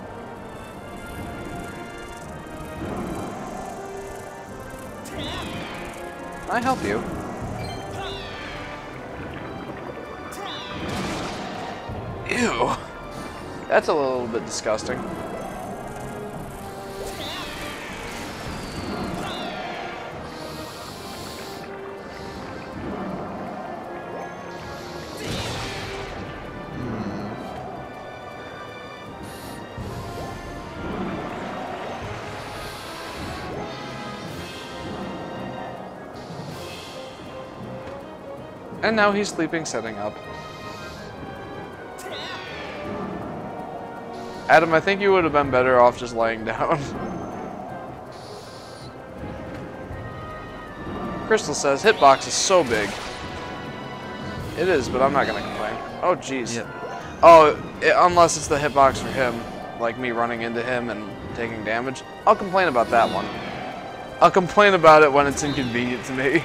Can I help you? Ew. That's a little bit disgusting. And now he's sleeping, setting up. Adam, I think you would have been better off just laying down. Crystal says, hitbox is so big. It is, but I'm not gonna complain. Oh, jeez. Yep. Oh, unless it's the hitbox for him, like me running into him and taking damage. I'll complain about that one. I'll complain about it when it's inconvenient to me.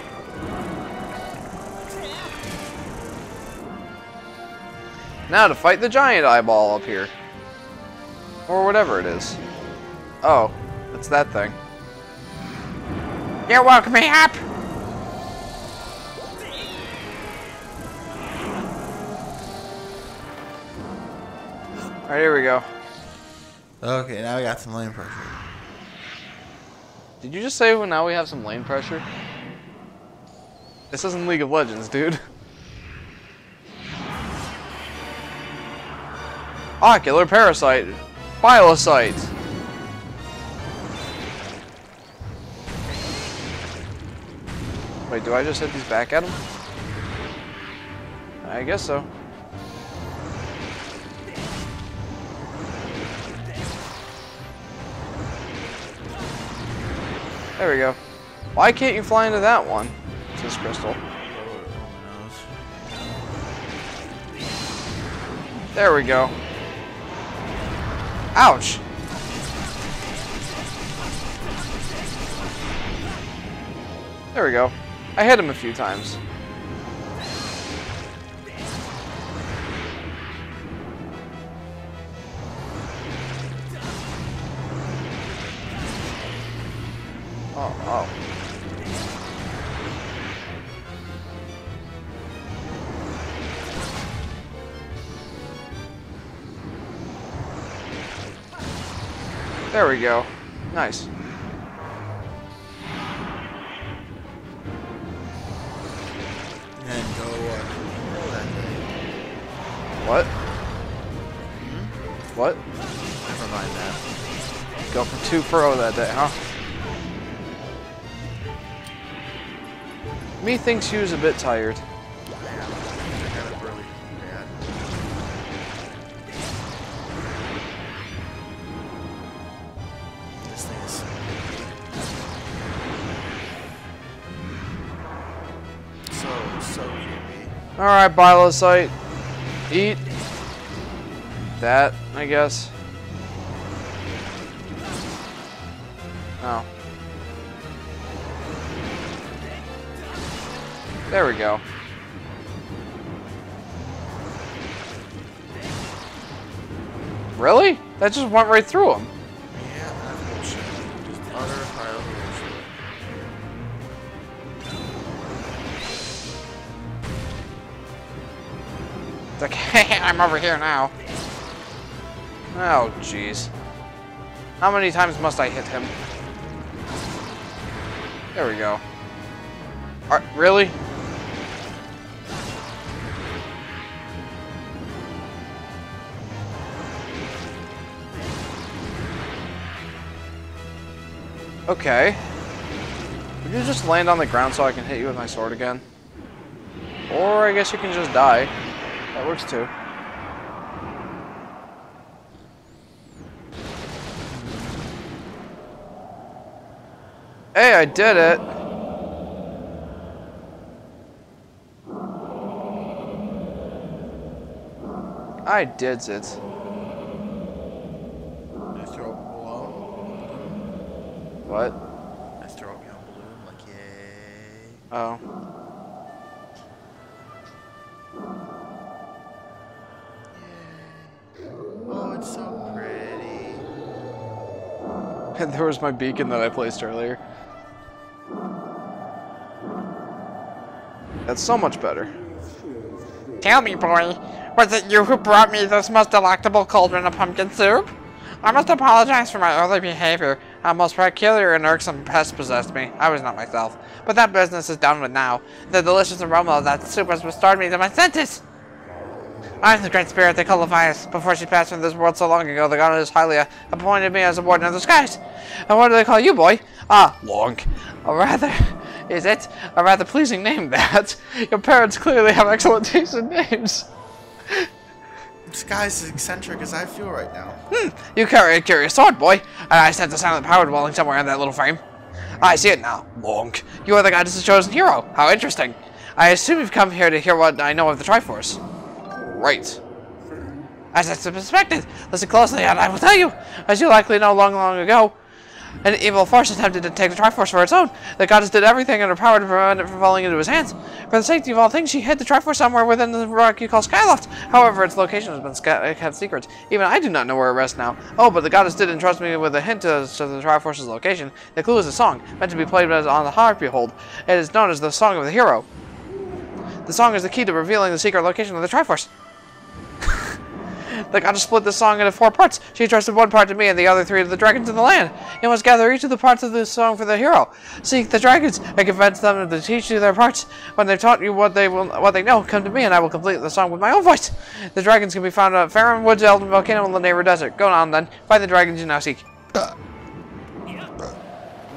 Now to fight the giant eyeball up here. Or whatever it is. Oh, it's that thing. You're welcome, up. Alright, here we go. Okay, now we got some lane pressure. Did you just say well, now we have some lane pressure? This isn't League of Legends, dude. Ocular parasite. Biolocyte. Wait, do I just hit these back at him? I guess so. There we go. Why can't you fly into that one? Says Crystal. There we go. Ouch! There we go. I hit him a few times. Oh. There we go. Nice. And go that day. What? What? Never mind that. Go for 2 pro that day, huh? Me thinks you was a bit tired. Alright, Biolocyte. Eat that, I guess. Oh. There we go. Really? That just went right through him. Yeah, that's bullshit. Just utter pile of bullshit. It's like, hey, I'm over here now. Oh, jeez. How many times must I hit him? There we go. Really? Okay. Would you just land on the ground so I can hit you with my sword again? Or I guess you can just die. That works too. Hey, I did it! I did it. Just throw up a balloon. What? Just throw up your own balloon, like yay. Oh. Oh, it's so pretty. And there was my beacon that I placed earlier. That's so much better. Tell me, boy, was it you who brought me this most delectable cauldron of pumpkin soup? I must apologize for my early behavior. A most peculiar and irksome pest possessed me. I was not myself. But that business is done with now. The delicious aroma of that soup has restored me to my senses. I am the great spirit they call Levias. Before she passed from this world so long ago, the goddess Hylia appointed me as a warden of the skies. And what do they call you, boy? Ah, Lonk. Or rather, is it? A rather pleasing name, that. Your parents clearly have excellent taste in names. This guy's as eccentric as I feel right now. You carry a curious sword, boy. And I sense a silent power dwelling somewhere in that little frame. I see it now. Lonk. You are the goddess's chosen hero. How interesting. I assume you've come here to hear what I know of the Triforce. Right. As I suspected, listen closely and I will tell you. As you likely know, long ago, an evil force attempted to take the Triforce for its own. The goddess did everything in her power to prevent it from falling into his hands. For the safety of all things, she hid the Triforce somewhere within the rock you call Skyloft. However, its location has been kept secret. Even I do not know where it rests now. Oh, but the goddess did entrust me with a hint as to the Triforce's location. The clue is a song, meant to be played on the harp you hold. It is known as the Song of the Hero. The song is the key to revealing the secret location of the Triforce. The goddess split the song into 4 parts. She entrusted one part to me and the other 3 to the dragons of the land. You must gather each of the parts of this song for the hero. Seek the dragons and convince them to teach you their parts. When they've taught you what they know, come to me and I will complete the song with my own voice. The dragons can be found at Faron Woods, Elden Volcano, and the neighbor desert. Go on then. Find the dragons you now seek.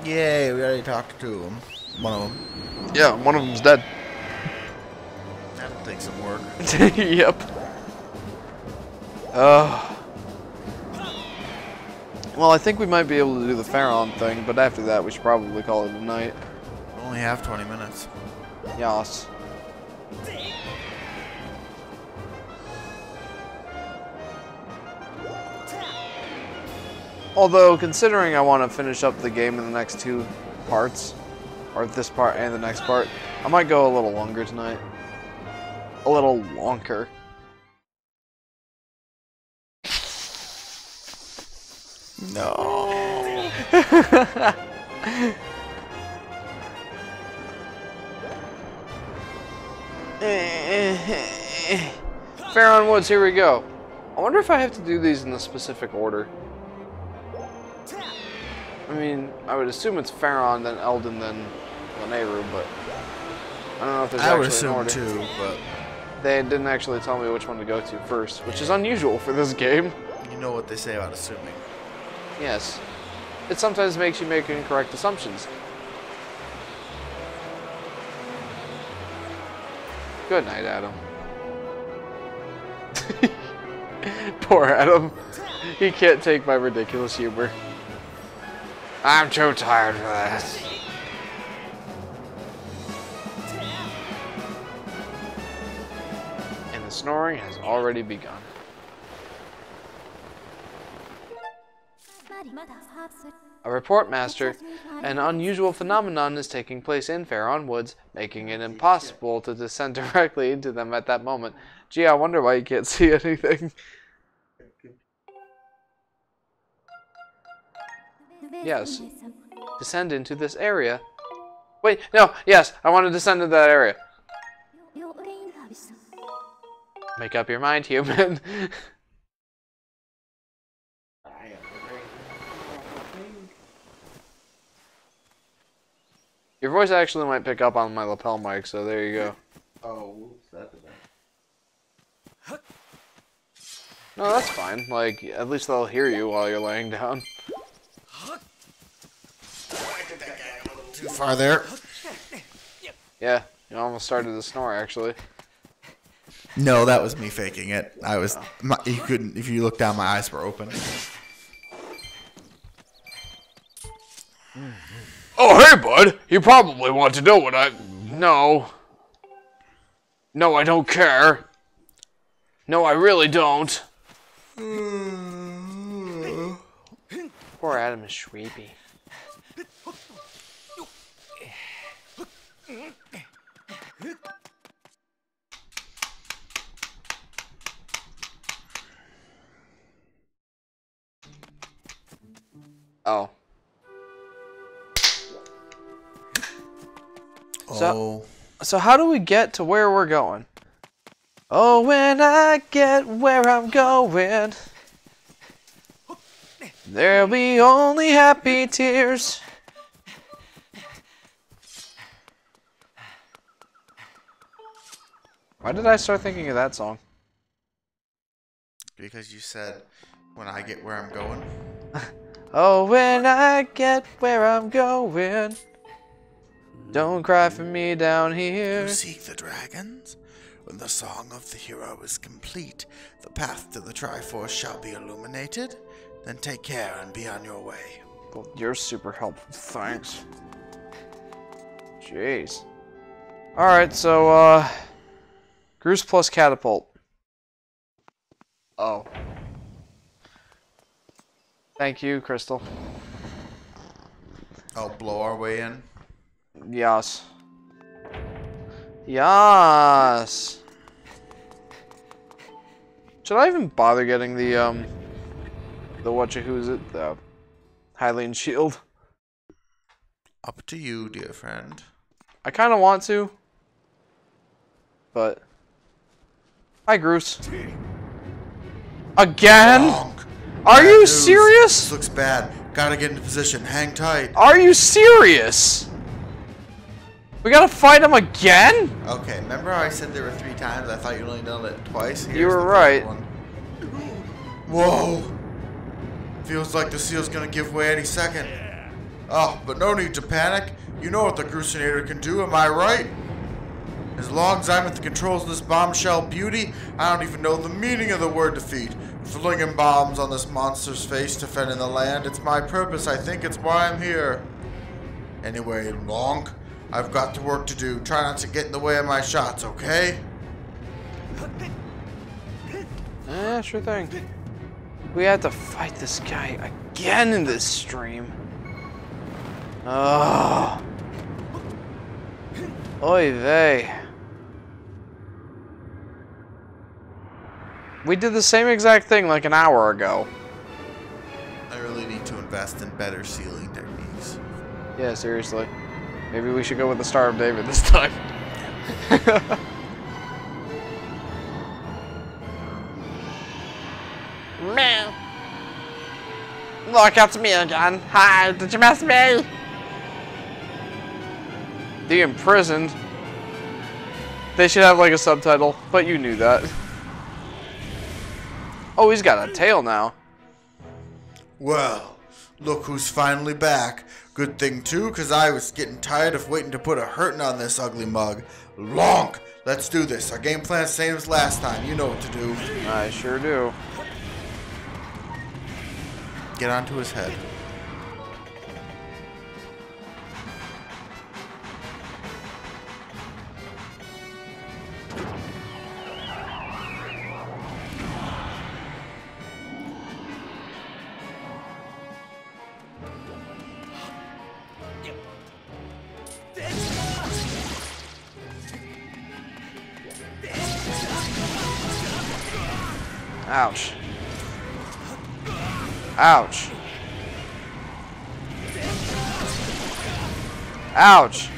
Yay, we already talked to him. One of them. Yeah, one of them's dead. That'll take some work. Yep. Well, I think we might be able to do the Pharaon thing, but after that we should probably call it a night. We only have 20 minutes. Yas. Although, considering I want to finish up the game in the next 2 parts, or this part and the next part, I might go a little longer tonight. A little longer. No. Faron Woods, here we go. I wonder if I have to do these in a specific order. I mean, I would assume it's Faron, then Eldon, then Lanayru, but I don't know if there's actually an order. too, but they didn't actually tell me which one to go to first, which is unusual for this game. you know what they say about assuming. Yes. It sometimes makes you make incorrect assumptions. Good night, Adam. Poor Adam. He can't take my ridiculous humor. I'm too tired for this. And the snoring has already begun. A report, Master. An unusual phenomenon is taking place in Faron Woods, making it impossible to descend directly into them at that moment. Gee, I wonder why you can't see anything. Yes. Descend into this area. Wait, no, yes, I want to descend into that area. Make up your mind, human. Your voice actually might pick up on my lapel mic, so there you go. Oh, whoops, that's a bad. No, that's fine. Like, at least they'll hear you while you're laying down. Too far there. Yeah, you almost started to snore, actually. No, that was me faking it. I was. You couldn't. If you look down, my eyes were open. Oh, hey, bud. You probably want to know what I... No. No, I don't care. No, I really don't. Poor Adam is sleepy. Oh. So how do we get to where we're going? Oh, when I get where I'm going, there'll be only happy tears. Why did I start thinking of that song? Because you said, when I get where I'm going. Oh, when I get where I'm going, don't cry for me down here. You seek the dragons? When the song of the hero is complete, the path to the Triforce shall be illuminated. Then take care and be on your way. Well, you're super helpful, thanks. Jeez. Alright, so, Goose plus catapult. Oh. Thank you, Crystal. I'll blow our way in. Yes. Yes. Should I even bother getting the whatcha-who's-it? The Hylian shield? Up to you, dear friend. I kind of want to. But... Hi, Groose. Again? Wrong. Are Bad you news. serious? This looks bad. Gotta get into position. Hang tight. Are you serious? We gotta fight him again? Okay, remember how I said there were 3 times? I thought you only done it twice? Here's You were the third right. one. Whoa! Feels like the seal's gonna give way any second. Oh, but no need to panic. You know what the Crucinator can do, am I right? As long as I'm at the controls of this bombshell beauty, I don't even know the meaning of the word defeat. Flinging bombs on this monster's face, defending the land. It's my purpose, I think it's why I'm here. Anyway, Lonk, I've got the work to do. Try not to get in the way of my shots, okay? Yeah, sure thing. We have to fight this guy again in this stream. Oh. Oy vey. We did the same exact thing like an hour ago. I really need to invest in better sealing techniques. Yeah, seriously. Maybe we should go with the Star of David this time. Meow. Look, it's me again. Hi, did you miss me? The Imprisoned. They should have like a subtitle, but you knew that. Oh, he's got a tail now. Well, look who's finally back. Good thing too, cause I was getting tired of waiting to put a hurting on this ugly mug. Lonk! Let's do this. Our game plan's the same as last time. You know what to do. I sure do. Get onto his head. Ouch. Ouch. Ouch.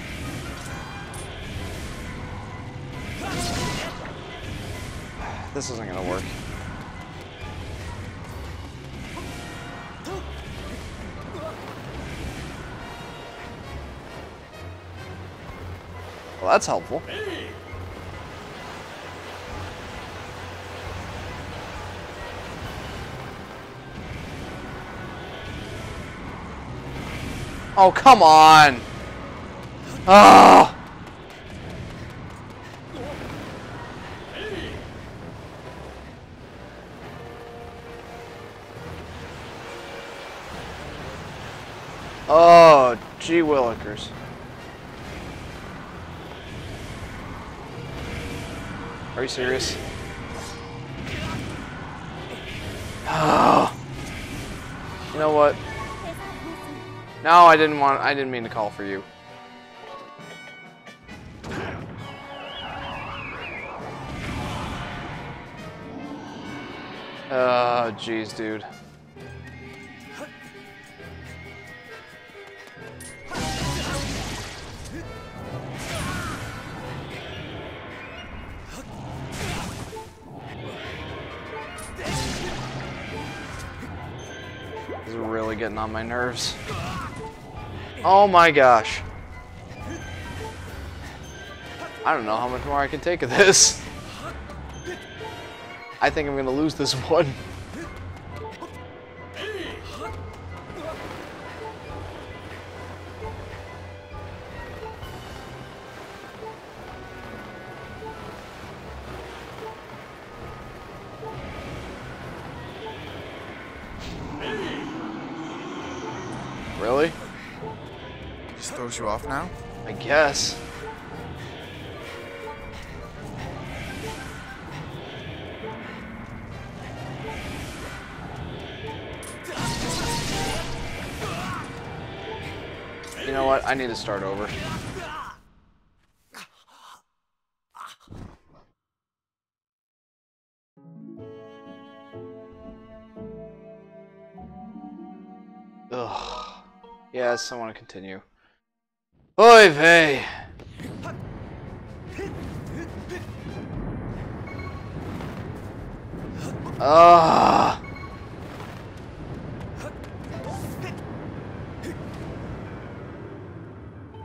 This isn't gonna work. Well, that's helpful. Oh, come on! Oh! Oh, Gee willikers. Are you serious? Oh. You know what? No, I didn't mean to call for you. Jeez, dude. This is really getting on my nerves. Oh my gosh. I don't know how much more I can take of this. I think I'm gonna lose this one. Really? Just throws you off now? I guess. You know what? I need to start over. Ugh. Yes, I want to continue. Oy vey! Ah!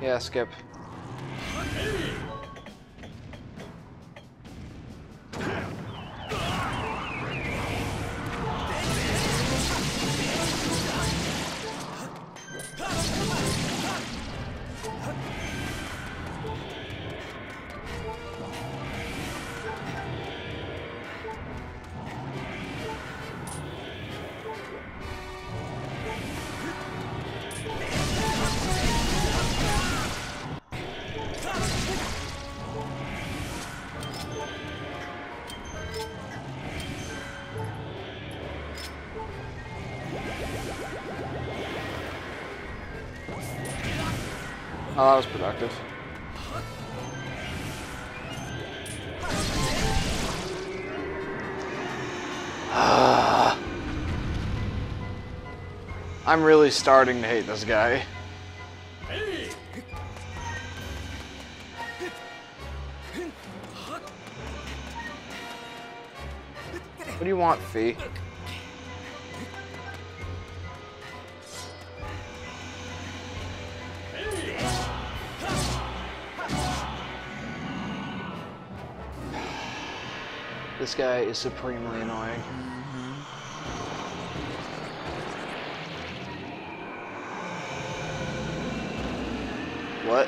Yeah, skip. Oh, that was productive. I'm really starting to hate this guy. What do you want, Fee? This guy is supremely annoying. What?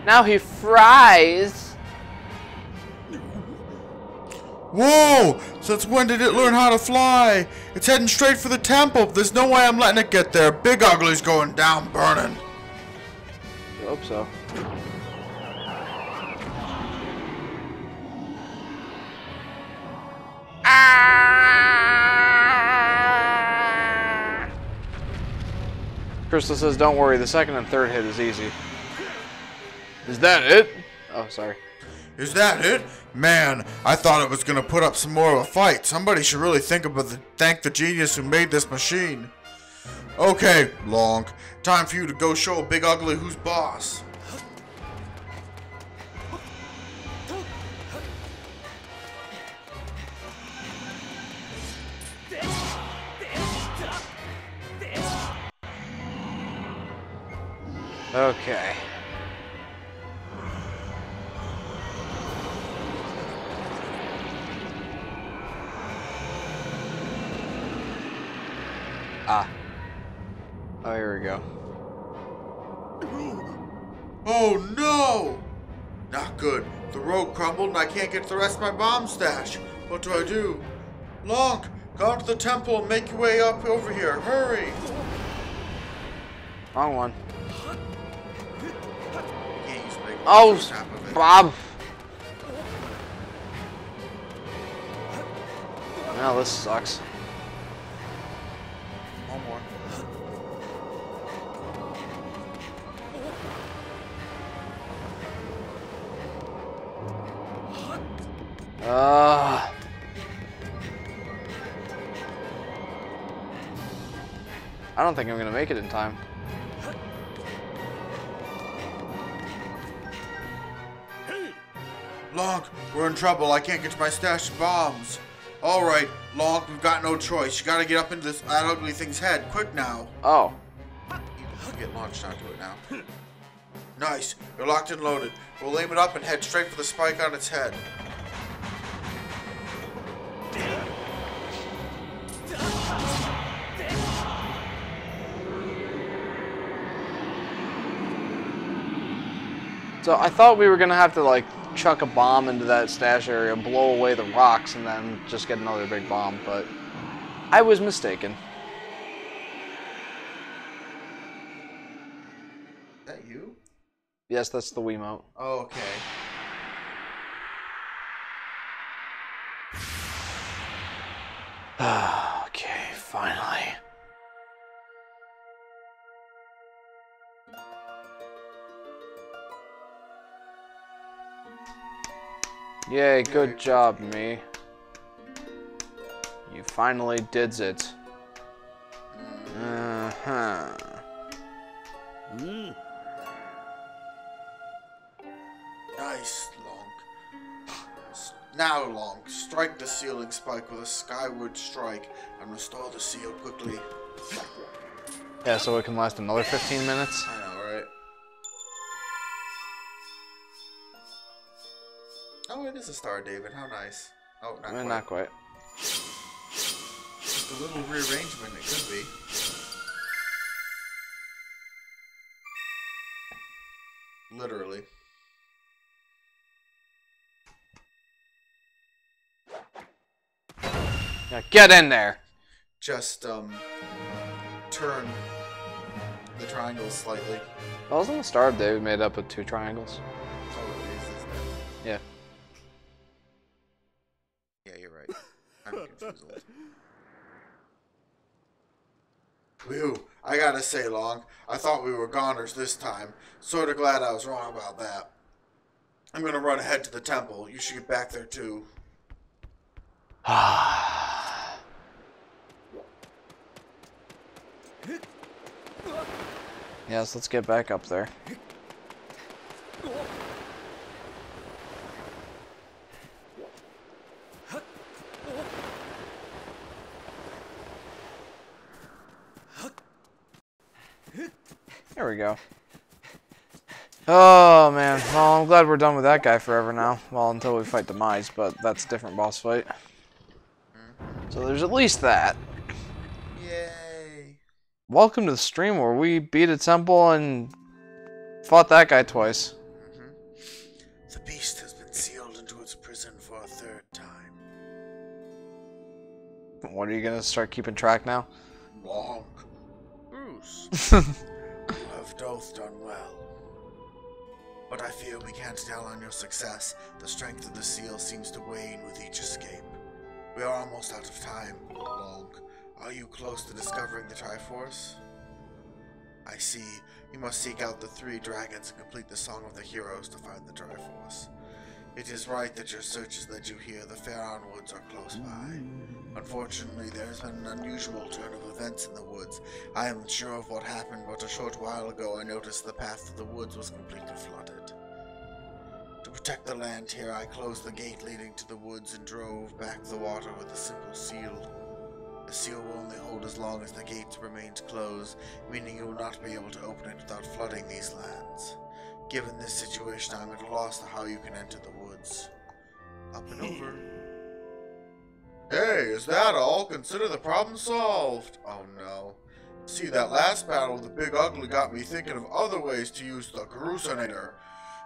Now he fries. Whoa! Since when did it learn how to fly? It's heading straight for the temple. There's no way I'm letting it get there. Big Ugly's going down burning. I hope so. Crystal says, don't worry, the second and third hit is easy. Is that it? Oh, sorry. Is that it? Man, I thought it was gonna put up some more of a fight. Somebody should really thank the genius who made this machine. Okay, Lonk. Time for you to go show Big Ugly who's boss. Okay. Ah. Oh, here we go. Oh no! Not good. The road crumbled and I can't get to the rest of my bomb stash. What do I do? Lonk, go to the temple and make your way up over here. Hurry! Wrong one. You can't use big Oh, on top of it. Bob. Well, this sucks. One more. I don't think I'm gonna make it in time. Lonk, we're in trouble. I can't get to my stash of bombs. Alright, Lonk, we've got no choice. You gotta get up into that ugly thing's head. Quick now. Oh. You get launched onto it now. Nice. You're locked and loaded. We'll aim it up and head straight for the spike on its head. So I thought we were gonna have to like chuck a bomb into that stash area, blow away the rocks, and then just get another big bomb, but I was mistaken. Is that you? Yes, that's the Wiimote. Oh, okay. Okay, finally. Yay, good job, me. You finally did it. Uh-huh. Nice, Lonk. Now, Lonk, strike the sealing spike with a skyward strike and restore the seal quickly. Yeah, so it can last another 15 minutes? I know, right? Oh, it is a star, David. How nice. Oh, not quite. Not quite. Just a little rearrangement, it could be. Literally. Yeah, get in there! Just, turn the triangle slightly. Well, wasn't the Star of David made up of 2 triangles? Oh, it is, isn't it? Yeah. Yeah, you're right. I'm confused. Whew, I gotta say, Long, I thought we were goners this time. Sorta glad I was wrong about that. I'm gonna run ahead to the temple. You should get back there, too. Yes, let's get back up there. There we go. Oh man, well I'm glad we're done with that guy forever now. Well, until we fight Demise, but that's a different boss fight. So there's at least that. Yay. Welcome to the stream where we beat a temple and fought that guy twice. The beast has been sealed into its prison for a 3rd time. What, are you gonna start keeping track now? Long. Bruce. You have both done well. But I fear we can't tell on your success. The strength of the seal seems to wane with each escape. We are almost out of time, Long. Are you close to discovering the Triforce? I see. You must seek out the 3 dragons and complete the Song of the Heroes to find the Triforce. It is right that your searches led you here. The Pharaoh Woods are close by. Unfortunately, there has been an unusual turn of events in the woods. I am unsure of what happened, but a short while ago I noticed the path to the woods was completely flooded. To protect the land here, I closed the gate leading to the woods and drove back the water with a simple seal. The seal will only hold as long as the gate remains closed, meaning you will not be able to open it without flooding these lands. Given this situation, I'm at a loss to how you can enter the woods. Up and over. Hey, is that all? Consider the problem solved. Oh no. See, that last battle with the Big Ugly got me thinking of other ways to use the Cruisinator.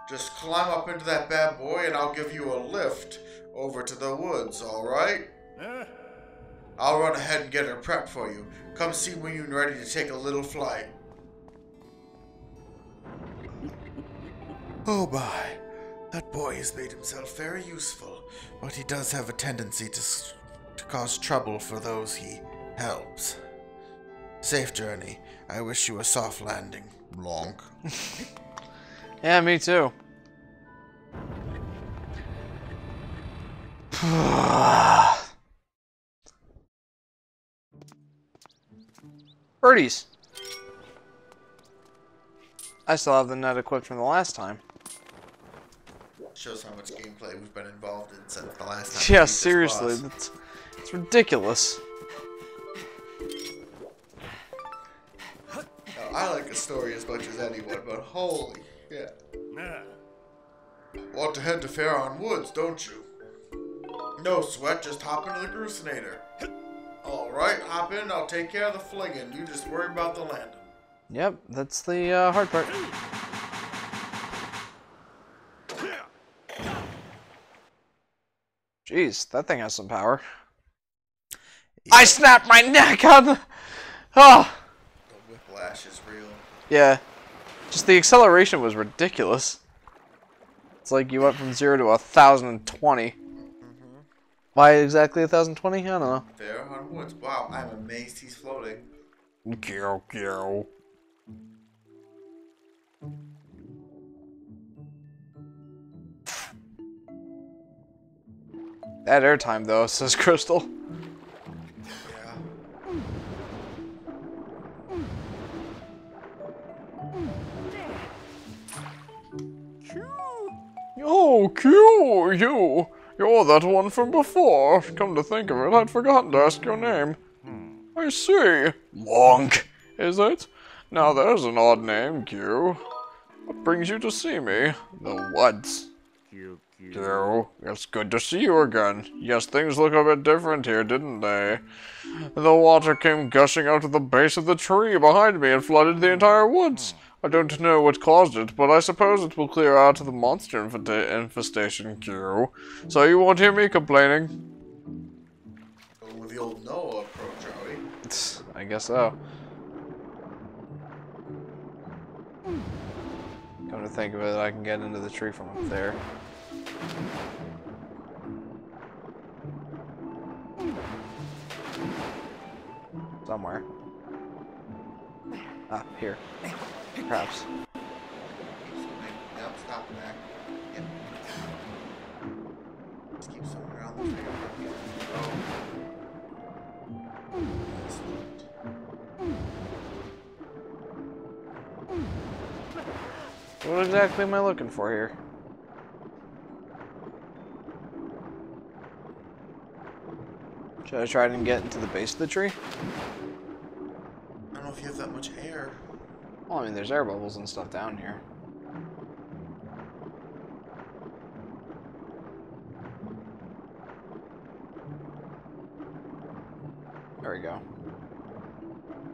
Just climb up into that bad boy and I'll give you a lift over to the woods, alright? I'll run ahead and get her prepped for you. Come see when you're ready to take a little flight. Oh my, that boy has made himself very useful, but he does have a tendency to cause trouble for those he helps. Safe journey. I wish you a soft landing, Lonk. Yeah, me too. Birdies. I still have the net equipped from the last time. Shows how much gameplay we've been involved in since the last time. Yeah, seriously, it's ridiculous. Now, I like a story as much as anyone, but holy shit. Want to head to Faron Woods, don't you? No sweat, just hop into the Grucinator. Alright, hop in, I'll take care of the flinging. You just worry about the landing. Yep, that's the hard part. Jeez, that thing has some power. Yeah. I snapped my neck on the... Oh! The whiplash is real. Yeah. Just the acceleration was ridiculous. It's like you went from 0 to 1,020. Why exactly 1,020? I don't know. Faron Woods. Wow, I'm amazed he's floating. Kill. That airtime though, says Crystal. Yeah. Oh, Q, you're that one from before. Come to think of it, I'd forgotten to ask your name. I see. Lonk, is it? Now there's an odd name, Q. What brings you to see me? The Woods. Q, it's good to see you again. Yes, things look a bit different here, didn't they? The water came gushing out of the base of the tree behind me and flooded the entire woods. I don't know what caused it, but I suppose it will clear out the monster infestation, Q. So you won't hear me complaining? Going with the old Noah approach, are we? I guess so. Come to think of it, I can get into the tree from up there. Somewhere. Ah, here. Perhaps. Yep, stop back. Yep. Just keep somewhere around the tree. What exactly am I looking for here? Should I try and get into the base of the tree? I don't know if you have that much air. Well, I mean, there's air bubbles and stuff down here. There we go.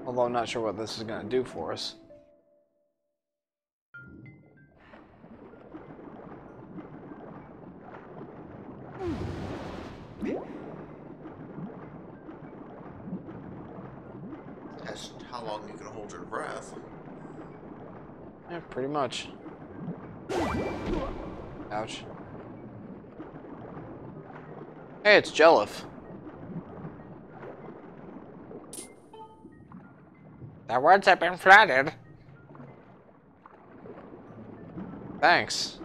Although I'm not sure what this is going to do for us. Test how long you can hold your breath. Yeah, pretty much. Ouch. Hey, it's Jelliff. The woods have been flooded. Thanks.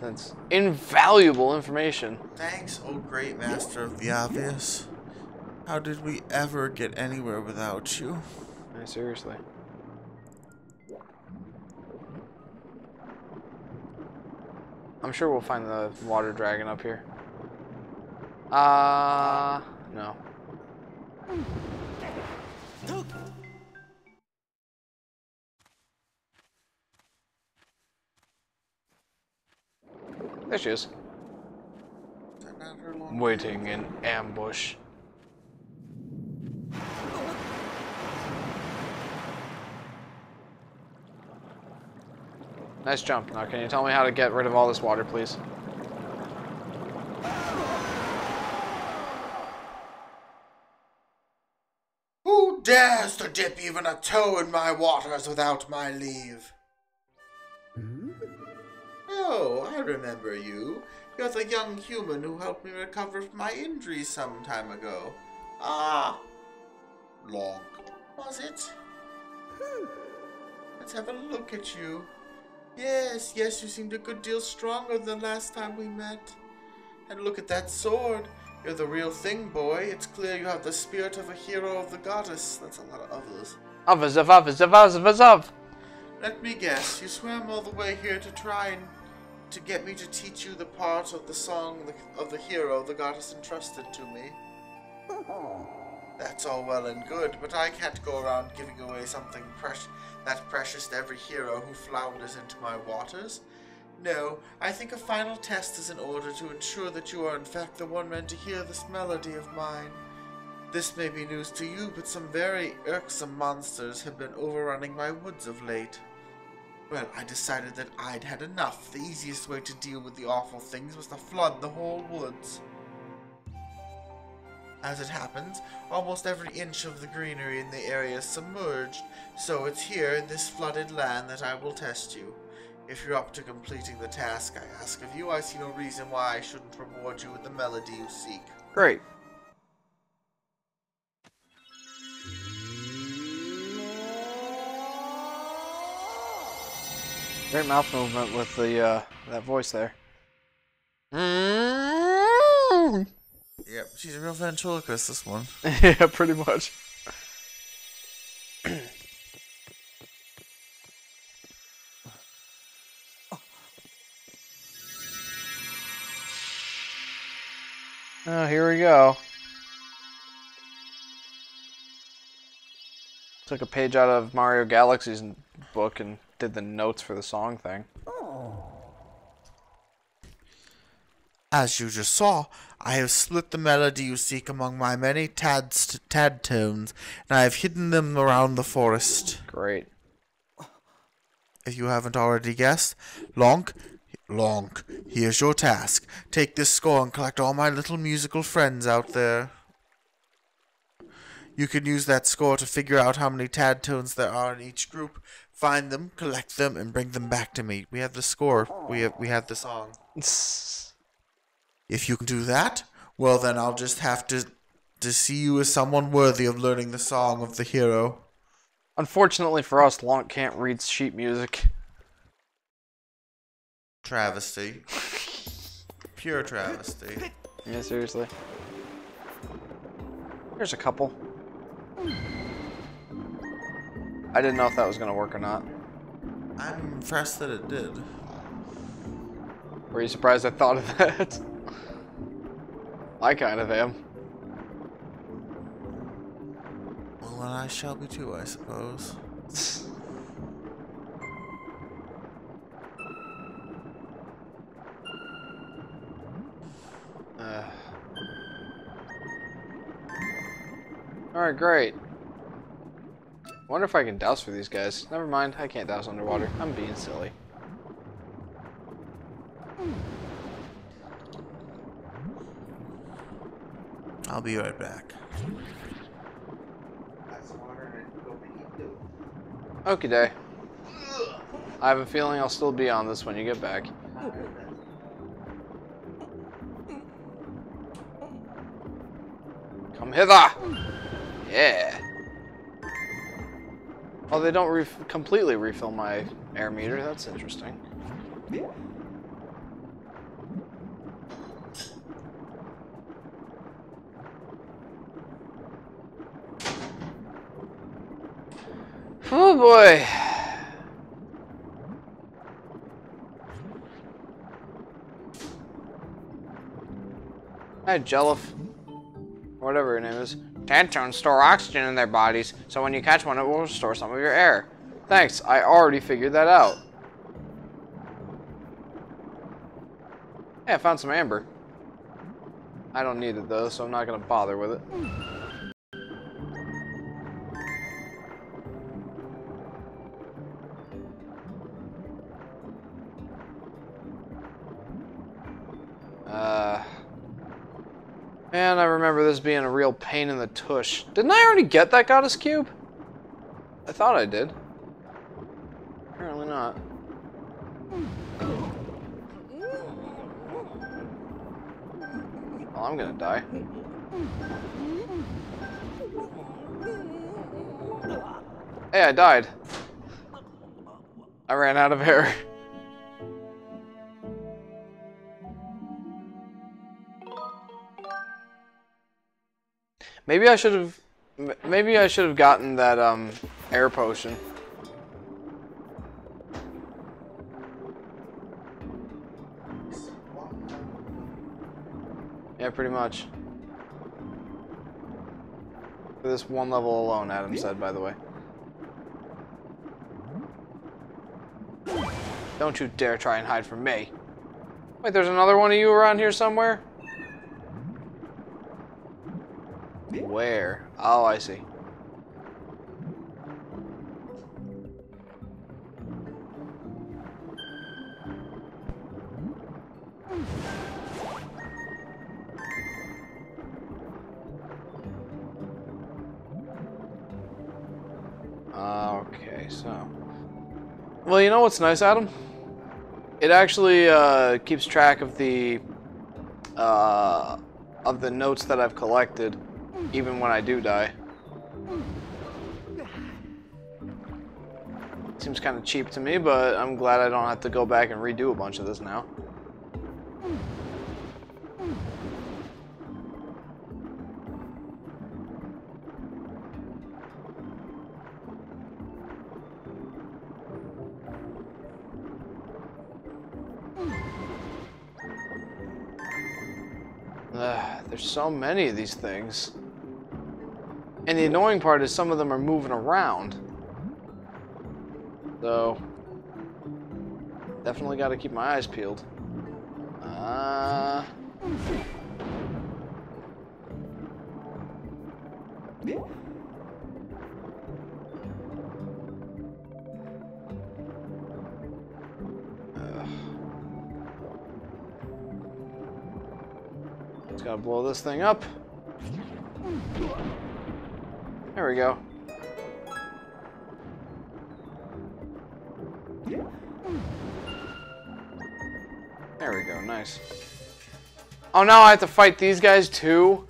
That's invaluable information. Thanks, oh great master of the obvious. How did we ever get anywhere without you? Yeah, seriously. I'm sure we'll find the water dragon up here. No. There she is. Waiting in ambush. Nice jump. Now, can you tell me how to get rid of all this water, please? dares to dip even a toe in my waters without my leave? Oh, I remember you. You're the young human who helped me recover from my injuries some time ago. Ah, Long, was it? Let's have a look at you. Yes, you seemed a good deal stronger than last time we met. And look at that sword. You're the real thing, boy. It's clear you have the spirit of a hero of the goddess. That's a lot of others. Of. Let me guess, you swam all the way here to try and to get me to teach you the part of the song of the hero the goddess entrusted to me. That's all well and good, but I can't go around giving away something that precious to every hero who flounders into my waters. No, I think a final test is in order to ensure that you are in fact the one meant to hear this melody of mine. This may be news to you, but some very irksome monsters have been overrunning my woods of late. Well, I decided that I'd had enough. The easiest way to deal with the awful things was to flood the whole woods. As it happens, almost every inch of the greenery in the area is submerged, so it's here in this flooded land that I will test you. If you're up to completing the task I ask of you, I see no reason why I shouldn't reward you with the melody you seek. Great. Great mouth movement with the that voice there. Yep, she's a real ventriloquist, this one. Yeah, pretty much. Oh, here we go. Took a page out of Mario Galaxy's book and did the notes for the song thing. As you just saw, I have split the melody you seek among my many tad tones, and I have hidden them around the forest. Great. If you haven't already guessed, Lonk, here's your task. Take this score and collect all my little musical friends out there. You can use that score to figure out how many tad tones there are in each group. Find them, collect them, and bring them back to me. We have the score. We have the song. If you can do that, well then I'll just have to see you as someone worthy of learning the song of the hero. Unfortunately for us, Lonk can't read sheet music. Travesty. Pure travesty. Yeah, seriously. Here's a couple. I didn't know if that was going to work or not. I'm impressed that it did. Were you surprised I thought of that? I kind of am. Well, then I shall be too, I suppose. Alright, great. Wonder if I can douse for these guys. Never mind, I can't douse underwater. I'm being silly. I'll be right back. Okie day. I have a feeling I'll still be on this when you get back. Come hither! Yeah. Oh, they don't completely refill my air meter. That's interesting. Oh boy. Hi, Jelliff. Whatever your name is. Tantones store oxygen in their bodies, so when you catch one, it will restore some of your air. Thanks, I already figured that out. Hey, I found some amber. I don't need it though, so I'm not gonna bother with it. Man, I remember this being a real pain in the tush. Didn't I already get that goddess cube? I thought I did. Apparently not. Well, I'm gonna die. Hey, I died. I ran out of air. Maybe I should have gotten that air potion. Yeah, pretty much. For this one level alone, Adam said, by the way. Don't you dare try and hide from me. Wait, there's another one of you around here somewhere? Where? Oh, I see. Okay, so... Well, you know what's nice, Adam? It actually keeps track of the notes that I've collected, even when I do die. Seems kind of cheap to me, but I'm glad I don't have to go back and redo a bunch of this now. There's so many of these things. And the annoying part is some of them are moving around. So, definitely got to keep my eyes peeled. Just gotta blow this thing up. There we go. There we go, nice. Oh, now I have to fight these guys too?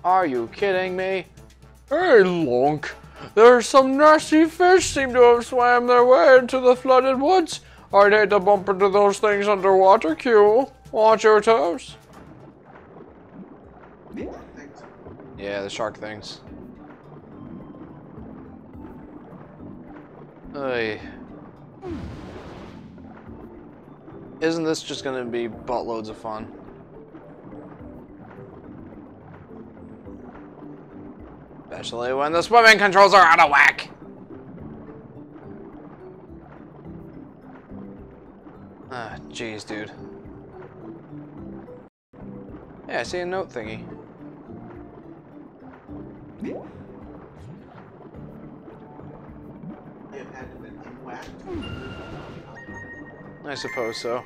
Are you kidding me? Hey, Lonk. There's some nasty fish seem to have swam their way into the flooded woods. I'd hate to bump into those things underwater, Q. Watch your toes. Yeah, the shark things. Oy. Isn't this just gonna be buttloads of fun? Especially when the swimming controls are out of whack! Ah, jeez, dude. Yeah, I see a note thingy. I suppose so.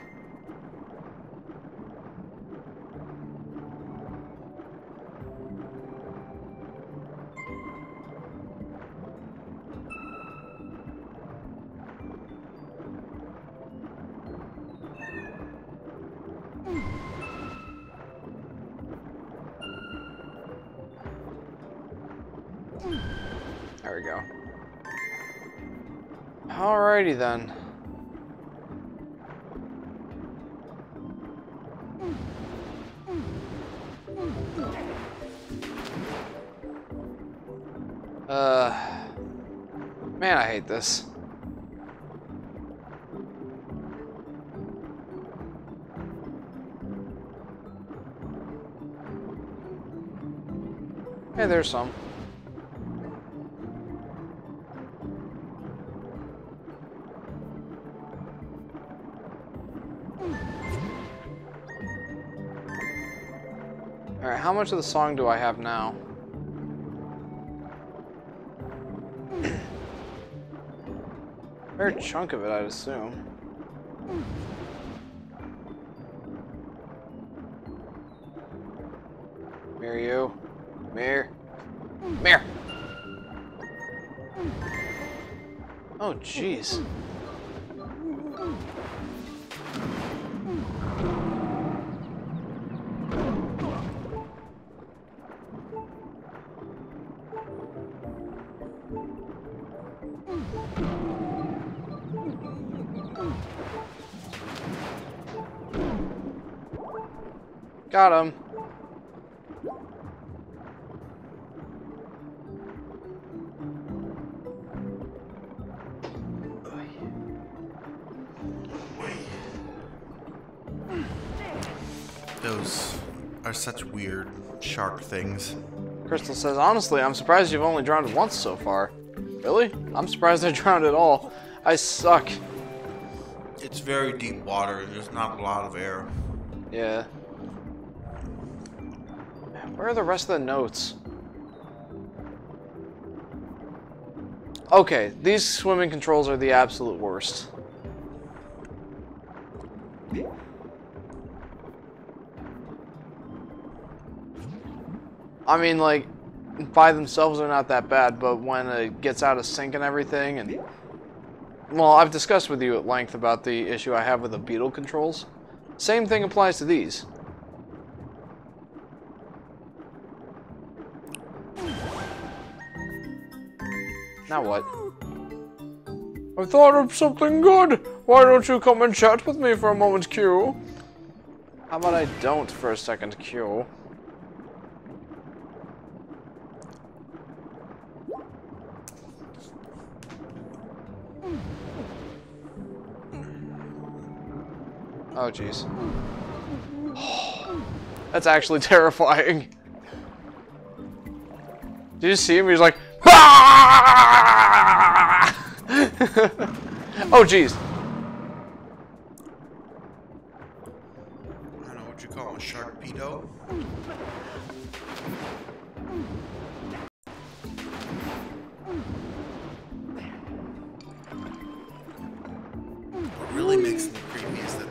There we go. Alrighty then. Man, I hate this. Hey, there's some. Alright, how much of the song do I have now? Fair chunk of it, I'd assume. Mirror you. Mirror. Mirror! Oh, jeez. Got him. Those are such weird shark things. Crystal says, honestly, I'm surprised you've only drowned once so far. Really? I'm surprised I drowned at all. I suck. It's very deep water and there's not a lot of air. Yeah. Where are the rest of the notes? Okay, these swimming controls are the absolute worst. I mean, like, by themselves they're not that bad, but when it gets out of sync and everything, and... Well, I've discussed with you at length about the issue I have with the beetle controls. Same thing applies to these. Now what? I thought of something good. Why don't you come and chat with me for a moment, Q? How about I don't for a second, Q? Oh, jeez. That's actually terrifying. Did you see him? He was like, ah! Oh, jeez. I don't know what you call a sharkpedo. What really makes them creepy is that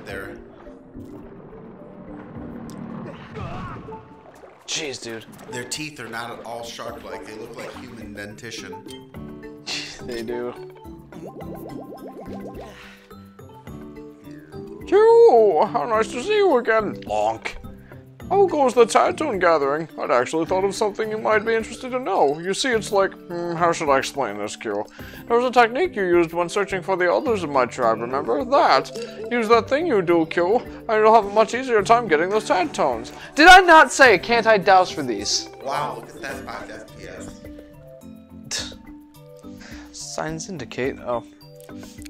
Jeez, dude. their teeth are not at all shark-like. They look like human dentition. They do. Q, how nice to see you again. Lonk. How goes the Tadtone gathering? I'd actually thought of something you might be interested to know. You see, it's like, how should I explain this, Q? There was a technique you used when searching for the others in my tribe, remember? That. Use that thing you do, Q, and you'll have a much easier time getting those Tadtones. Did I not say, can't I douse for these? Wow, look at that 5 FPS. Signs indicate, oh.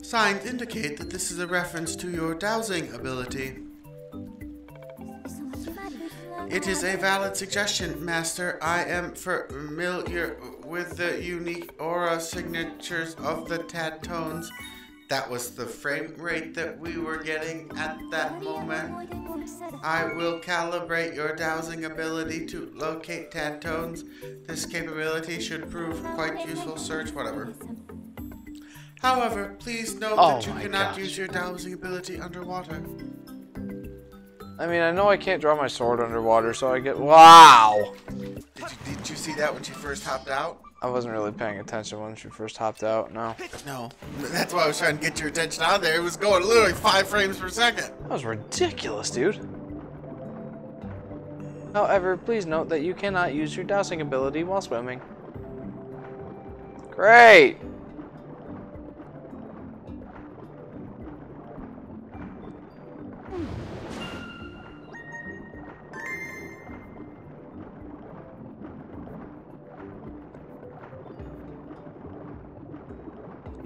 Signs indicate that this is a reference to your dowsing ability. It is a valid suggestion, Master. I am familiar with the unique aura signatures of the Tadtones. That was the frame rate that we were getting at that moment. I will calibrate your dowsing ability to locate Tadtones. This capability should prove quite useful. Search, whatever. However, please note that you cannot use your dowsing ability underwater. I mean, I know I can't draw my sword underwater, so I get... Wow! Did you see that when she first hopped out? I wasn't really paying attention when she first hopped out, no. No. That's why I was trying to get your attention out there. It was going literally 5 frames per second. That was ridiculous, dude. However, please note that you cannot use your dowsing ability while swimming. Great!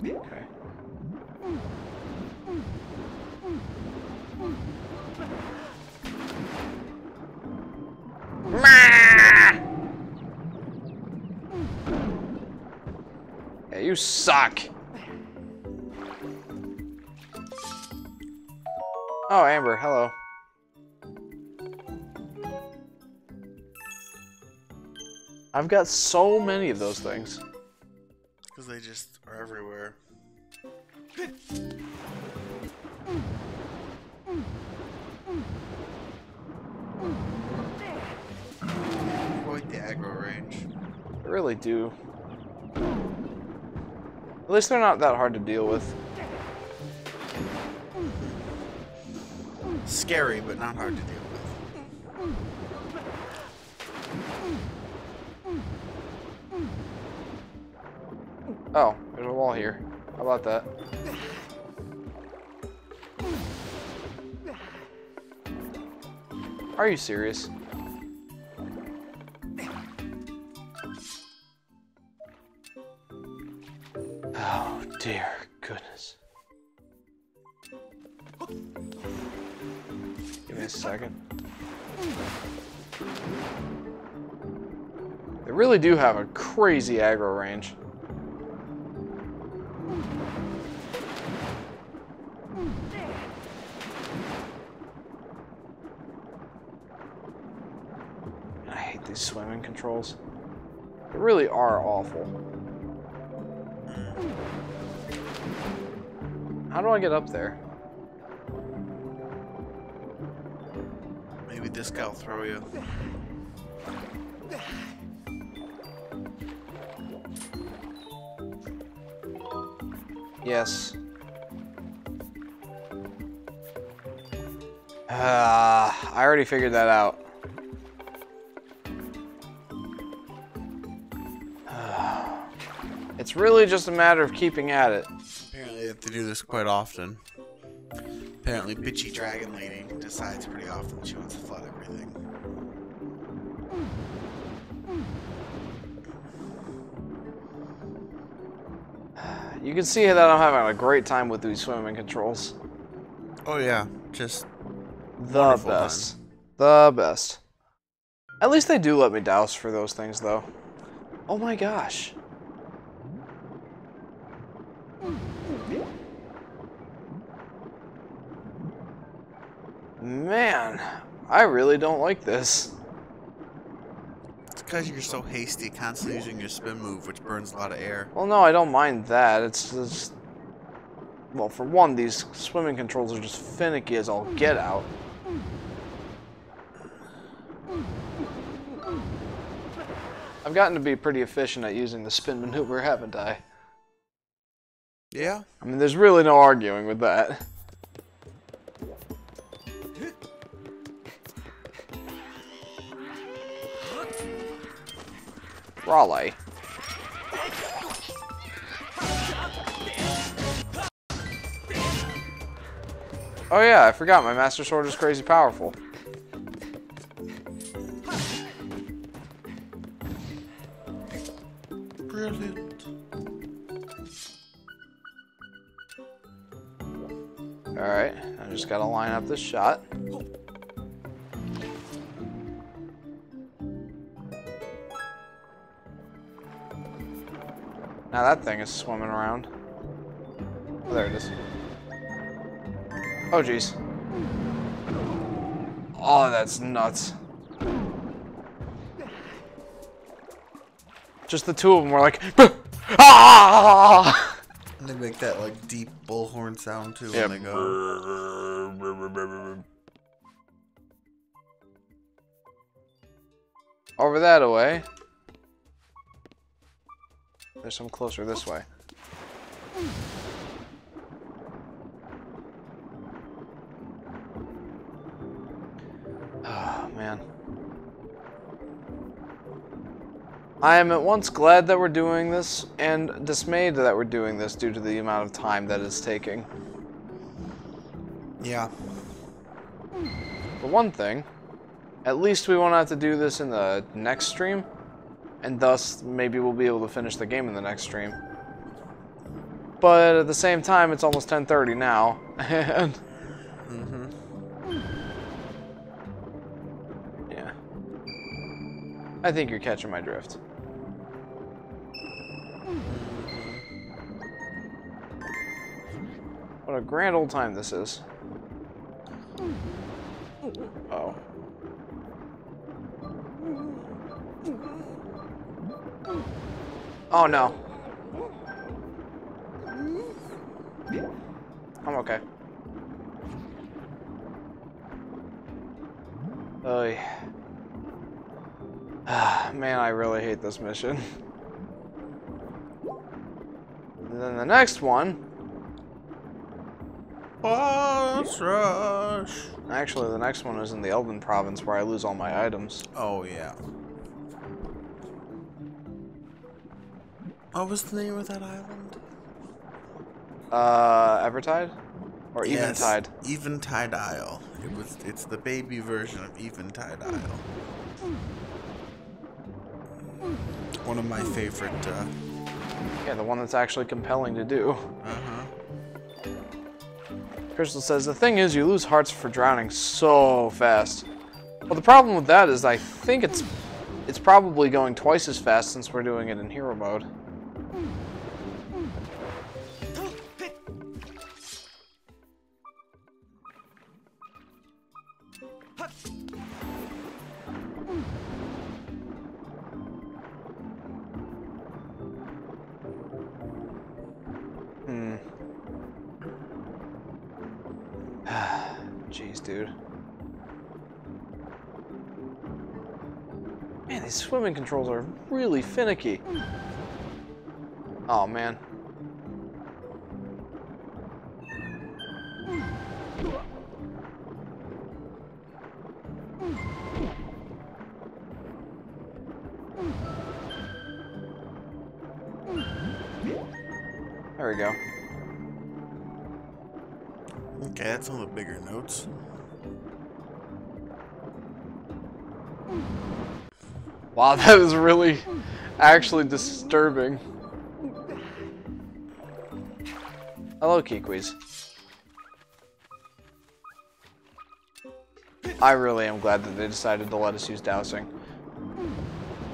Okay. Yeah, you suck. Oh, Amber, hello. I've got so many of those things. Because they just are everywhere. really do. At least they're not that hard to deal with. Scary, but not hard to deal with. Oh, there's a wall here. How about that? Are you serious? Oh, dear goodness. Give me a second. They really do have a crazy aggro range. I hate these swimming controls. They really are awful. How do I get up there? Maybe this guy will throw you. Yes. I already figured that out. It's really just a matter of keeping at it. Apparently, you have to do this quite often. Apparently, bitchy dragon lady decides pretty often that she wants to flood everything. You can see that I'm having a great time with these swimming controls. Oh yeah, just The best. The best. At least they do let me douse for those things, though. Oh my gosh. Man, I really don't like this. It's because you're so hasty, constantly using your spin move, which burns a lot of air. Well, no, I don't mind that. It's just... Well, for one, these swimming controls are just finicky as all get out. I've gotten to be pretty efficient at using the spin maneuver, haven't I? Yeah. I mean, there's really no arguing with that. Raleigh. Oh yeah, I forgot my Master Sword is crazy powerful. Brilliant. Alright, I just gotta line up this shot. Now that thing is swimming around. Oh, there it is. Oh, jeez. Oh, that's nuts. Just the two of them were like, ah! And they make that like deep bullhorn sound too Yep. when they go. Over that away. There's some closer this way. Oh, man. I am at once glad that we're doing this and dismayed that we're doing this due to the amount of time that it's taking. Yeah. For one thing, at least we won't have to do this in the next stream, and thus maybe we'll be able to finish the game in the next stream. But at the same time, it's almost 10:30 now, and yeah, I think you're catching my drift. What a grand old time this is. Oh. Oh no. I'm okay. Oy. Man, I really hate this mission. And then the next one... Boss rush. Actually, the next one is in the Elven province where I lose all my items. Oh, yeah. What was the name of that island? Evertide? Or Yes, Eventide? Eventide Isle. It's the baby version of Eventide Isle. One of my favorite, Yeah, the one that's actually compelling to do. Uh-huh. Crystal says, the thing is, you lose hearts for drowning so fast. Well, the problem with that is I think it's probably going twice as fast since we're doing it in hero mode. Jeez, dude. Man, these swimming controls are really finicky. Oh, man. There we go. Okay, that's one of the bigger notes. Wow, that is really actually disturbing. Hello, Kikwis. I really am glad that they decided to let us use dowsing.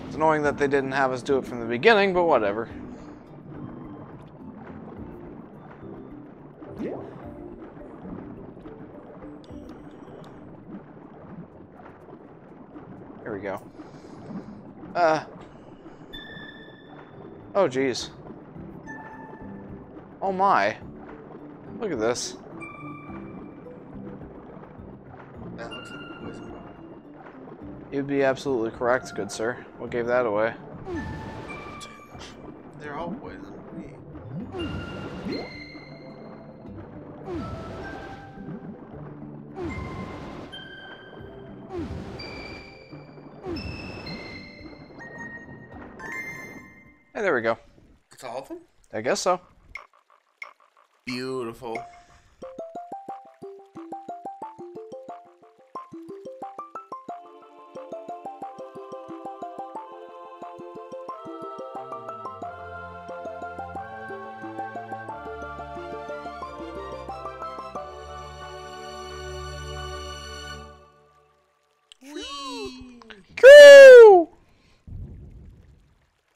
It's annoying that they didn't have us do it from the beginning, but whatever. Here we go. Oh, geez. Oh my. Look at this. That looks like a poison ball. You'd be absolutely correct, good sir. What gave that away? They're all poison. Hey, there we go. It's all of them? I guess so. Beautiful.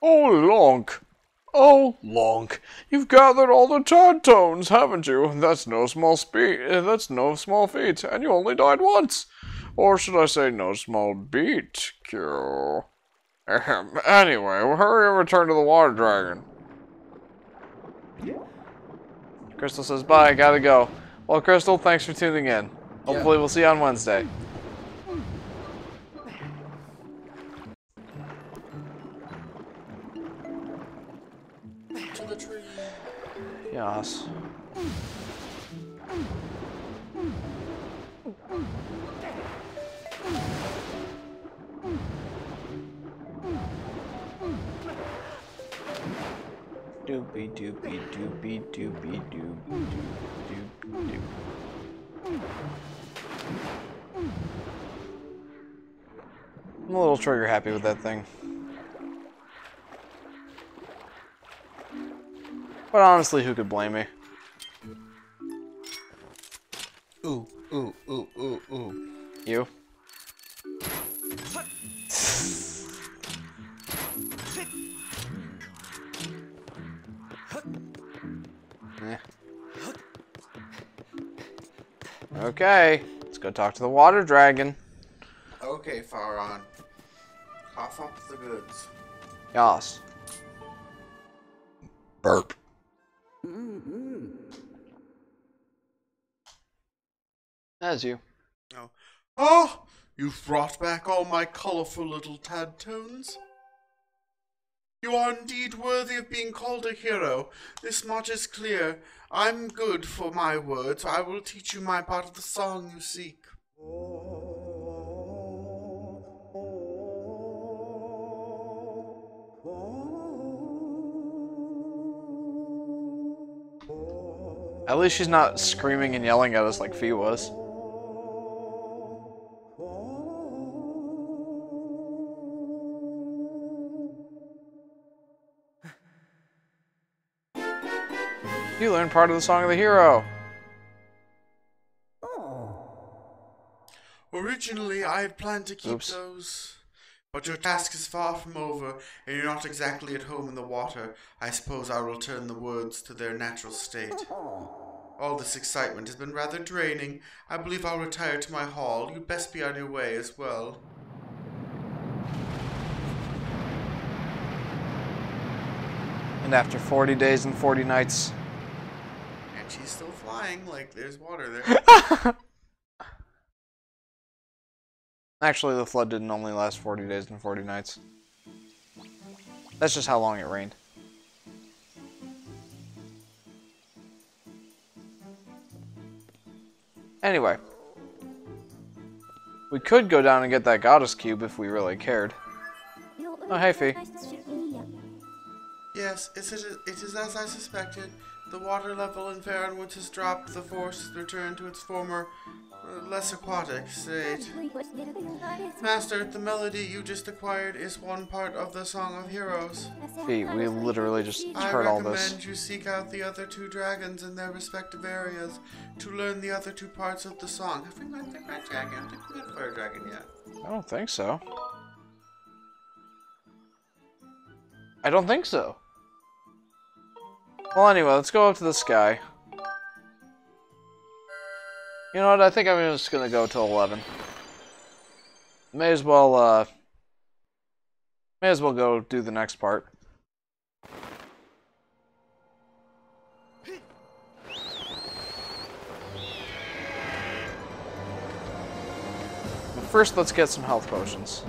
Oh, Lonk. Oh, Lonk. You've gathered all the tad tones, haven't you? That's no small feat, and you only died once. Or should I say no small beat, Q. Anyway, hurry and return to the water dragon. Crystal says, bye, I gotta go. Well, Crystal, thanks for tuning in. Hopefully we'll see you on Wednesday. To the tree. Yes. Doopy doopy doopy doopy doop doop doop. I'm a little trigger happy with that thing. But honestly, who could blame me? Ooh, ooh, ooh, ooh, ooh. You? Eh. Okay, let's go talk to the water dragon. Okay, Faron. Cough up the goods. Yas. Burp. As you. Oh, You've brought back all my colorful little tadtones. You are indeed worthy of being called a hero. This much is clear. I'm good for my words. I will teach you my part of the song you seek. At least she's not screaming and yelling at us like Fee was. You learned part of the song of the hero. Originally, I had planned to keep those, but your task is far from over, and you're not exactly at home in the water. I suppose I'll return the words to their natural state. All this excitement has been rather draining. I believe I'll retire to my hall. You'd best be on your way as well. And after 40 days and 40 nights... And she's still flying, like there's water there. Actually, the flood didn't only last 40 days and 40 nights. That's just how long it rained. Anyway. We could go down and get that goddess cube if we really cared. Oh, hey, Fee. Yes, it is as I suspected. The water level in Faronwood has dropped. The forest has returned to its former, less aquatic state. Master, the melody you just acquired is one part of the Song of Heroes. Fee, we literally just heard all this. I recommend you seek out the other two dragons in their respective areas to learn the other two parts of the song. Have we met the Red Dragon? Did we meet the Fire Dragon yet? I don't think so. I don't think so. Well, anyway, let's go up to the sky. You know what? I think I'm just gonna go till 11. May as well go do the next part. But first, let's get some health potions.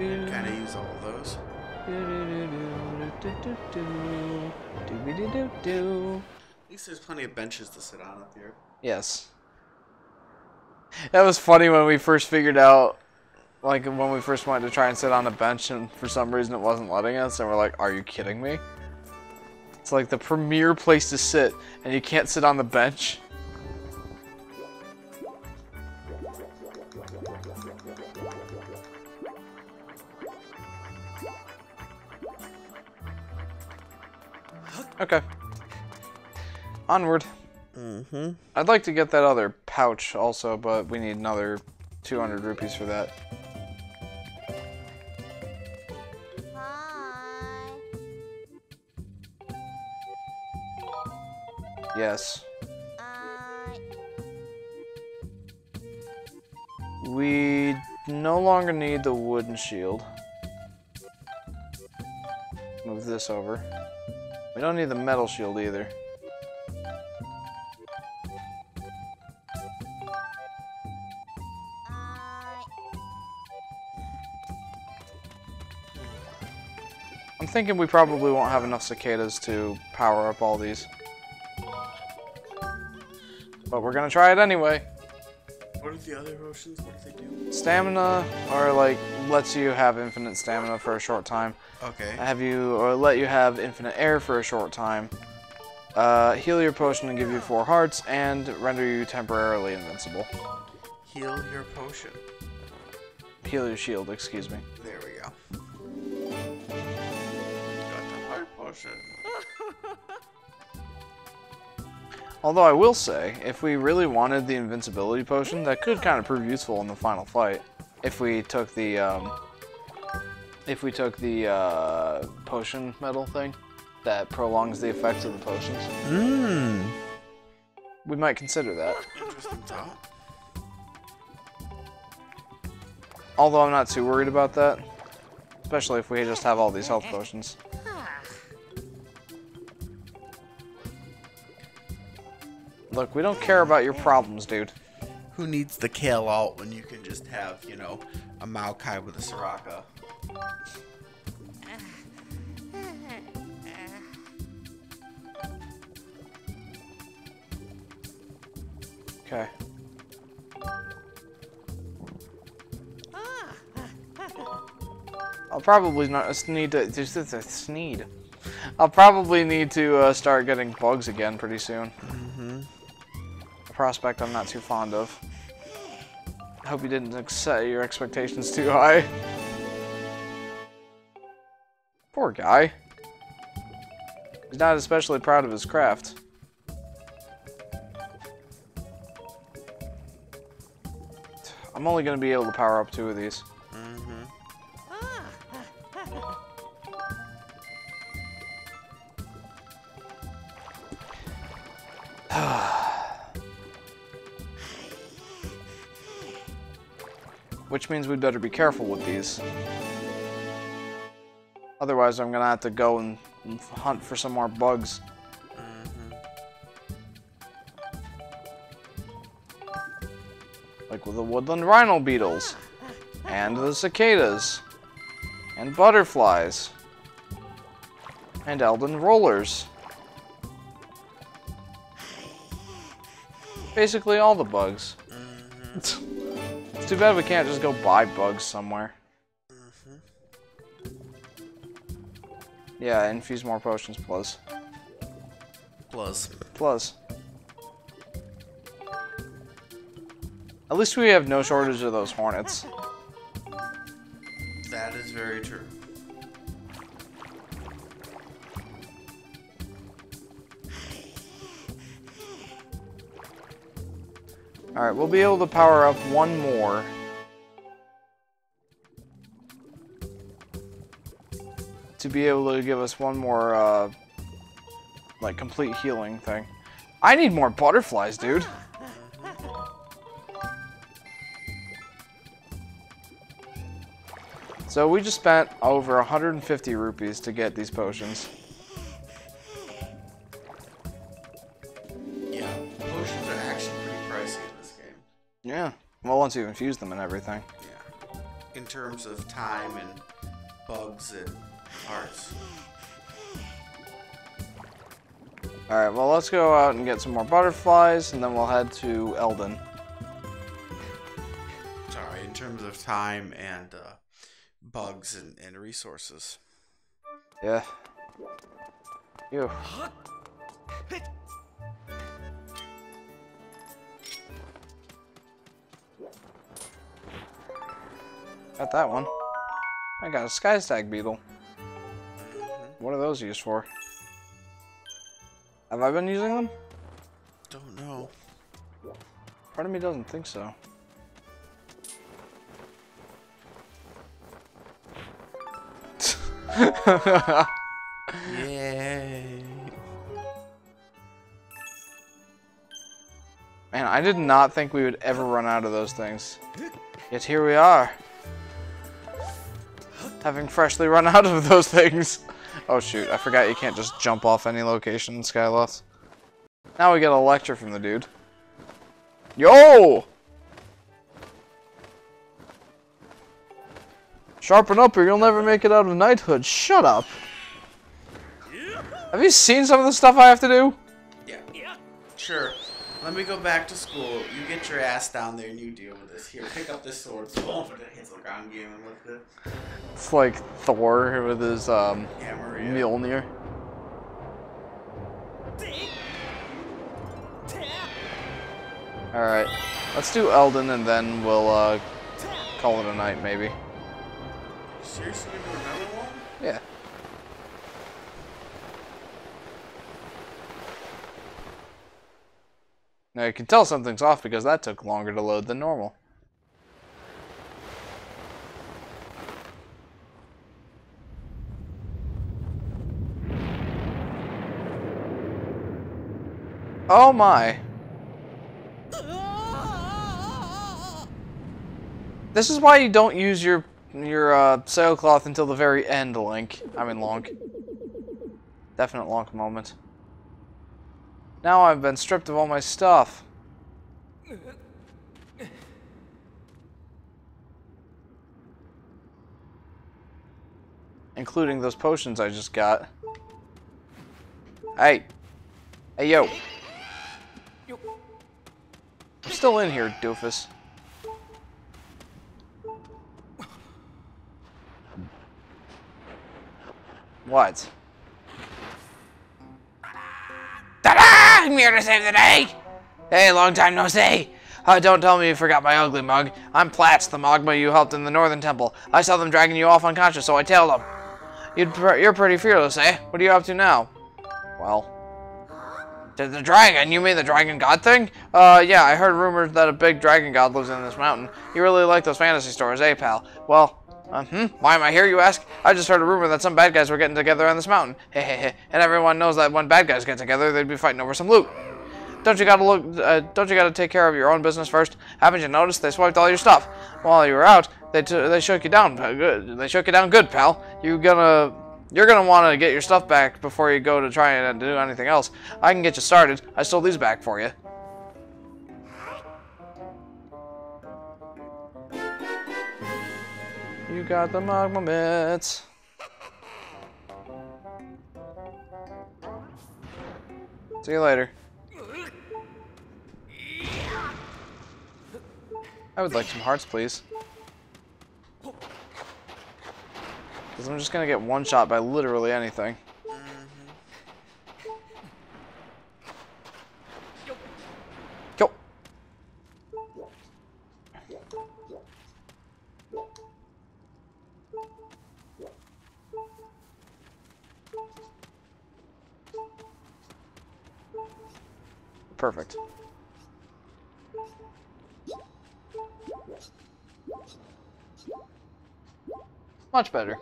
Kind of use all of those. At least there's plenty of benches to sit on up here. Yes. That was funny when we first figured out, like when we first wanted to try and sit on a bench and for some reason it wasn't letting us and we're like, are you kidding me? It's like the premier place to sit and you can't sit on the bench. Okay. Onward. Mm-hmm. I'd like to get that other pouch also, but we need another 200 rupees for that. Hi. Yes. We no longer need the wooden shield. Move this over. We don't need the metal shield either. I'm thinking we probably won't have enough cicadas to power up all these. But we're gonna try it anyway. What are the other potions? What do they do? Stamina, or like, lets you have infinite stamina for a short time. Okay. Or let you have infinite air for a short time. Heal your potion and give you 4 hearts, and render you temporarily invincible. Heal your potion. Heal your shield, excuse me. There we go. Got the heart potion. Although I will say, if we really wanted the invincibility potion, that could kind of prove useful in the final fight. If we took the potion metal thing that prolongs the effects of the potions. Mmm. We might consider that. Interesting thought. Although I'm not too worried about that. Especially if we just have all these health potions. Look, we don't care about your problems, dude. Who needs the kale out when you can just have, you know, a Maokai with a Soraka? Okay. I'll probably not need to. There's a sneed. I'll probably need to start getting bugs again pretty soon. A prospect I'm not too fond of. I hope you didn't set your expectations too high. Poor guy. He's not especially proud of his craft. I'm only going to be able to power up 2 of these. Which means we'd better be careful with these. Otherwise, I'm gonna have to go and hunt for some more bugs. Like with the woodland rhino beetles, and the cicadas, and butterflies, and Elden rollers. Basically all the bugs. It's too bad we can't just go buy bugs somewhere. Yeah, infuse more potions, plus. Plus. At least we have no shortage of those hornets. That is very true. Alright, we'll be able to power up 1 more. To be able to give us 1 more, like, complete healing thing. I need more butterflies, dude. So we just spent over 150 rupees to get these potions. Yeah, potions are actually pretty pricey in this game. Yeah. Well, once you've infused them and everything. Yeah. In terms of time and bugs and hearts. Alright, well, let's go out and get some more butterflies, and then we'll head to Elden. Sorry, in terms of time and bugs and resources. Yeah. You. Got that one. I got a sky stag beetle. What are those used for? Have I been using them? Don't know. Part of me doesn't think so. Yay. Man, I did not think we would ever run out of those things. Yet here we are. Having freshly run out of those things. Oh shoot, I forgot you can't just jump off any location in Skyloft. Now we get a lecture from the dude. Yo! Sharpen up or you'll never make it out of knighthood. Shut up. Have you seen some of the stuff I have to do? Yeah. Sure. Let me go back to school. You get your ass down there and you deal with this. Here, pick up this sword. Oh, but it hits the ground game and lift it. It's like Thor with his Hammer, yeah. Mjolnir. Alright, let's do Elden and then we'll call it a night maybe. Seriously gonna do another one? Yeah. Now you can tell something's off because that took longer to load than normal. Oh my. This is why you don't use your sailcloth until the very end, Link. I mean, Lonk. Definite Lonk moment. Now I've been stripped of all my stuff. Including those potions I just got. Hey. Hey, yo. I'm still in here, doofus. What? Ta-da! I'm here to save the day! Hey, long time no see. Don't tell me you forgot my ugly mug. I'm Platts, the Magma you helped in the Northern Temple. I saw them dragging you off unconscious, so I tailed them. You're pretty fearless, eh? What are you up to now? Well. The dragon? You mean the dragon god thing? Yeah, I heard rumors that a big dragon god lives in this mountain. You really like those fantasy stories, eh, pal? Well, why am I here, you ask? I just heard a rumor that some bad guys were getting together on this mountain. Hehehe. And everyone knows that when bad guys get together, they'd be fighting over some loot. Don't you gotta take care of your own business first? Haven't you noticed they swiped all your stuff? While you were out, they shook you down good. They shook you down good, pal. You're gonna want to get your stuff back before you go to try and do anything else. I can get you started. I stole these back for you. You got the magma mitts. See you later. I would like some hearts, please. Because I'm just going to get one shot by literally anything. Go. Perfect. Much better.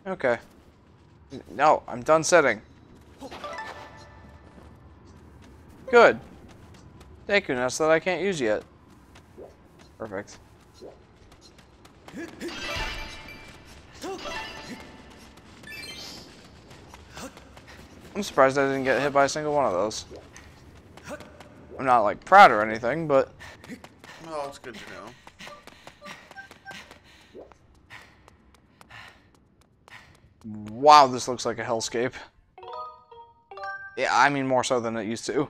Okay. No, I'm done setting. Good. Deku nuts that I can't use yet. Perfect. I'm surprised I didn't get hit by a single one of those. I'm not like proud or anything, but Oh, it's good to know. wow, this looks like a hellscape. Yeah, I mean more so than it used to.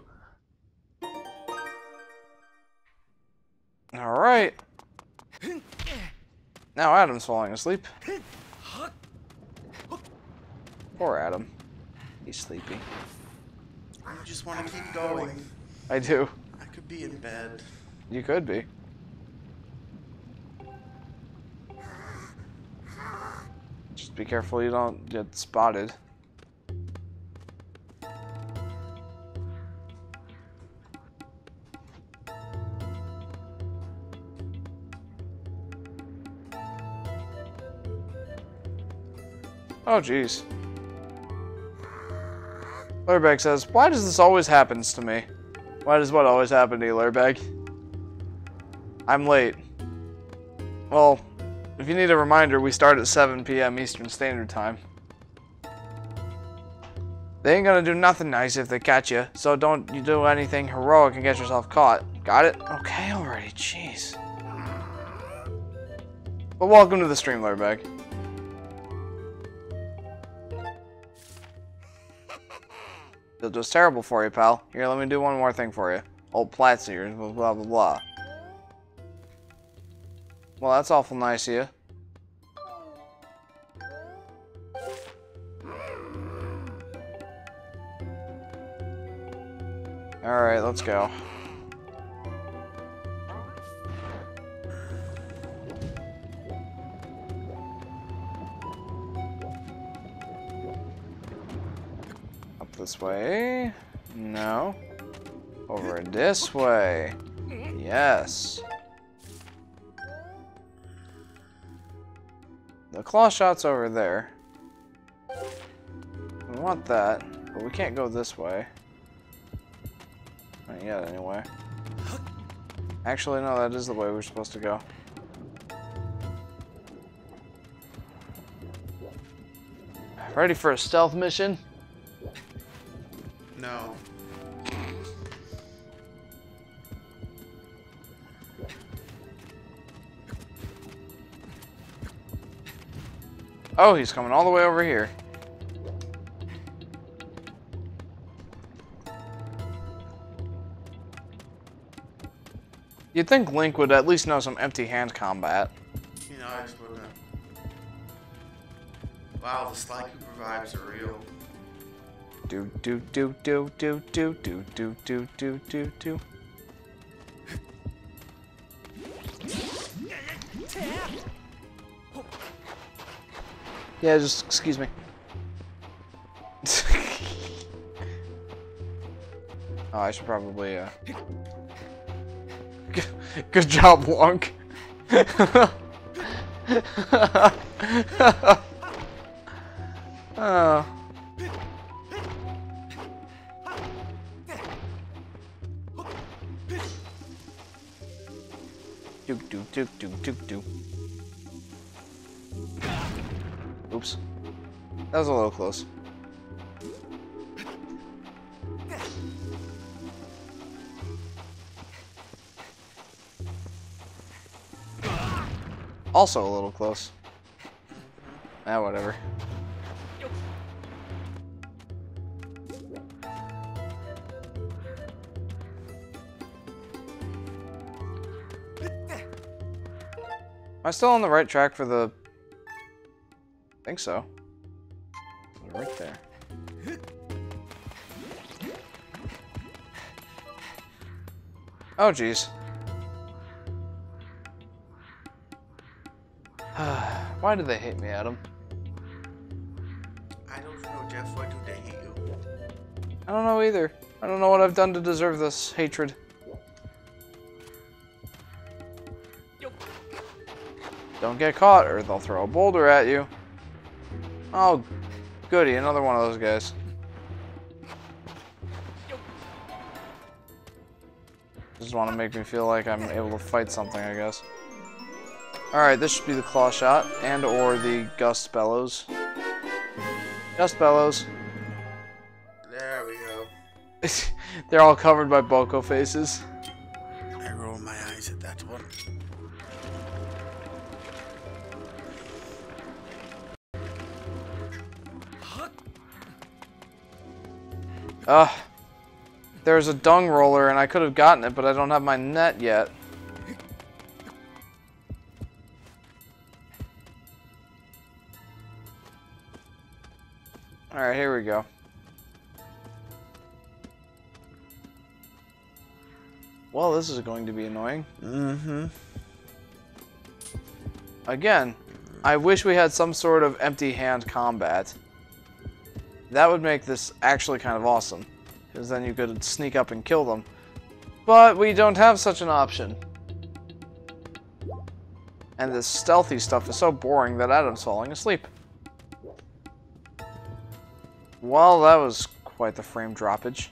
Alright. Now Adam's falling asleep. Poor Adam. He's sleepy. I just want to keep going. I do. I could be in bed. You could be. Just be careful you don't get spotted. Oh, jeez. Lurbag says, why does this always happen to me? Why does what always happen to you, Lurbag? I'm late. Well, if you need a reminder, we start at 7 p.m. Eastern Standard Time. They ain't gonna do nothing nice if they catch you, so don't you do anything heroic and get yourself caught. Got it? Okay already, jeez. But welcome to the stream, Lurbag. It was terrible for you, pal. Here, let me do one more thing for you. Old Platts ears, blah, blah, blah, blah. Well, that's awful nice of you. Alright, let's go. This way. No. Over this way. Yes. The claw shot's over there. We want that, but we can't go this way. Not yet, anyway. Actually, no, that is the way we're supposed to go. Ready for a stealth mission? No. Oh, he's coming all the way over here. You'd think Link would at least know some empty hand combat. You know, I just wouldn't. Wow, the Sly Cooper vibes are real. Do do do do do do do do do do do do. Yeah, just excuse me. Oh, I should probably Good job, Wonk. Oh. Do do do do do do. Oops. That was a little close. Also a little close. Ah, whatever. Am I still on the right track for the... I think so. Right there. Oh, jeez. Why do they hate me, Adam? I don't know, Jeff. Why do they hate you? I don't know either. I don't know what I've done to deserve this hatred. Don't get caught or they'll throw a boulder at you. Oh, goody, another one of those guys. Just want to make me feel like I'm able to fight something, I guess. Alright, this should be the claw shot and or the gust bellows. Gust bellows. There we go. They're all covered by Boko faces. I roll my eyes at that one. There's a dung roller and I could have gotten it, but I don't have my net yet. Alright, here we go. Well, this is going to be annoying. Mm-hmm. Again, I wish we had some sort of empty hand combat. That would make this actually kind of awesome. Because then you could sneak up and kill them. But we don't have such an option. And this stealthy stuff is so boring that Adam's falling asleep. Well, that was quite the frame droppage.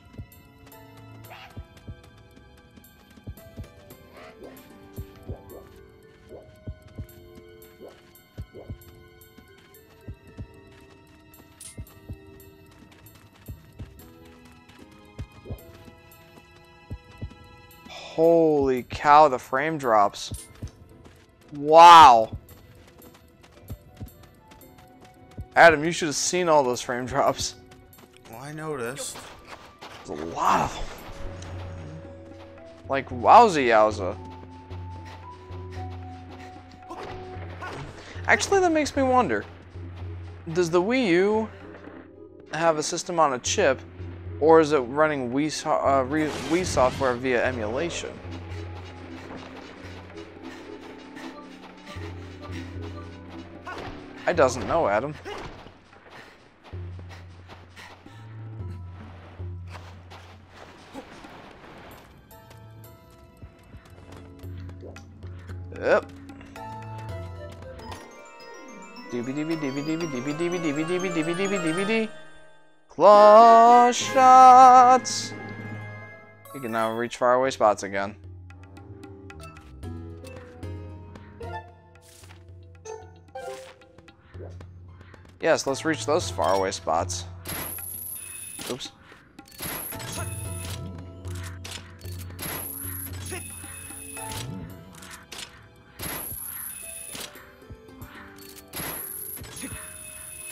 Holy cow, the frame drops. Wow. Adam, you should have seen all those frame drops. Well, I noticed. There's a lot of them. Like, wowzy yowza. Actually, that makes me wonder. Does the Wii U have a system on a chip, or is it running Wii software via emulation? I doesn't know, Adam. Yep. DVD. Claw shots. You can now reach faraway spots again. Yes, let's reach those faraway spots. Oops.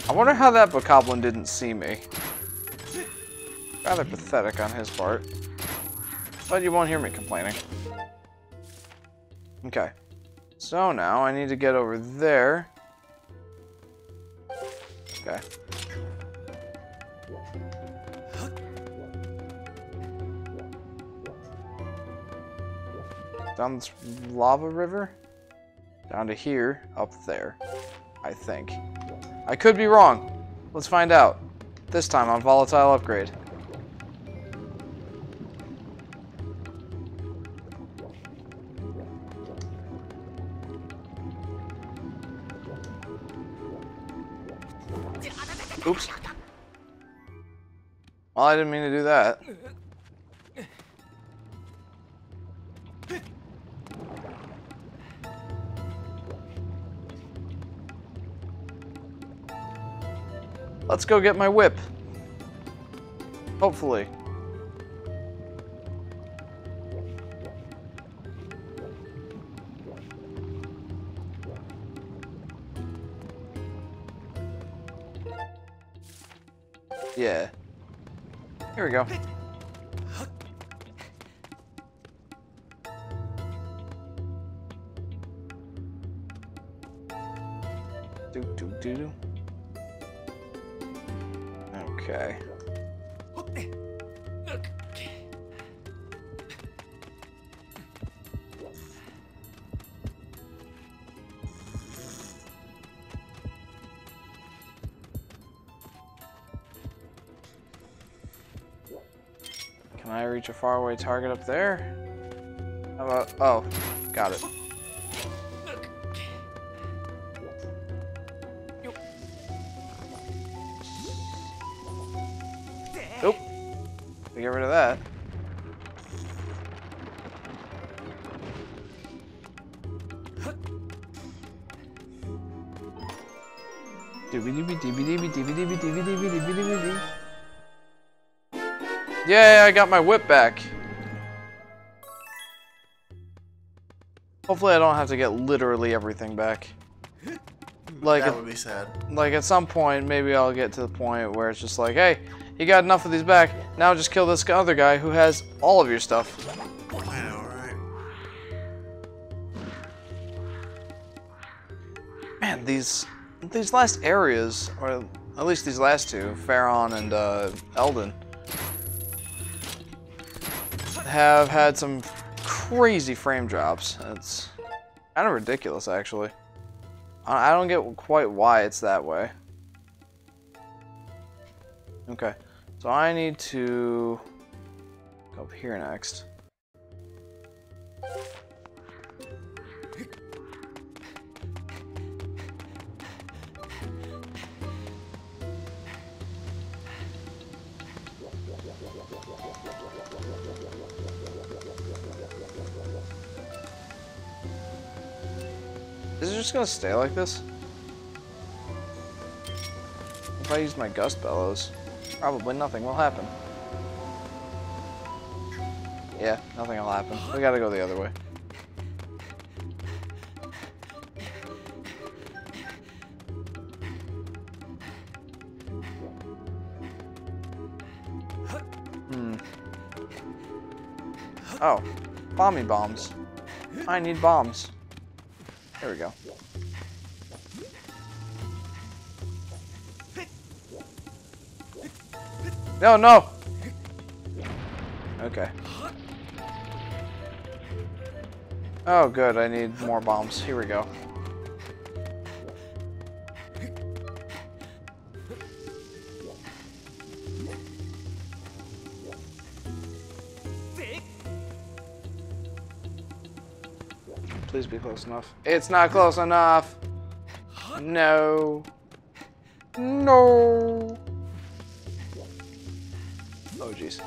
I wonder how that bokoblin didn't see me. Rather pathetic on his part. But you won't hear me complaining. Okay. So now I need to get over there. Okay. Down this lava river? Down to here, up there. I think. I could be wrong. Let's find out. This time on Volatile Upgrade. Oops. Well, I didn't mean to do that. Let's go get my whip. Hopefully. Yeah. Here we go. Do. Okay. Can I reach a faraway target up there? How about... Oh, got it. Nope. We get rid of that. Yay, I got my whip back. Hopefully I don't have to get literally everything back. Like, That would be sad. like at some point, maybe I'll get to the point where it's just like, hey, you got enough of these back, now just kill this other guy who has all of your stuff. I know, right? Man, these last areas, or at least these last two, Pharaon and Eldon, have had some crazy frame drops. It's kind of ridiculous, actually. I don't get quite why it's that way. Okay, so I need to go up here next. Is it just gonna stay like this? If I use my gust bellows, probably nothing will happen. Yeah, nothing will happen. We gotta go the other way. Oh, bombing bombs. I need bombs. There we go. No, no! Okay. Oh, good. I need more bombs. Here we go. Please be close enough. It's not close enough. No. No. Oh, jeez.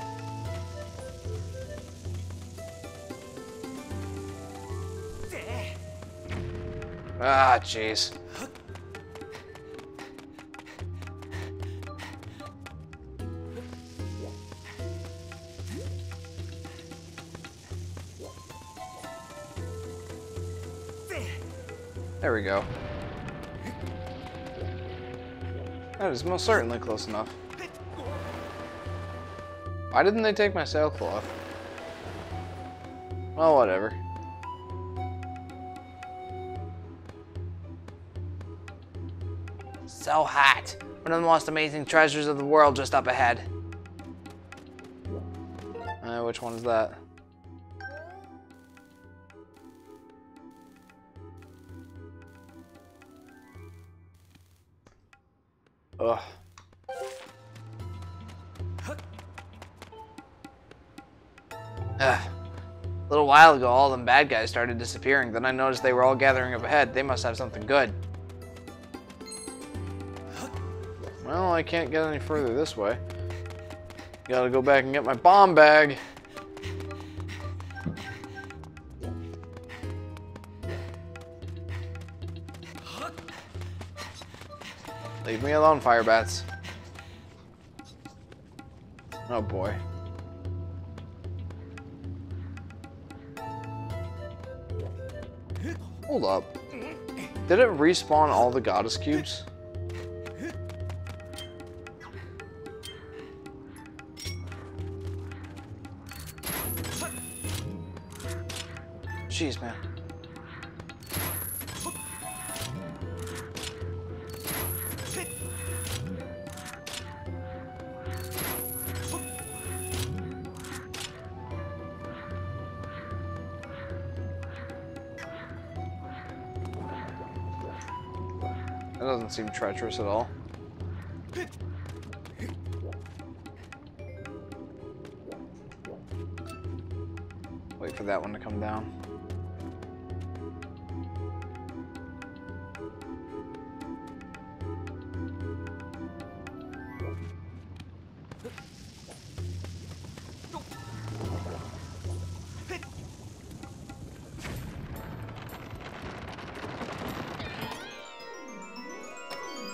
Ah, jeez. There we go. That is most certainly close enough. Why didn't they take my sailcloth? Well, whatever. So hot. One of the most amazing treasures of the world just up ahead. Which one is that? Ugh. A little while ago, all them bad guys started disappearing. Then I noticed they were all gathering up ahead. They must have something good. Well, I can't get any further this way. Gotta go back and get my bomb bag. Leave me alone, fire bats. Oh boy. Hold up. Did it respawn all the goddess cubes? Jeez, man. That doesn't seem treacherous at all. Wait for that one to come down.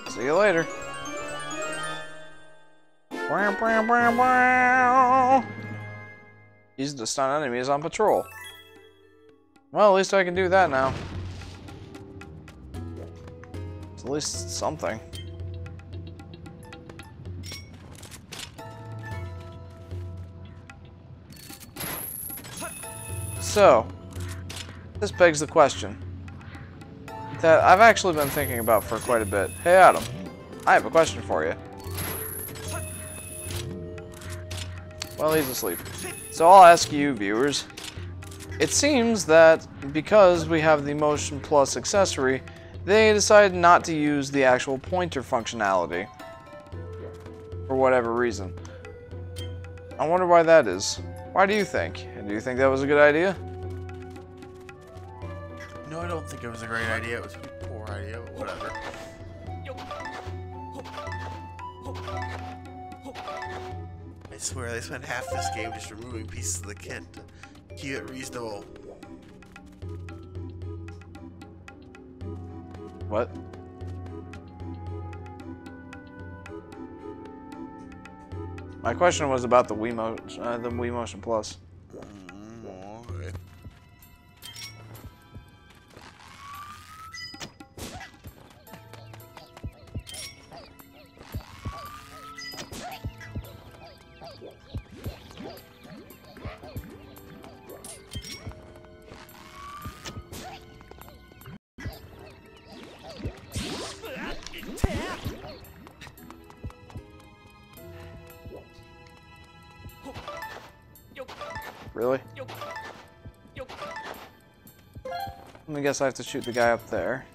See you later. Use to stun enemies on patrol. Well, at least I can do that now. It's at least something. So, this begs the question that I've actually been thinking about for quite a bit. Hey Adam, I have a question for you. Well, he's asleep. So I'll ask you, viewers. It seems that because we have the Motion Plus accessory, they decided not to use the actual pointer functionality. For whatever reason. I wonder why that is. Why do you think? Do you think that was a good idea? No, I don't think it was a great idea. It was a poor idea, but whatever. I swear, they spent half this game just removing pieces of the kit to keep it reasonable. What? My question was about the Wii Motion Plus. Okay. Really? Let me guess I have to shoot the guy up there.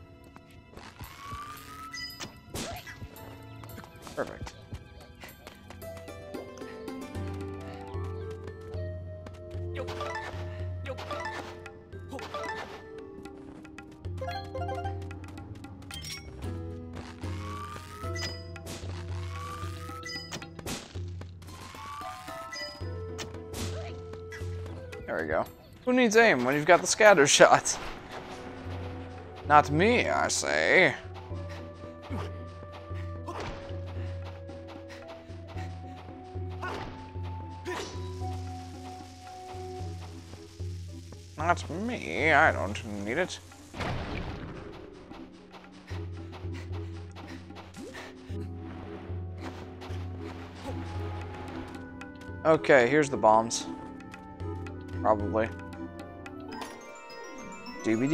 Perfect. There we go. Who needs aim when you've got the scatter shot? Not me, I say. Not me, I don't need it. Okay, here's the bombs. Probably. DVD.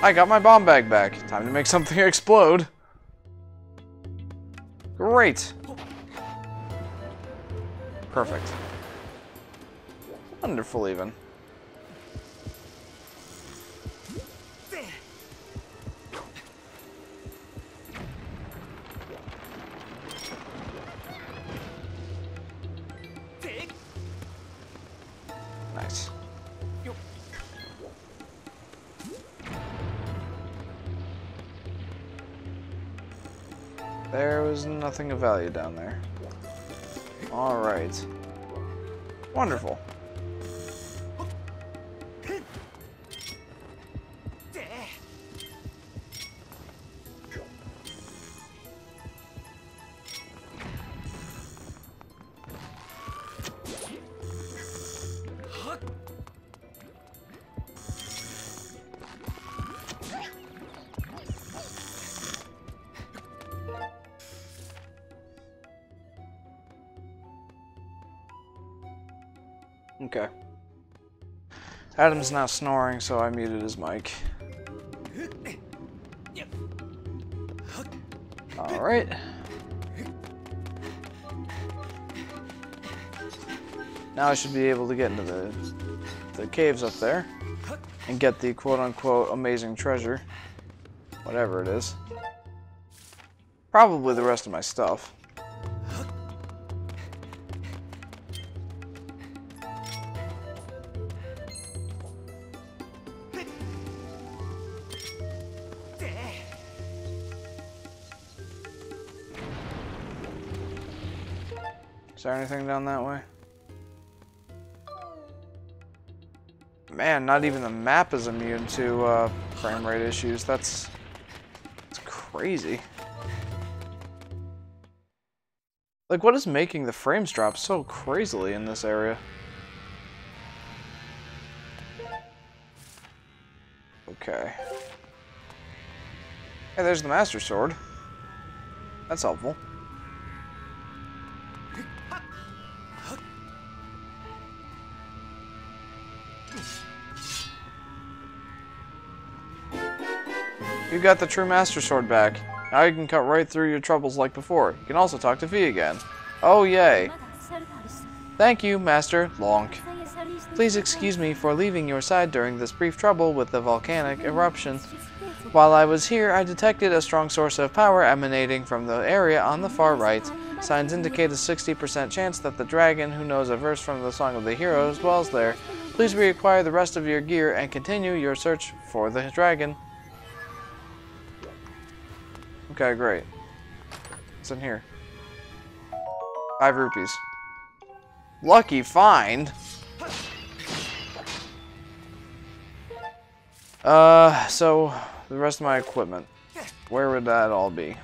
I got my bomb bag back. Time to make something explode. Great. Perfect. Wonderful, even. Nice. There was nothing of value down there. Alright. Wonderful. Okay. Adam's now snoring, so I muted his mic. Alright. Now I should be able to get into the caves up there and get the quote-unquote amazing treasure. Whatever it is. Probably the rest of my stuff. Is there anything down that way? Man, not even the map is immune to frame rate issues. That's crazy. Like, what is making the frames drop so crazily in this area? Okay. Hey, there's the Master Sword. That's helpful. You got the true Master Sword back. Now you can cut right through your troubles like before. You can also talk to Fee again. Oh, yay. Thank you, Master Lonk. Please excuse me for leaving your side during this brief trouble with the volcanic eruption. While I was here, I detected a strong source of power emanating from the area on the far right. Signs indicate a 60% chance that the dragon, who knows a verse from the Song of the Heroes, dwells there. Please reacquire the rest of your gear and continue your search for the dragon. Okay, great. What's in here? 5 rupees. Lucky find. So the rest of my equipment. Where would that all be?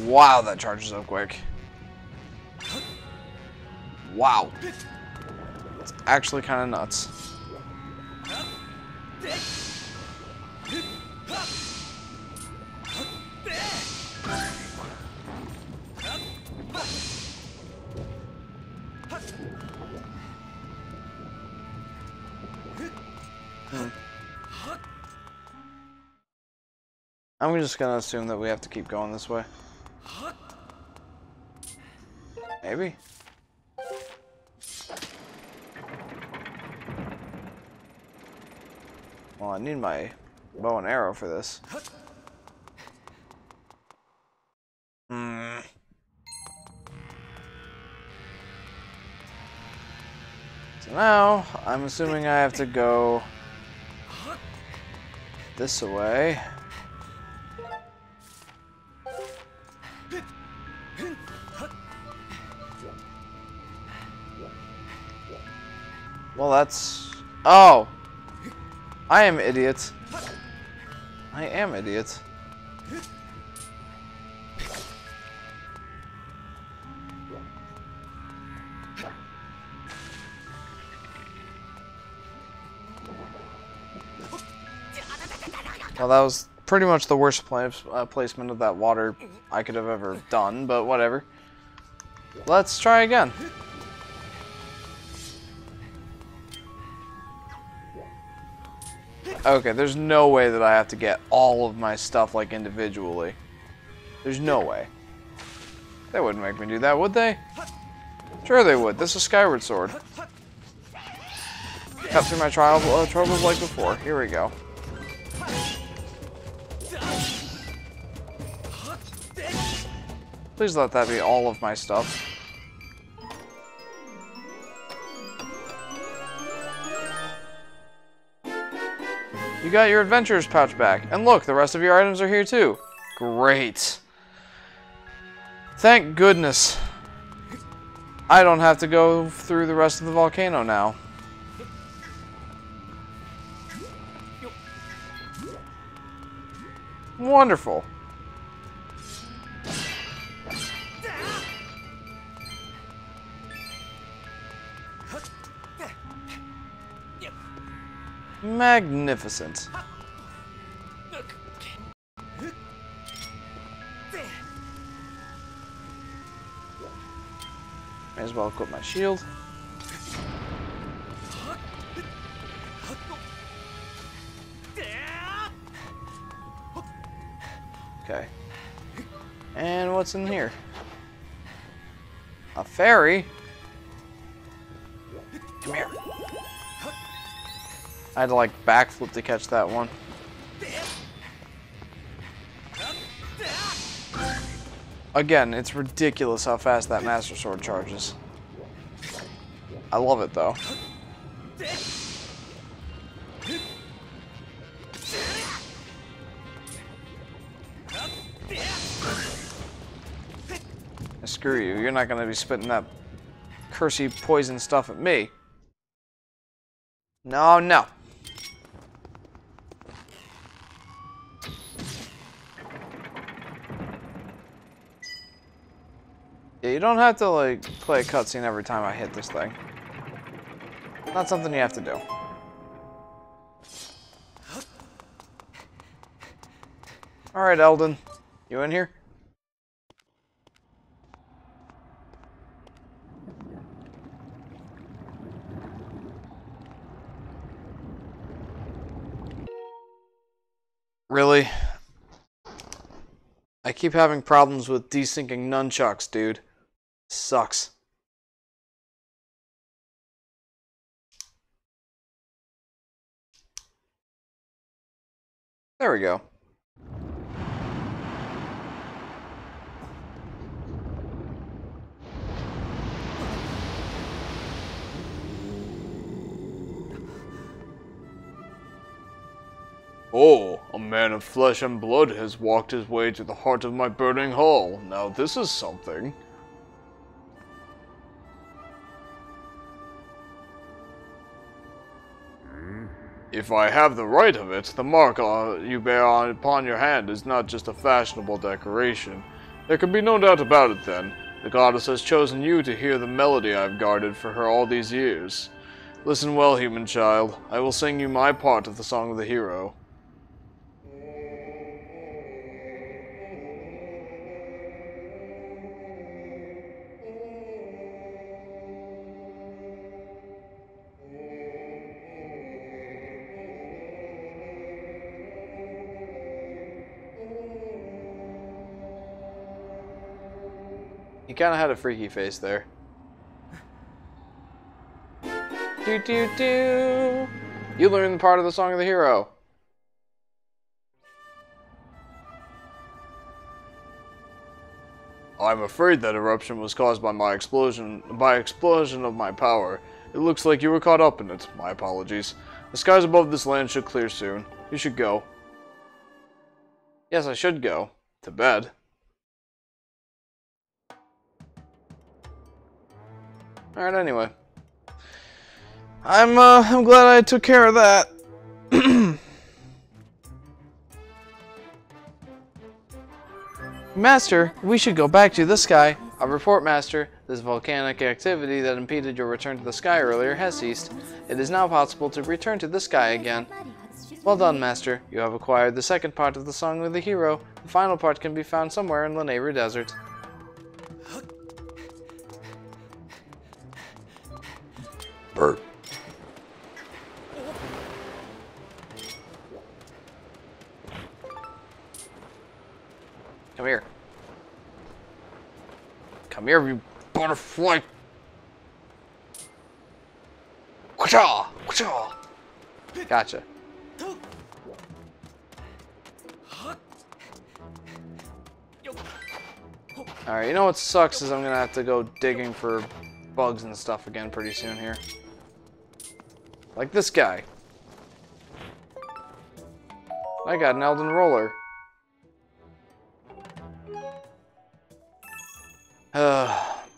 Wow, that charges up quick. Wow. It's actually kind of nuts. I'm just gonna assume that we have to keep going this way. Maybe. Well, I need my bow and arrow for this. So now, I'm assuming I have to go this way. Well, that's... Oh! I am idiot. I am idiot. Well, that was pretty much the worst placement of that water I could have ever done, but whatever. Let's try again. Okay, there's no way that I have to get all of my stuff, like, individually. There's no way. They wouldn't make me do that, would they? Sure they would. This is Skyward Sword. Cut through my troubles like before. Here we go. Please let that be all of my stuff. You got your adventurer's pouch back. And look, the rest of your items are here too. Great. Thank goodness. I don't have to go through the rest of the volcano now. Wonderful. Magnificent. May as well equip my shield. Okay. And what's in here? A fairy? Come here. I had to like backflip to catch that one. Again, it's ridiculous how fast that Master Sword charges. I love it though. Screw you, you're not gonna be spitting that cursey poison stuff at me. No, no. Yeah, you don't have to like play a cutscene every time I hit this thing. Not something you have to do. Alright, Eldon. You in here? Really? I keep having problems with desyncing nunchucks, dude. Sucks. There we go. Oh, a man of flesh and blood has walked his way to the heart of my burning hall. Now this is something. If I have the right of it, the mark you bear upon your hand is not just a fashionable decoration. There can be no doubt about it then. The goddess has chosen you to hear the melody I've guarded for her all these years. Listen well, human child. I will sing you my part of the Song of the Hero. You kind of had a freaky face there. Do do do. You learned the part of the Song of the Hero. I'm afraid that eruption was caused by my explosion of my power. It looks like you were caught up in it. My apologies. The skies above this land should clear soon. You should go. Yes, I should go. To bed. Alright, anyway. I'm glad I took care of that. Master, we should go back to the sky. A report, Master. This volcanic activity that impeded your return to the sky earlier has ceased. It is now possible to return to the sky again. Well done, Master. You have acquired the second part of the Song of the Hero. The final part can be found somewhere in the Lanayru Desert. Bert. Come here. Come here, you butterfly. Kwacha! Kwacha! Gotcha. Alright, you know what sucks is I'm gonna have to go digging for bugs and stuff again pretty soon here. Like this guy. I got an Elden Roller.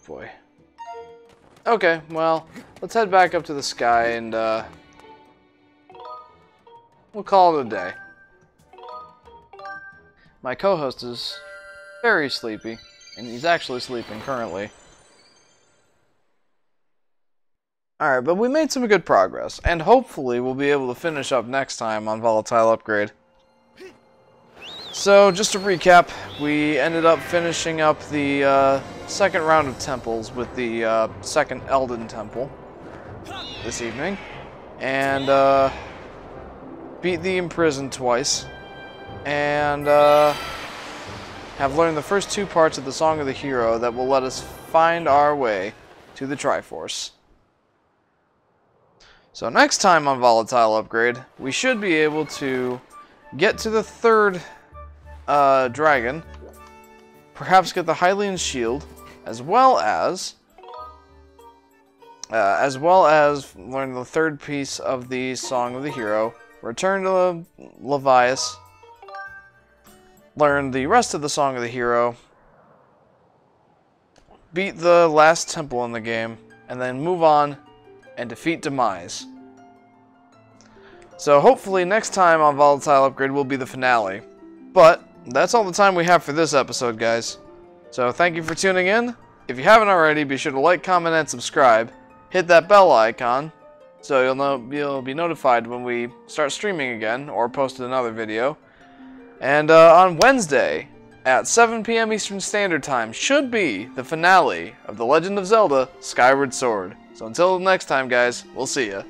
Boy. Okay, well, let's head back up to the sky and, we'll call it a day. My co-host is very sleepy, and he's actually sleeping currently. Alright, but we made some good progress, and hopefully we'll be able to finish up next time on Volatile Upgrade. So, just to recap, we ended up finishing up the second round of temples with the second Elden Temple this evening, and beat the Imprisoned twice, and have learned the first two parts of the Song of the Hero that will let us find our way to the Triforce. So next time on Volatile Upgrade, we should be able to get to the third dragon, perhaps get the Hylian Shield, as well as learn the third piece of the Song of the Hero, return to Levias, learn the rest of the Song of the Hero, beat the last temple in the game, and then move on and defeat Demise. So hopefully next time on Volatile Upgrade will be the finale. But that's all the time we have for this episode, guys. So thank you for tuning in. If you haven't already, be sure to like, comment, and subscribe. Hit that bell icon so you'll be notified when we start streaming again or post another video. And on Wednesday at 7 p.m. Eastern Standard Time should be the finale of The Legend of Zelda: Skyward Sword. So until next time, guys, we'll see ya.